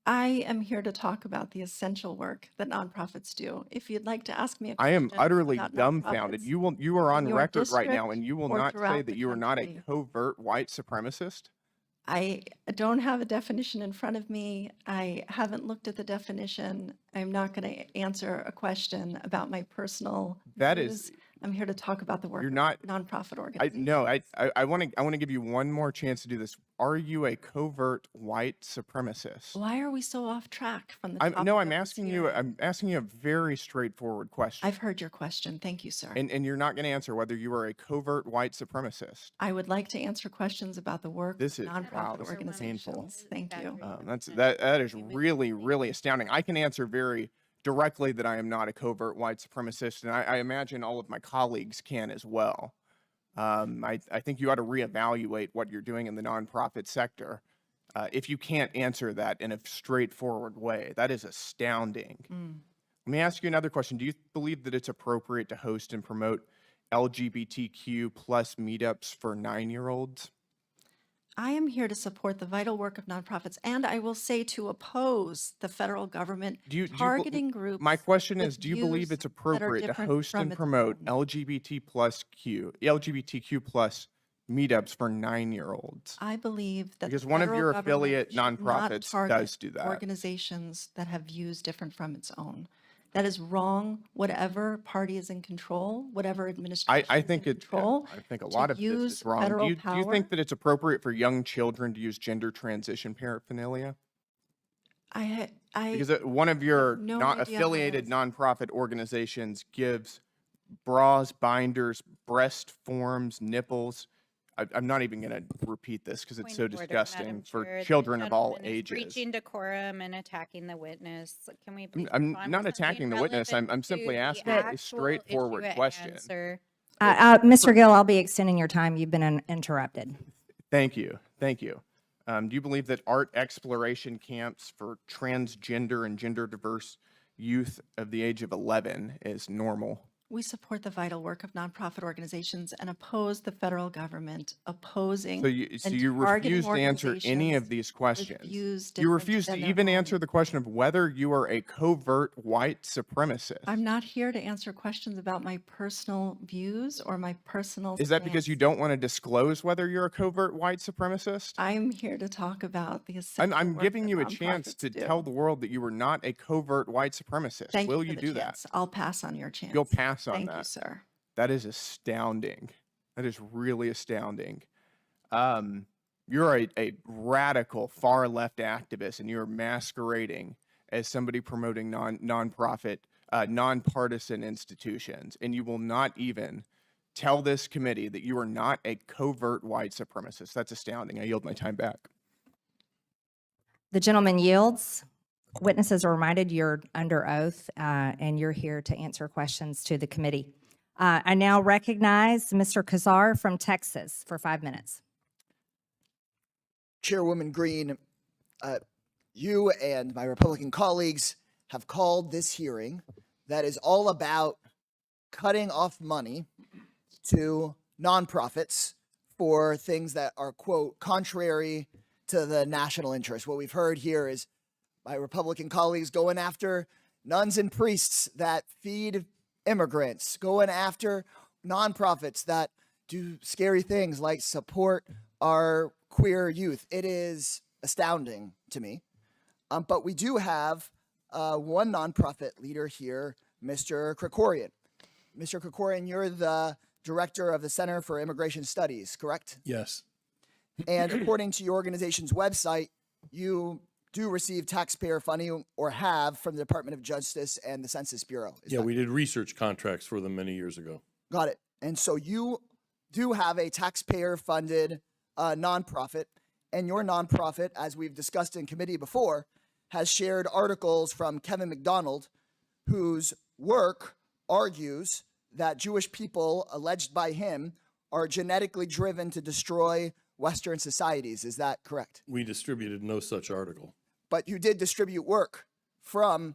I am here to talk about the essential work that nonprofits do. If you'd like to ask me a
I am
question
utterly
about
dumbfounded.
nonprofits
You are on
in your
record right now,
district
and you will
or
not say
throughout
that
the
you are not a
country.
covert white supremacist.
I don't have a definition in front of me. I haven't looked at the definition. I'm not going to answer a question about my personal
That
views.
is-
I'm here to talk about the work
You're
of
not-
nonprofit
I
organizations.
no, I want to give you one more chance to do this. Are you a covert white supremacist?
Why are we so off track from the
I'm
topic
no,
of
I'm
this
asking you.
hearing?
I'm asking you a very straightforward question,
I've heard your question. Thank you, sir.
and you're not going to answer whether you are a covert white supremacist.
I would like to answer questions about the work
This
of
is wow,
nonprofit
this is
organizations.
painful.
Thank you.
That is really astounding. I can answer very directly that I am not a covert white supremacist, and I imagine all of my colleagues can as well. I think you ought to reevaluate what you're doing in the nonprofit sector. If you can't answer that in a straightforward way, that is astounding. Let me ask you another question. Do you believe that it's appropriate to host and promote LGBTQ plus meetups for 9-year-olds?
I am here to support the vital work of nonprofits, and I will say to oppose the federal government targeting groups.
My question
with
is, do you believe
views
it's
that are
appropriate to
different
host
from
and
its
promote
own.
LGBTQ plus meetups for 9-year-olds?
I believe that
Because
the
one of
federal
your
government
affiliate
should not
nonprofits
target
does do that.
organizations that have views different from its own. That is wrong, whatever party is in control, whatever administration
I
is
think
in control.
I think a
to
lot of this
use
is wrong.
federal
Do you
power.
think that it's appropriate for young children to use gender transition paraphernalia? Because one of your
no
not
idea how
affiliated nonprofit organizations gives bras, binders, breast forms, nipples. I'm not even going to repeat this because it's
Point
so
of order,
disgusting
Madam
for
Chair. The
children of all
gentleman is
ages.
breaching decorum and attacking the witness. Can we please
I'm
move on
not
to something
attacking the witness. I'm
relevant
simply
to the
asking a
actual
straightforward
issue at
question.
hand, sir?
Mr. Gill, I'll be extending your time. You've been interrupted.
Thank you. Thank you. Do you believe that art exploration camps for transgender and gender diverse youth of the age of 11 is normal?
We support the vital work of nonprofit organizations and oppose the federal government opposing
So you
and targeting
refuse to answer any of
organizations
these questions.
refuse
You refuse to
defend their
even
own.
answer the question of whether you are a covert white supremacist.
I'm not here to answer questions about my personal views or my personal
Is that because you don't want to disclose whether you're a covert white supremacist?
I'm here to talk about the essential
I'm
work
giving
that
you a chance
nonprofits
to
do.
tell the world that you are not a covert white supremacist.
Thank
Will
you
you
for the
do that?
chance. I'll pass on your chance.
You'll pass on
Thank
that.
you, sir.
That is astounding. That is really astounding. You're a radical far left activist, and you're masquerading as somebody promoting nonprofit, nonpartisan institutions, and you will not even tell this committee that you are not a covert white supremacist. That's astounding. I yield my time back.
The gentleman yields. Witnesses are reminded you're under oath and you're here to answer questions to the committee. I now recognize Mr. Kazar from Texas for 5 minutes.
Chairwoman Green, you and my Republican colleagues have called this hearing that is all about cutting off money to nonprofits for things that are, quote, contrary to the national interest. What we've heard here is my Republican colleagues going after nuns and priests that feed immigrants, going after nonprofits that do scary things like support our queer youth. It is astounding to me. But we do have one nonprofit leader here, Mr. Kirkorian. Mr. Kirkorian, you're the director of the Center for Immigration Studies, correct?
Yes.
And according to your organization's website, you do receive taxpayer funding or have from the Department of Justice and the Census Bureau.
Yeah, we did research contracts for them many years ago.
Got it. And so you do have a taxpayer-funded nonprofit, and your nonprofit, as we've discussed in committee before, has shared articles from Kevin McDonald, whose work argues that Jewish people, alleged by him, are genetically driven to destroy Western societies. Is that correct?
We distributed no such article.
But you did distribute work from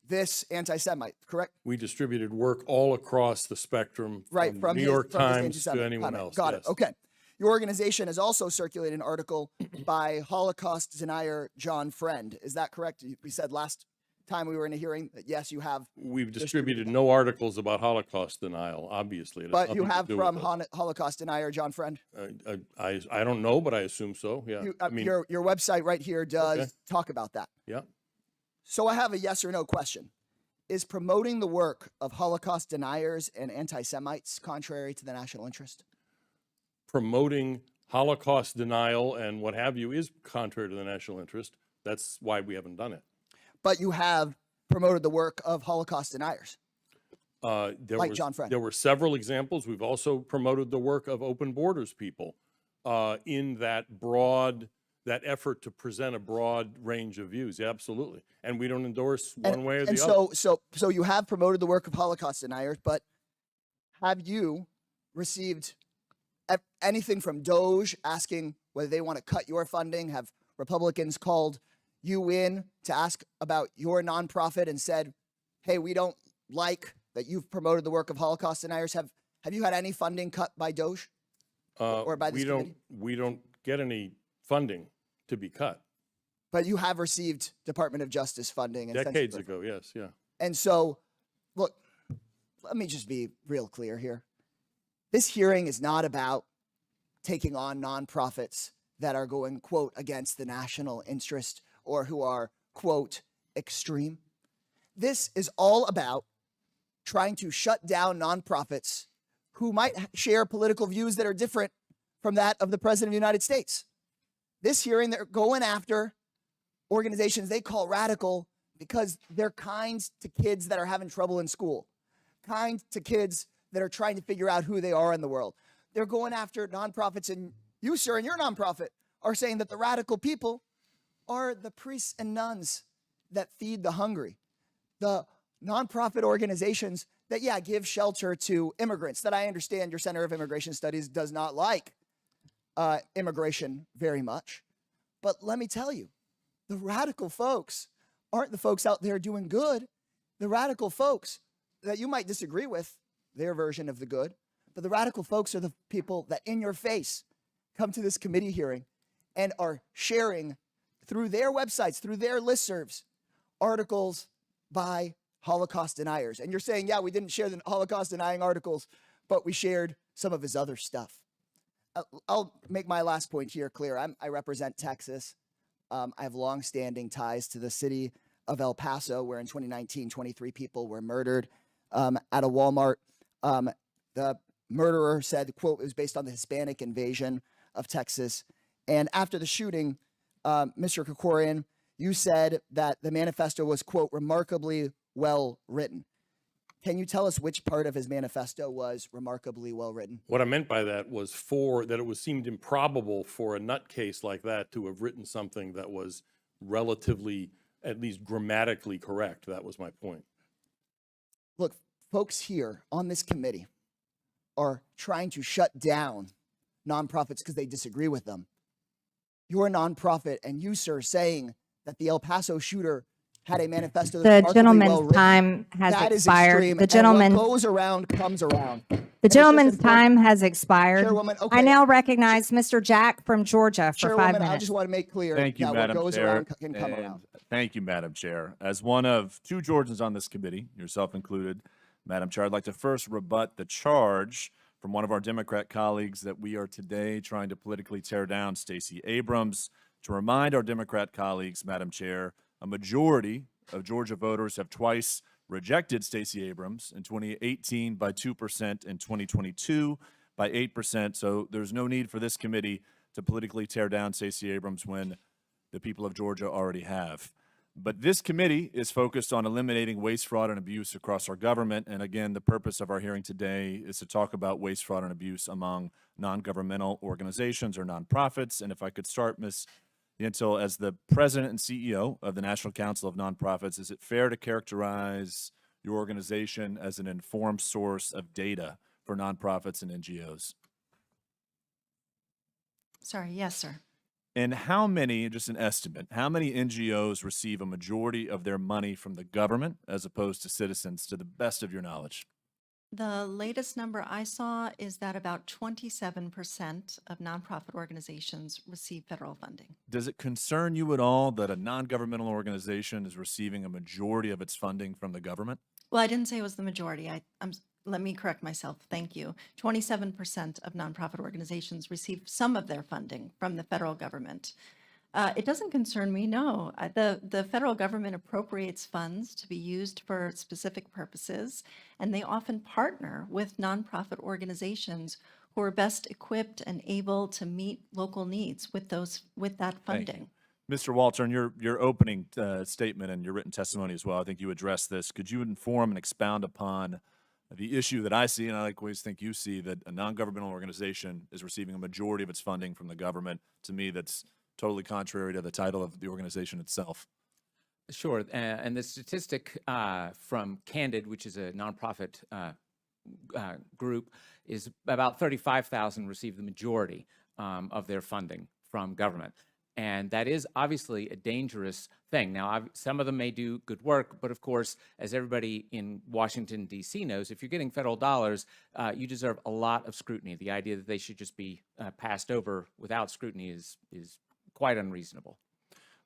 this anti-Semite, correct?
We distributed work all across the spectrum,
Right,
from
from
New
his-
York
from his
Times to
anti-Semite
anyone
comment.
else.
Got
yes.
it. Okay. Your organization has also circulated an article by Holocaust denier John Friend. Is that correct? We said last time we were in a hearing that yes, you have.
We've distributed no articles about Holocaust denial, obviously. It has
But you
nothing to
have
do with
from
us.
Holocaust denier John Friend.
I don't know, but I assume so, yeah. I mean,
Your website right here does
Okay.
talk about that.
yeah.
So I have a yes or no question. Is promoting the work of Holocaust deniers and anti-Semites contrary to the national interest?
Promoting Holocaust denial and what have you is contrary to the national interest. That's why we haven't done it.
But you have promoted the work of Holocaust deniers.
Like
John Friend.
There were several examples. We've also promoted the work of Open Borders people in that effort to present a broad range of views. Yeah, absolutely. And we don't endorse one way or the other.
So you have promoted the work of Holocaust deniers, but have you received anything from DOGE asking whether they want to cut your funding? Have Republicans called you in to ask about your nonprofit and said, hey, we don't like that you've promoted the work of Holocaust deniers? Have you had any funding cut by DOGE or by this committee?
We don't get any funding to be cut.
But you have received Department of Justice funding. And
Decades ago, yes, yeah.
And so, look, let me just be real clear here. This hearing is not about taking on nonprofits that are going, quote, against the national interest or who are, quote, extreme. This is all about trying to shut down nonprofits who might share political views that are different from that of the President of the United States. This hearing, they're going after organizations they call radical because they're kind to kids that are having trouble in school, kind to kids that are trying to figure out who they are in the world, they're going after nonprofits, and you, sir, and your nonprofit are saying that the radical people are the priests and nuns that feed the hungry, the nonprofit organizations that, yeah, give shelter to immigrants, that I understand your Center of Immigration Studies does not like immigration very much. But let me tell you, the radical folks aren't the folks out there doing good. The radical folks that you might disagree with, their version of the good, but the radical folks are the people that in your face come to this committee hearing and are sharing through their websites, through their listservs, articles by Holocaust deniers. And you're saying, yeah, we didn't share the Holocaust denying articles, but we shared some of his other stuff. I'll make my last point here clear. I represent Texas. I have long-standing ties to the city of El Paso, where in 2019, 23 people were murdered at a Walmart. The murderer said, quote, it was based on the Hispanic invasion of Texas. And after the shooting, Mr. Kirkorian, you said that the manifesto was, quote, remarkably well written. Can you tell us which part of his manifesto was remarkably well written?
What I meant by that was that it seemed improbable for a nutcase like that to have written something that was relatively, at least grammatically correct. That was my point.
Look, folks here on this committee are trying to shut down nonprofits because they disagree with them. Your nonprofit and you, sir, saying that the El Paso shooter had a manifesto that's
The
remarkably
gentleman's
well written,
time has
that is
expired.
extreme,
The
and
gentleman,
what goes around comes around.
the gentleman's time has expired.
Chairwoman, okay.
I now recognize Mr. Jack from Georgia for 5
Chairwoman,
minutes.
I just want to make clear
Thank you,
that what
Madam
goes
Chair.
around can come
and
around.
Thank you, Madam Chair. As one of 2 Georgians on this committee, yourself included, Madam Chair, I'd like to first rebut the charge from one of our Democrat colleagues that we are today trying to politically tear down Stacey Abrams. To remind our Democrat colleagues, Madam Chair, a majority of Georgia voters have twice rejected Stacey Abrams, in 2018 by 2%, in 2022 by 8%. So there's no need for this committee to politically tear down Stacey Abrams when the people of Georgia already have. But this committee is focused on eliminating waste, fraud, and abuse across our government. And again, the purpose of our hearing today is to talk about waste, fraud, and abuse among non-governmental organizations or nonprofits. And if I could start, Ms. Yentel, as the president and CEO of the National Council of Nonprofits, is it fair to characterize your organization as an informed source of data for nonprofits and NGOs?
Sorry, yes, sir.
And how many, just an estimate, how many NGOs receive a majority of their money from the government as opposed to citizens, to the best of your knowledge?
The latest number I saw is that about 27% of nonprofit organizations receive federal funding.
Does it concern you at all that a non-governmental organization is receiving a majority of its funding from the government?
Well, I didn't say it was the majority. Let me correct myself. Thank you. 27% of nonprofit organizations receive some of their funding from the federal government. It doesn't concern me, no. The federal government appropriates funds to be used for specific purposes, and they often partner with nonprofit organizations who are best equipped and able to meet local needs with that funding.
Mr. Walter, in your opening statement and your written testimony as well, I think you addressed this. Could you inform and expound upon the issue that I see, and I always think you see, that a non-governmental organization is receiving a majority of its funding from the government? To me, that's totally contrary to the title of the organization itself.
Sure, and the statistic from Candid, which is a nonprofit group, is about 35,000 receive the majority of their funding from government. And that is obviously a dangerous thing. Now, some of them may do good work, but of course, as everybody in Washington, D.C. knows, if you're getting federal dollars, you deserve a lot of scrutiny. The idea that they should just be passed over without scrutiny is quite unreasonable.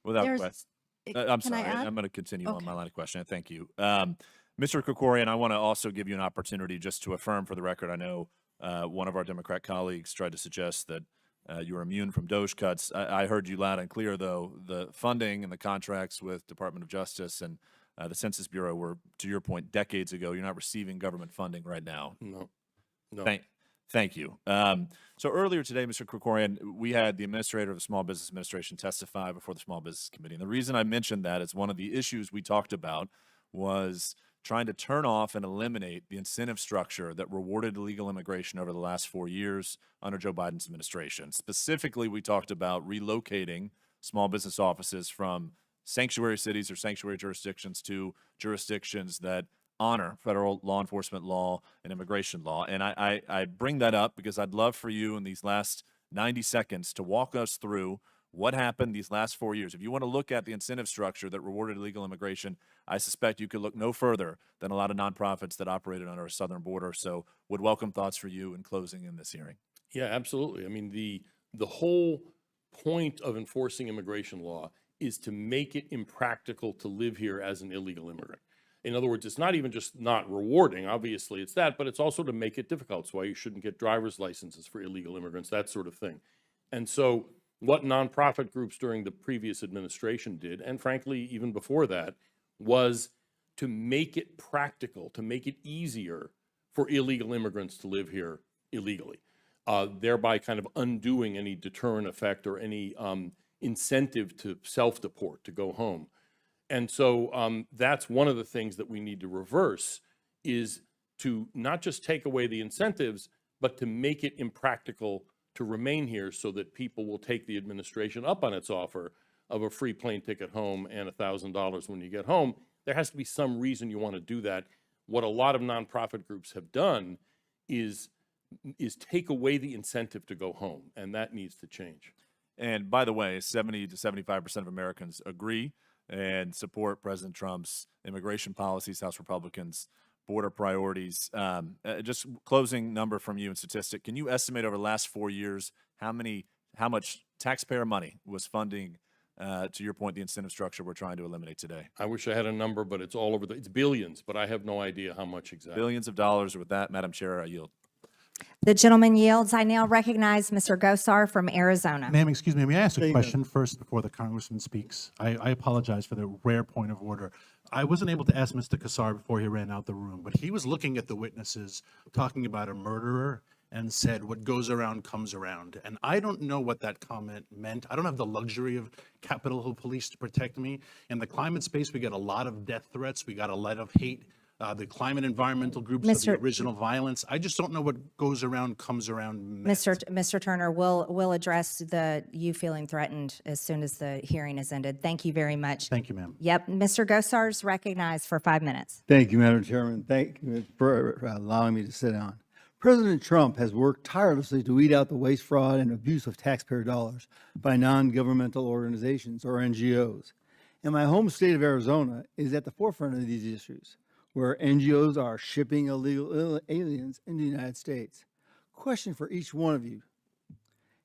Without question. I'm sorry, I'm going to continue on my line of questioning. Thank you. Mr. Kirkorian, I want to also give you an opportunity just to affirm for the record. I know one of our Democrat colleagues tried to suggest that you were immune from DOGE cuts. I heard you loud and clear, though. The funding and the contracts with Department of Justice and the Census Bureau were, to your point, decades ago. You're not receiving government funding right now.
No.
Thank you. So earlier today, Mr. Kirkorian, we had the administrator of the Small Business Administration testify before the Small Business Committee. And the reason I mentioned that is one of the issues we talked about was trying to turn off and eliminate the incentive structure that rewarded illegal immigration over the last 4 years under Joe Biden's administration. Specifically, we talked about relocating small business offices from sanctuary cities or sanctuary jurisdictions to jurisdictions that honor federal law enforcement law and immigration law. And I bring that up because I'd love for you in these last 90 seconds to walk us through what happened these last 4 years. If you want to look at the incentive structure that rewarded illegal immigration, I suspect you could look no further than a lot of nonprofits that operated on our southern border. So would welcome thoughts for you in closing in this hearing.
Yeah, absolutely. I mean, the whole point of enforcing immigration law is to make it impractical to live here as an illegal immigrant. In other words, it's not even just not rewarding, obviously it's that, but it's also to make it difficult. It's why you shouldn't get driver's licenses for illegal immigrants, that sort of thing. And so what nonprofit groups during the previous administration did, and frankly, even before that, was to make it practical, to make it easier for illegal immigrants to live here illegally, thereby kind of undoing any deterrent effect or any incentive to self-deport, to go home. And so that's one of the things that we need to reverse, is to not just take away the incentives, but to make it impractical to remain here so that people will take the administration up on its offer of a free plane ticket home and $1,000 when you get home. There has to be some reason you want to do that. What a lot of nonprofit groups have done is take away the incentive to go home, and that needs to change.
And by the way, 70 to 75% of Americans agree and support President Trump's immigration policies, House Republicans, border priorities. Just closing number from you in statistic, can you estimate over the last 4 years how much taxpayer money was funding, to your point, the incentive structure we're trying to eliminate today?
I wish I had a number, but it's all over it's billions, but I have no idea how much exactly.
Billions of dollars. With that, Madam Chair, I yield.
The gentleman yields. I now recognize Mr. Gosar from Arizona.
Ma'am, excuse me, may I ask a question first before the congressman speaks? I apologize for the rare point of order. I wasn't able to ask Mr. Kassar before he ran out the room, but he was looking at the witnesses talking about a murderer and said, what goes around comes around. And I don't know what that comment meant. I don't have the luxury of Capitol Hill Police to protect me. In the climate space, we get a lot of death threats. We got a lot of hate. The climate environmental groups of the original violence. I just don't know what goes around comes around.
Mr. Turner, we'll address you feeling threatened as soon as the hearing is ended. Thank you very much.
Thank you, ma'am.
Yep, Mr. Gosar's recognized for 5 minutes.
Thank you, Madam Chairman. Thank you for allowing me to sit down. President Trump has worked tirelessly to weed out the waste, fraud, and abuse of taxpayer dollars by non-governmental organizations, or NGOs. And my home state of Arizona is at the forefront of these issues, where NGOs are shipping illegal aliens into the United States. Question for each one of you.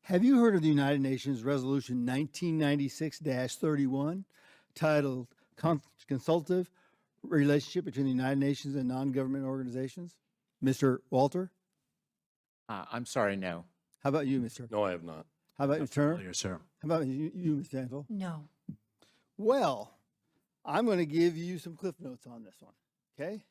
Have you heard of the United Nations Resolution 1996-31, titled Consultative Relationship Between the United Nations and Non-Government Organizations? Mr. Walter?
I'm sorry, no.
How about you, Mr.?
No, I have not.
How about you, Turner?
Yes, sir.
How about you, Ms. Yentel?
No.
Well, I'm going to give you some cliff notes on this one. Okay.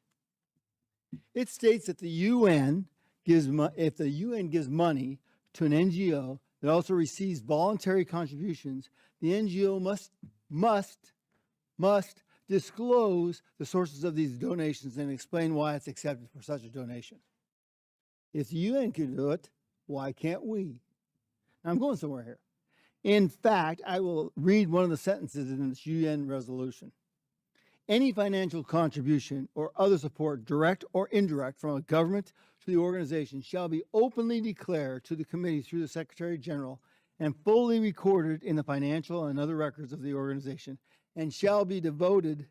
It states that the UN gives if the UN gives money to an NGO that also receives voluntary contributions, the NGO must disclose the sources of these donations and explain why it's accepted for such a donation. If the UN can do it, why can't we? Now, I'm going somewhere here. In fact, I will read one of the sentences in this UN resolution. Any financial contribution or other support, direct or indirect, from a government to the organization shall be openly declared to the committee through the Secretary General and fully recorded in the financial and other records of the organization, and shall be devoted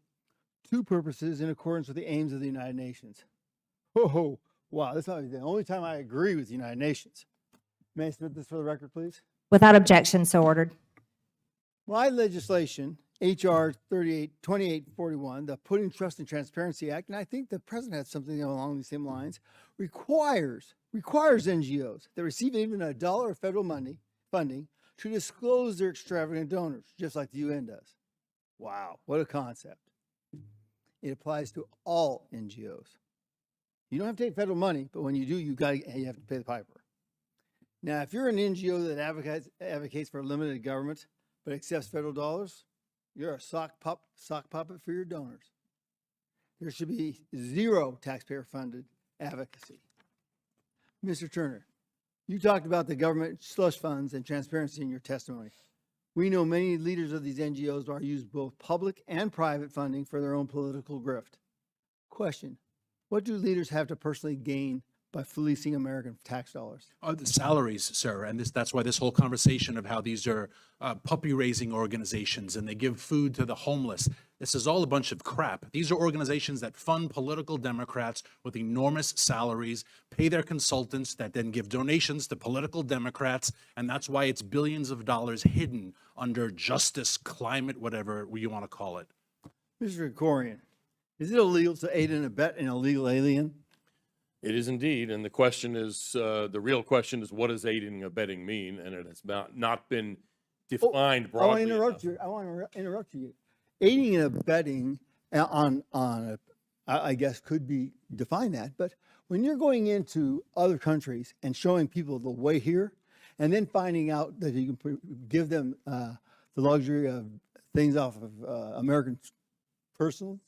to purposes in accordance with the aims of the United Nations. Oh, wow, this is the only time I agree with the United Nations. May I submit this for the record, please?
Without objection, so ordered.
My legislation, H.R. 2841, the Putting Trust and Transparency Act, and I think the president had something along these same lines, requires NGOs that receive even $1 of federal funding to disclose their extravagant donors, just like the UN does. Wow, what a concept. It applies to all NGOs. You don't have to take federal money, but when you do, you have to pay the piper. Now, if you're an NGO that advocates for limited government but accepts federal dollars, you're a sock puppet for your donors. There should be zero taxpayer-funded advocacy. Mr. Turner, you talked about the government slush funds and transparency in your testimony. We know many leaders of these NGOs are used both public and private funding for their own political grift. Question, what do leaders have to personally gain by fleecing American tax dollars?
The salaries, sir, and that's why this whole conversation of how these are puppy-raising organizations and they give food to the homeless, this is all a bunch of crap. These are organizations that fund political Democrats with enormous salaries, pay their consultants that then give donations to political Democrats, and that's why it's billions of dollars hidden under justice, climate, whatever you want to call it.
Mr. Kirkorian, is it illegal to aid and abet an illegal alien?
It is indeed, and the question is, the real question is, what does aiding and abetting mean? And it has not been defined broadly.
I want to interrupt you. Aiding and abetting I guess could be defined that, but when you're going into other countries and showing people the way here, and then finding out that you can give them the luxury of things off of American persons,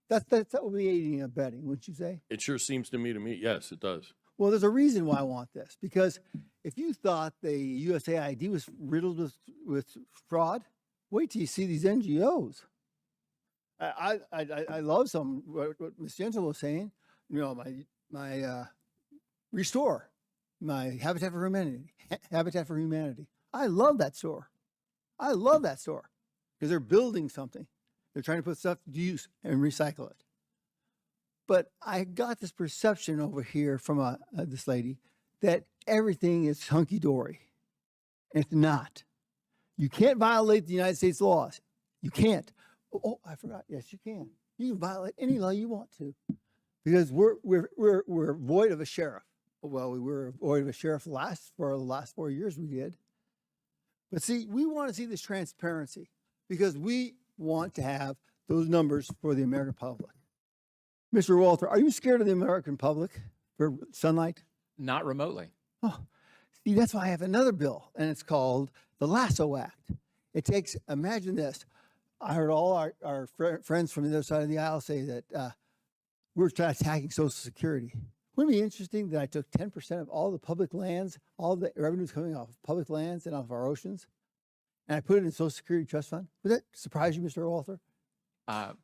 that would be aiding and abetting, wouldn't you say?
It sure seems to me, yes, it does.
Well, there's a reason why I want this, because if you thought the USAID was riddled with fraud, wait till you see these NGOs. I love what Ms. Yentel was saying. You know, my Restore, my Habitat for Humanity. I love that store. I love that store because they're building something. They're trying to put stuff to use and recycle it. But I got this perception over here from this lady that everything is hunky-dory. It's not. You can't violate the United States laws. You can't. Oh, I forgot. Yes, you can. You can violate any law you want to, because we're void of a sheriff. Well, we were void of a sheriff for the last 4 years. We did. But see, we want to see this transparency because we want to have those numbers for the American public. Mr. Walter, are you scared of the American public for sunlight?
Not remotely.
Oh, see, that's why I have another bill, and it's called the Lasso Act. It takes, imagine this. I heard all our friends from the other side of the aisle say that we're attacking Social Security. Wouldn't it be interesting that I took 10% of all the public lands, all the revenues coming off of public lands and off our oceans, and I put it in Social Security Trust Fund? Would that surprise you, Mr. Walter?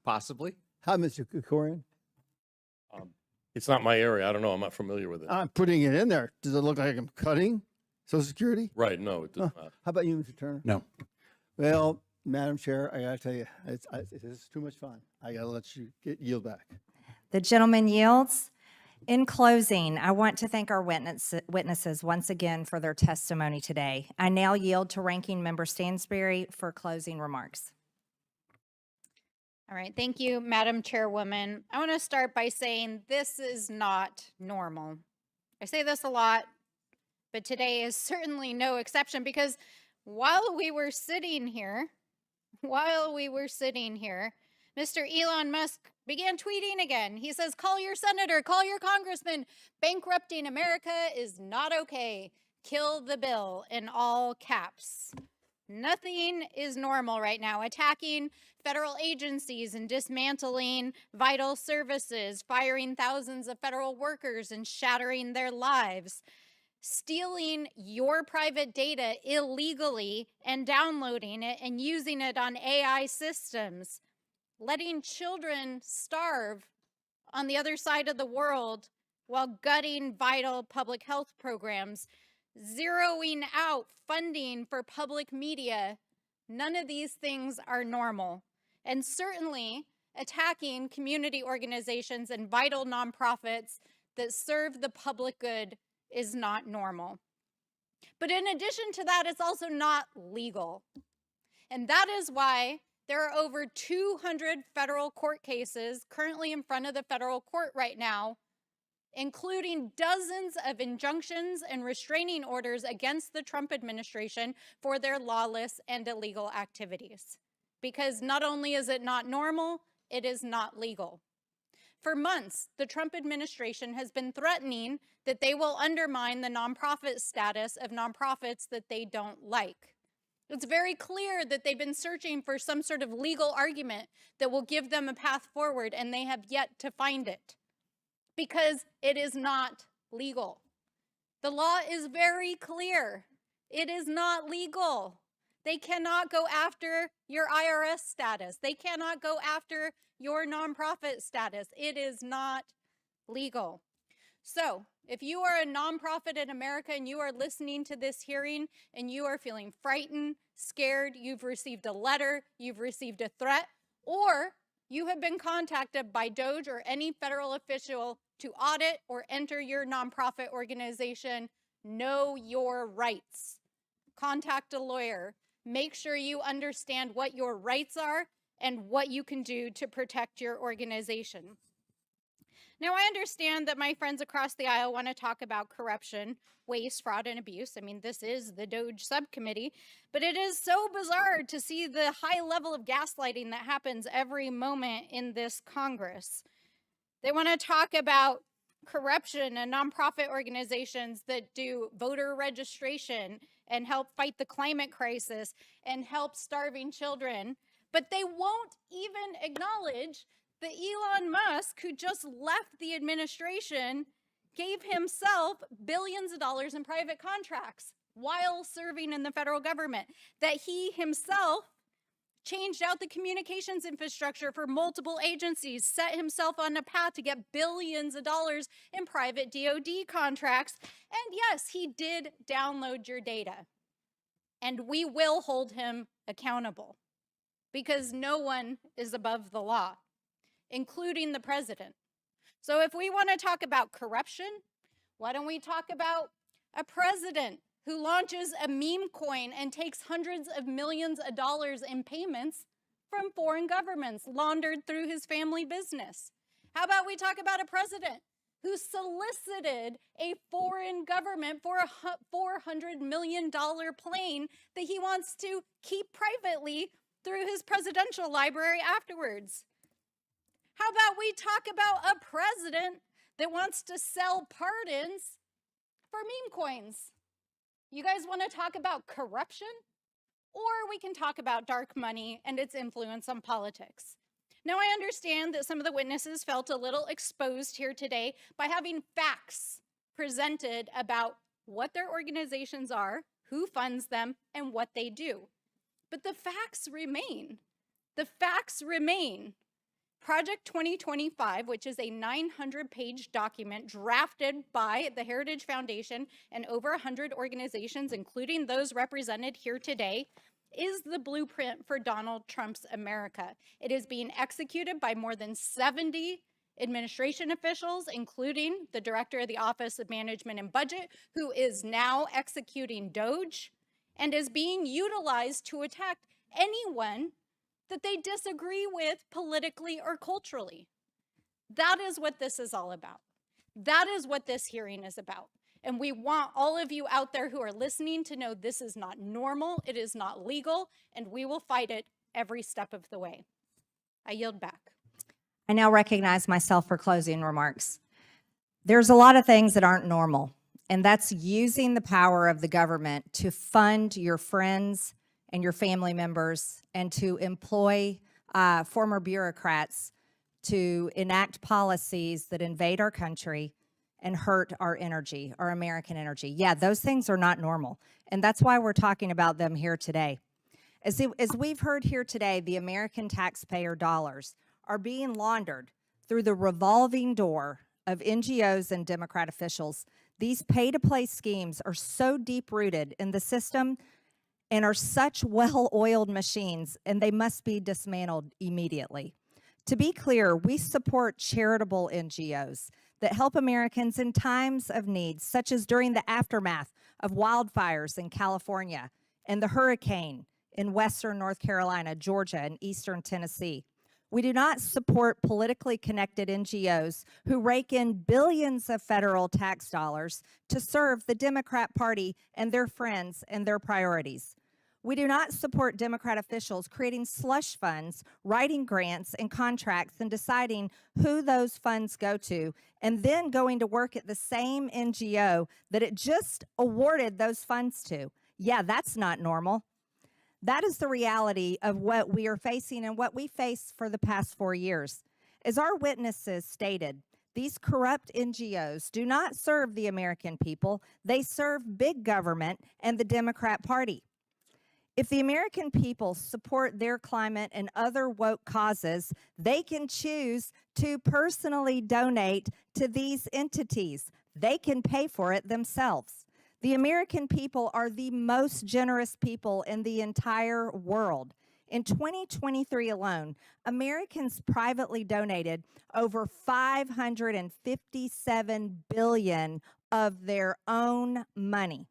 Possibly.
How, Mr. Kirkorian?
It's not my area. I don't know. I'm not familiar with it.
I'm putting it in there. Does it look like I'm cutting Social Security?
Right. No, it does not.
How about you, Mr. Turner?
No.
Well, Madam Chair, I got to tell you, this is too much fun. I got to let you yield back.
The gentleman yields. In closing, I want to thank our witnesses once again for their testimony today. I now yield to Ranking Member Stansberry for closing remarks.
All right, thank you, Madam Chairwoman. I want to start by saying this is not normal. I say this a lot, but today is certainly no exception, because while we were sitting here, Mr. Elon Musk began tweeting again. He says, call your senator, call your congressman. Bankrupting America is not okay. Kill the bill, in all caps. Nothing is normal right now. Attacking federal agencies and dismantling vital services, firing thousands of federal workers and shattering their lives, stealing your private data illegally and downloading it and using it on AI systems, letting children starve on the other side of the world while gutting vital public health programs, zeroing out funding for public media. None of these things are normal. And certainly attacking community organizations and vital nonprofits that serve the public good is not normal. But in addition to that, it's also not legal. And that is why there are over 200 federal court cases currently in front of the federal court right now, including dozens of injunctions and restraining orders against the Trump administration for their lawless and illegal activities. Because not only is it not normal, it is not legal. For months, the Trump administration has been threatening that they will undermine the nonprofit status of nonprofits that they don't like. It's very clear that they've been searching for some sort of legal argument that will give them a path forward, and they have yet to find it because it is not legal. The law is very clear. It is not legal. They cannot go after your IRS status. They cannot go after your nonprofit status. It is not legal. So, if you are a nonprofit in America and you are listening to this hearing and you are feeling frightened, scared, you've received a letter, you've received a threat, or you have been contacted by DOGE or any federal official to audit or enter your nonprofit organization, know your rights. Contact a lawyer. Make sure you understand what your rights are and what you can do to protect your organization. Now, I understand that my friends across the aisle want to talk about corruption, waste, fraud, and abuse. I mean, this is the DOGE subcommittee, but it is so bizarre to see the high level of gaslighting that happens every moment in this Congress. They want to talk about corruption and nonprofit organizations that do voter registration and help fight the climate crisis and help starving children, but they won't even acknowledge that Elon Musk, who just left the administration, gave himself billions of dollars in private contracts while serving in the federal government, that he himself changed out the communications infrastructure for multiple agencies, set himself on a path to get billions of dollars in private DOD contracts. And yes, he did download your data. And we will hold him accountable because no one is above the law, including the president. So if we want to talk about corruption, why don't we talk about a president who launches a meme coin and takes hundreds of millions of dollars in payments from foreign governments laundered through his family business? How about we talk about a president who solicited a foreign government for a $400 million plane that he wants to keep privately through his presidential library afterwards? How about we talk about a president that wants to sell pardons for meme coins? You guys want to talk about corruption? Or we can talk about dark money and its influence on politics. Now, I understand that some of the witnesses felt a little exposed here today by having facts presented about what their organizations are, who funds them, and what they do. But the facts remain. The facts remain. Project 2025, which is a 900-page document drafted by the Heritage Foundation and over 100 organizations, including those represented here today, is the blueprint for Donald Trump's America. It is being executed by more than 70 administration officials, including the director of the Office of Management and Budget, who is now executing DOGE, and is being utilized to attack anyone that they disagree with politically or culturally. That is what this is all about. That is what this hearing is about. And we want all of you out there who are listening to know this is not normal, it is not legal, and we will fight it every step of the way. I yield back.
I now recognize myself for closing remarks. There's a lot of things that aren't normal, and that's using the power of the government to fund your friends and your family members and to employ former bureaucrats to enact policies that invade our country and hurt our energy, our American energy. Yeah, those things are not normal, and that's why we're talking about them here today. As we've heard here today, the American taxpayer dollars are being laundered through the revolving door of NGOs and Democrat officials. These pay-to-play schemes are so deep-rooted in the system and are such well-oiled machines, and they must be dismantled immediately. To be clear, we support charitable NGOs that help Americans in times of need, such as during the aftermath of wildfires in California and the hurricane in western North Carolina, Georgia, and eastern Tennessee. We do not support politically connected NGOs who rake in billions of federal tax dollars to serve the Democrat Party and their friends and their priorities. We do not support Democrat officials creating slush funds, writing grants and contracts, and deciding who those funds go to, and then going to work at the same NGO that it just awarded those funds to. Yeah, that's not normal. That is the reality of what we are facing and what we faced for the past 4 years. As our witnesses stated, these corrupt NGOs do not serve the American people. They serve big government and the Democrat Party. If the American people support their climate and other woke causes, they can choose to personally donate to these entities. They can pay for it themselves. The American people are the most generous people in the entire world. In 2023 alone, Americans privately donated over $557 billion of their own money.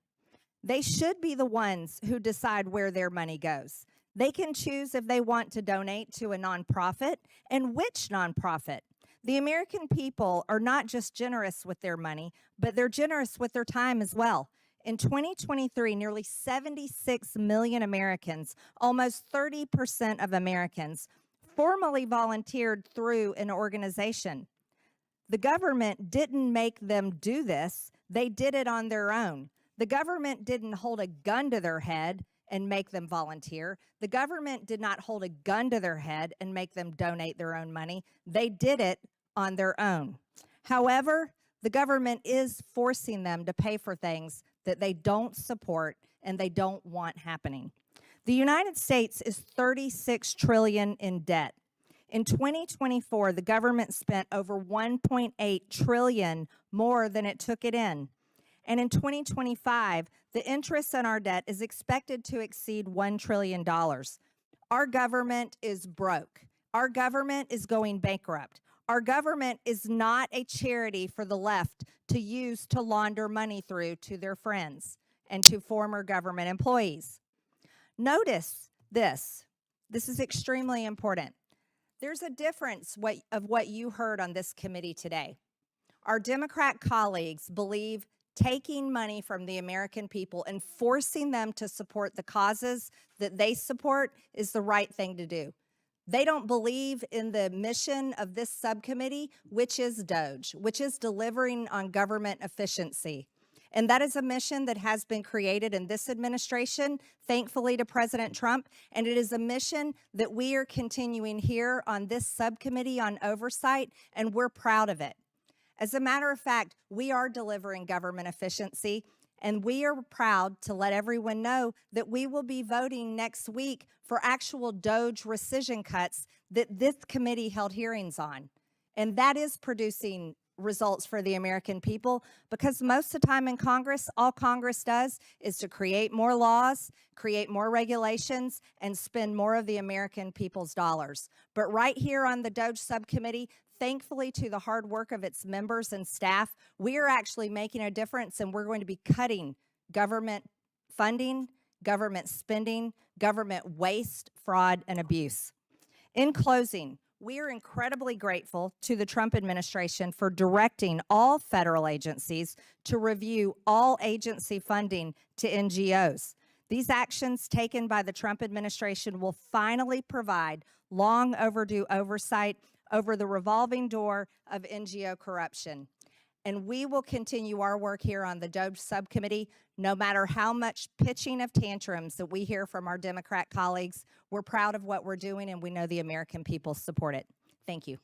They should be the ones who decide where their money goes. They can choose if they want to donate to a nonprofit and which nonprofit. The American people are not just generous with their money, but they're generous with their time as well. In 2023, nearly 76 million Americans, almost 30% of Americans, formally volunteered through an organization. The government didn't make them do this. They did it on their own. The government didn't hold a gun to their head and make them volunteer. The government did not hold a gun to their head and make them donate their own money. They did it on their own. However, the government is forcing them to pay for things that they don't support and they don't want happening. The United States is $36 trillion in debt. In 2024, the government spent over $1.8 trillion more than it took it in. And in 2025, the interest on our debt is expected to exceed $1 trillion. Our government is broke. Our government is going bankrupt. Our government is not a charity for the left to use to launder money through to their friends and to former government employees. Notice this. This is extremely important. There's a difference of what you heard on this committee today. Our Democrat colleagues believe taking money from the American people and forcing them to support the causes that they support is the right thing to do. They don't believe in the mission of this subcommittee, which is DOGE, which is delivering on government efficiency. And that is a mission that has been created in this administration, thankfully to President Trump, and it is a mission that we are continuing here on this subcommittee on oversight, and we're proud of it. As a matter of fact, we are delivering government efficiency, and we are proud to let everyone know that we will be voting next week for actual DOGE rescission cuts that this committee held hearings on. And that is producing results for the American people, because most of the time in Congress, all Congress does is to create more laws, create more regulations, and spend more of the American people's dollars. But right here on the DOGE subcommittee, thankfully to the hard work of its members and staff, we are actually making a difference, and we're going to be cutting government funding, government spending, government waste, fraud, and abuse. In closing, we are incredibly grateful to the Trump administration for directing all federal agencies to review all agency funding to NGOs. These actions taken by the Trump administration will finally provide long overdue oversight over the revolving door of NGO corruption. And we will continue our work here on the DOGE subcommittee, no matter how much pitching of tantrums that we hear from our Democrat colleagues. We're proud of what we're doing, and we know the American people support it. Thank you.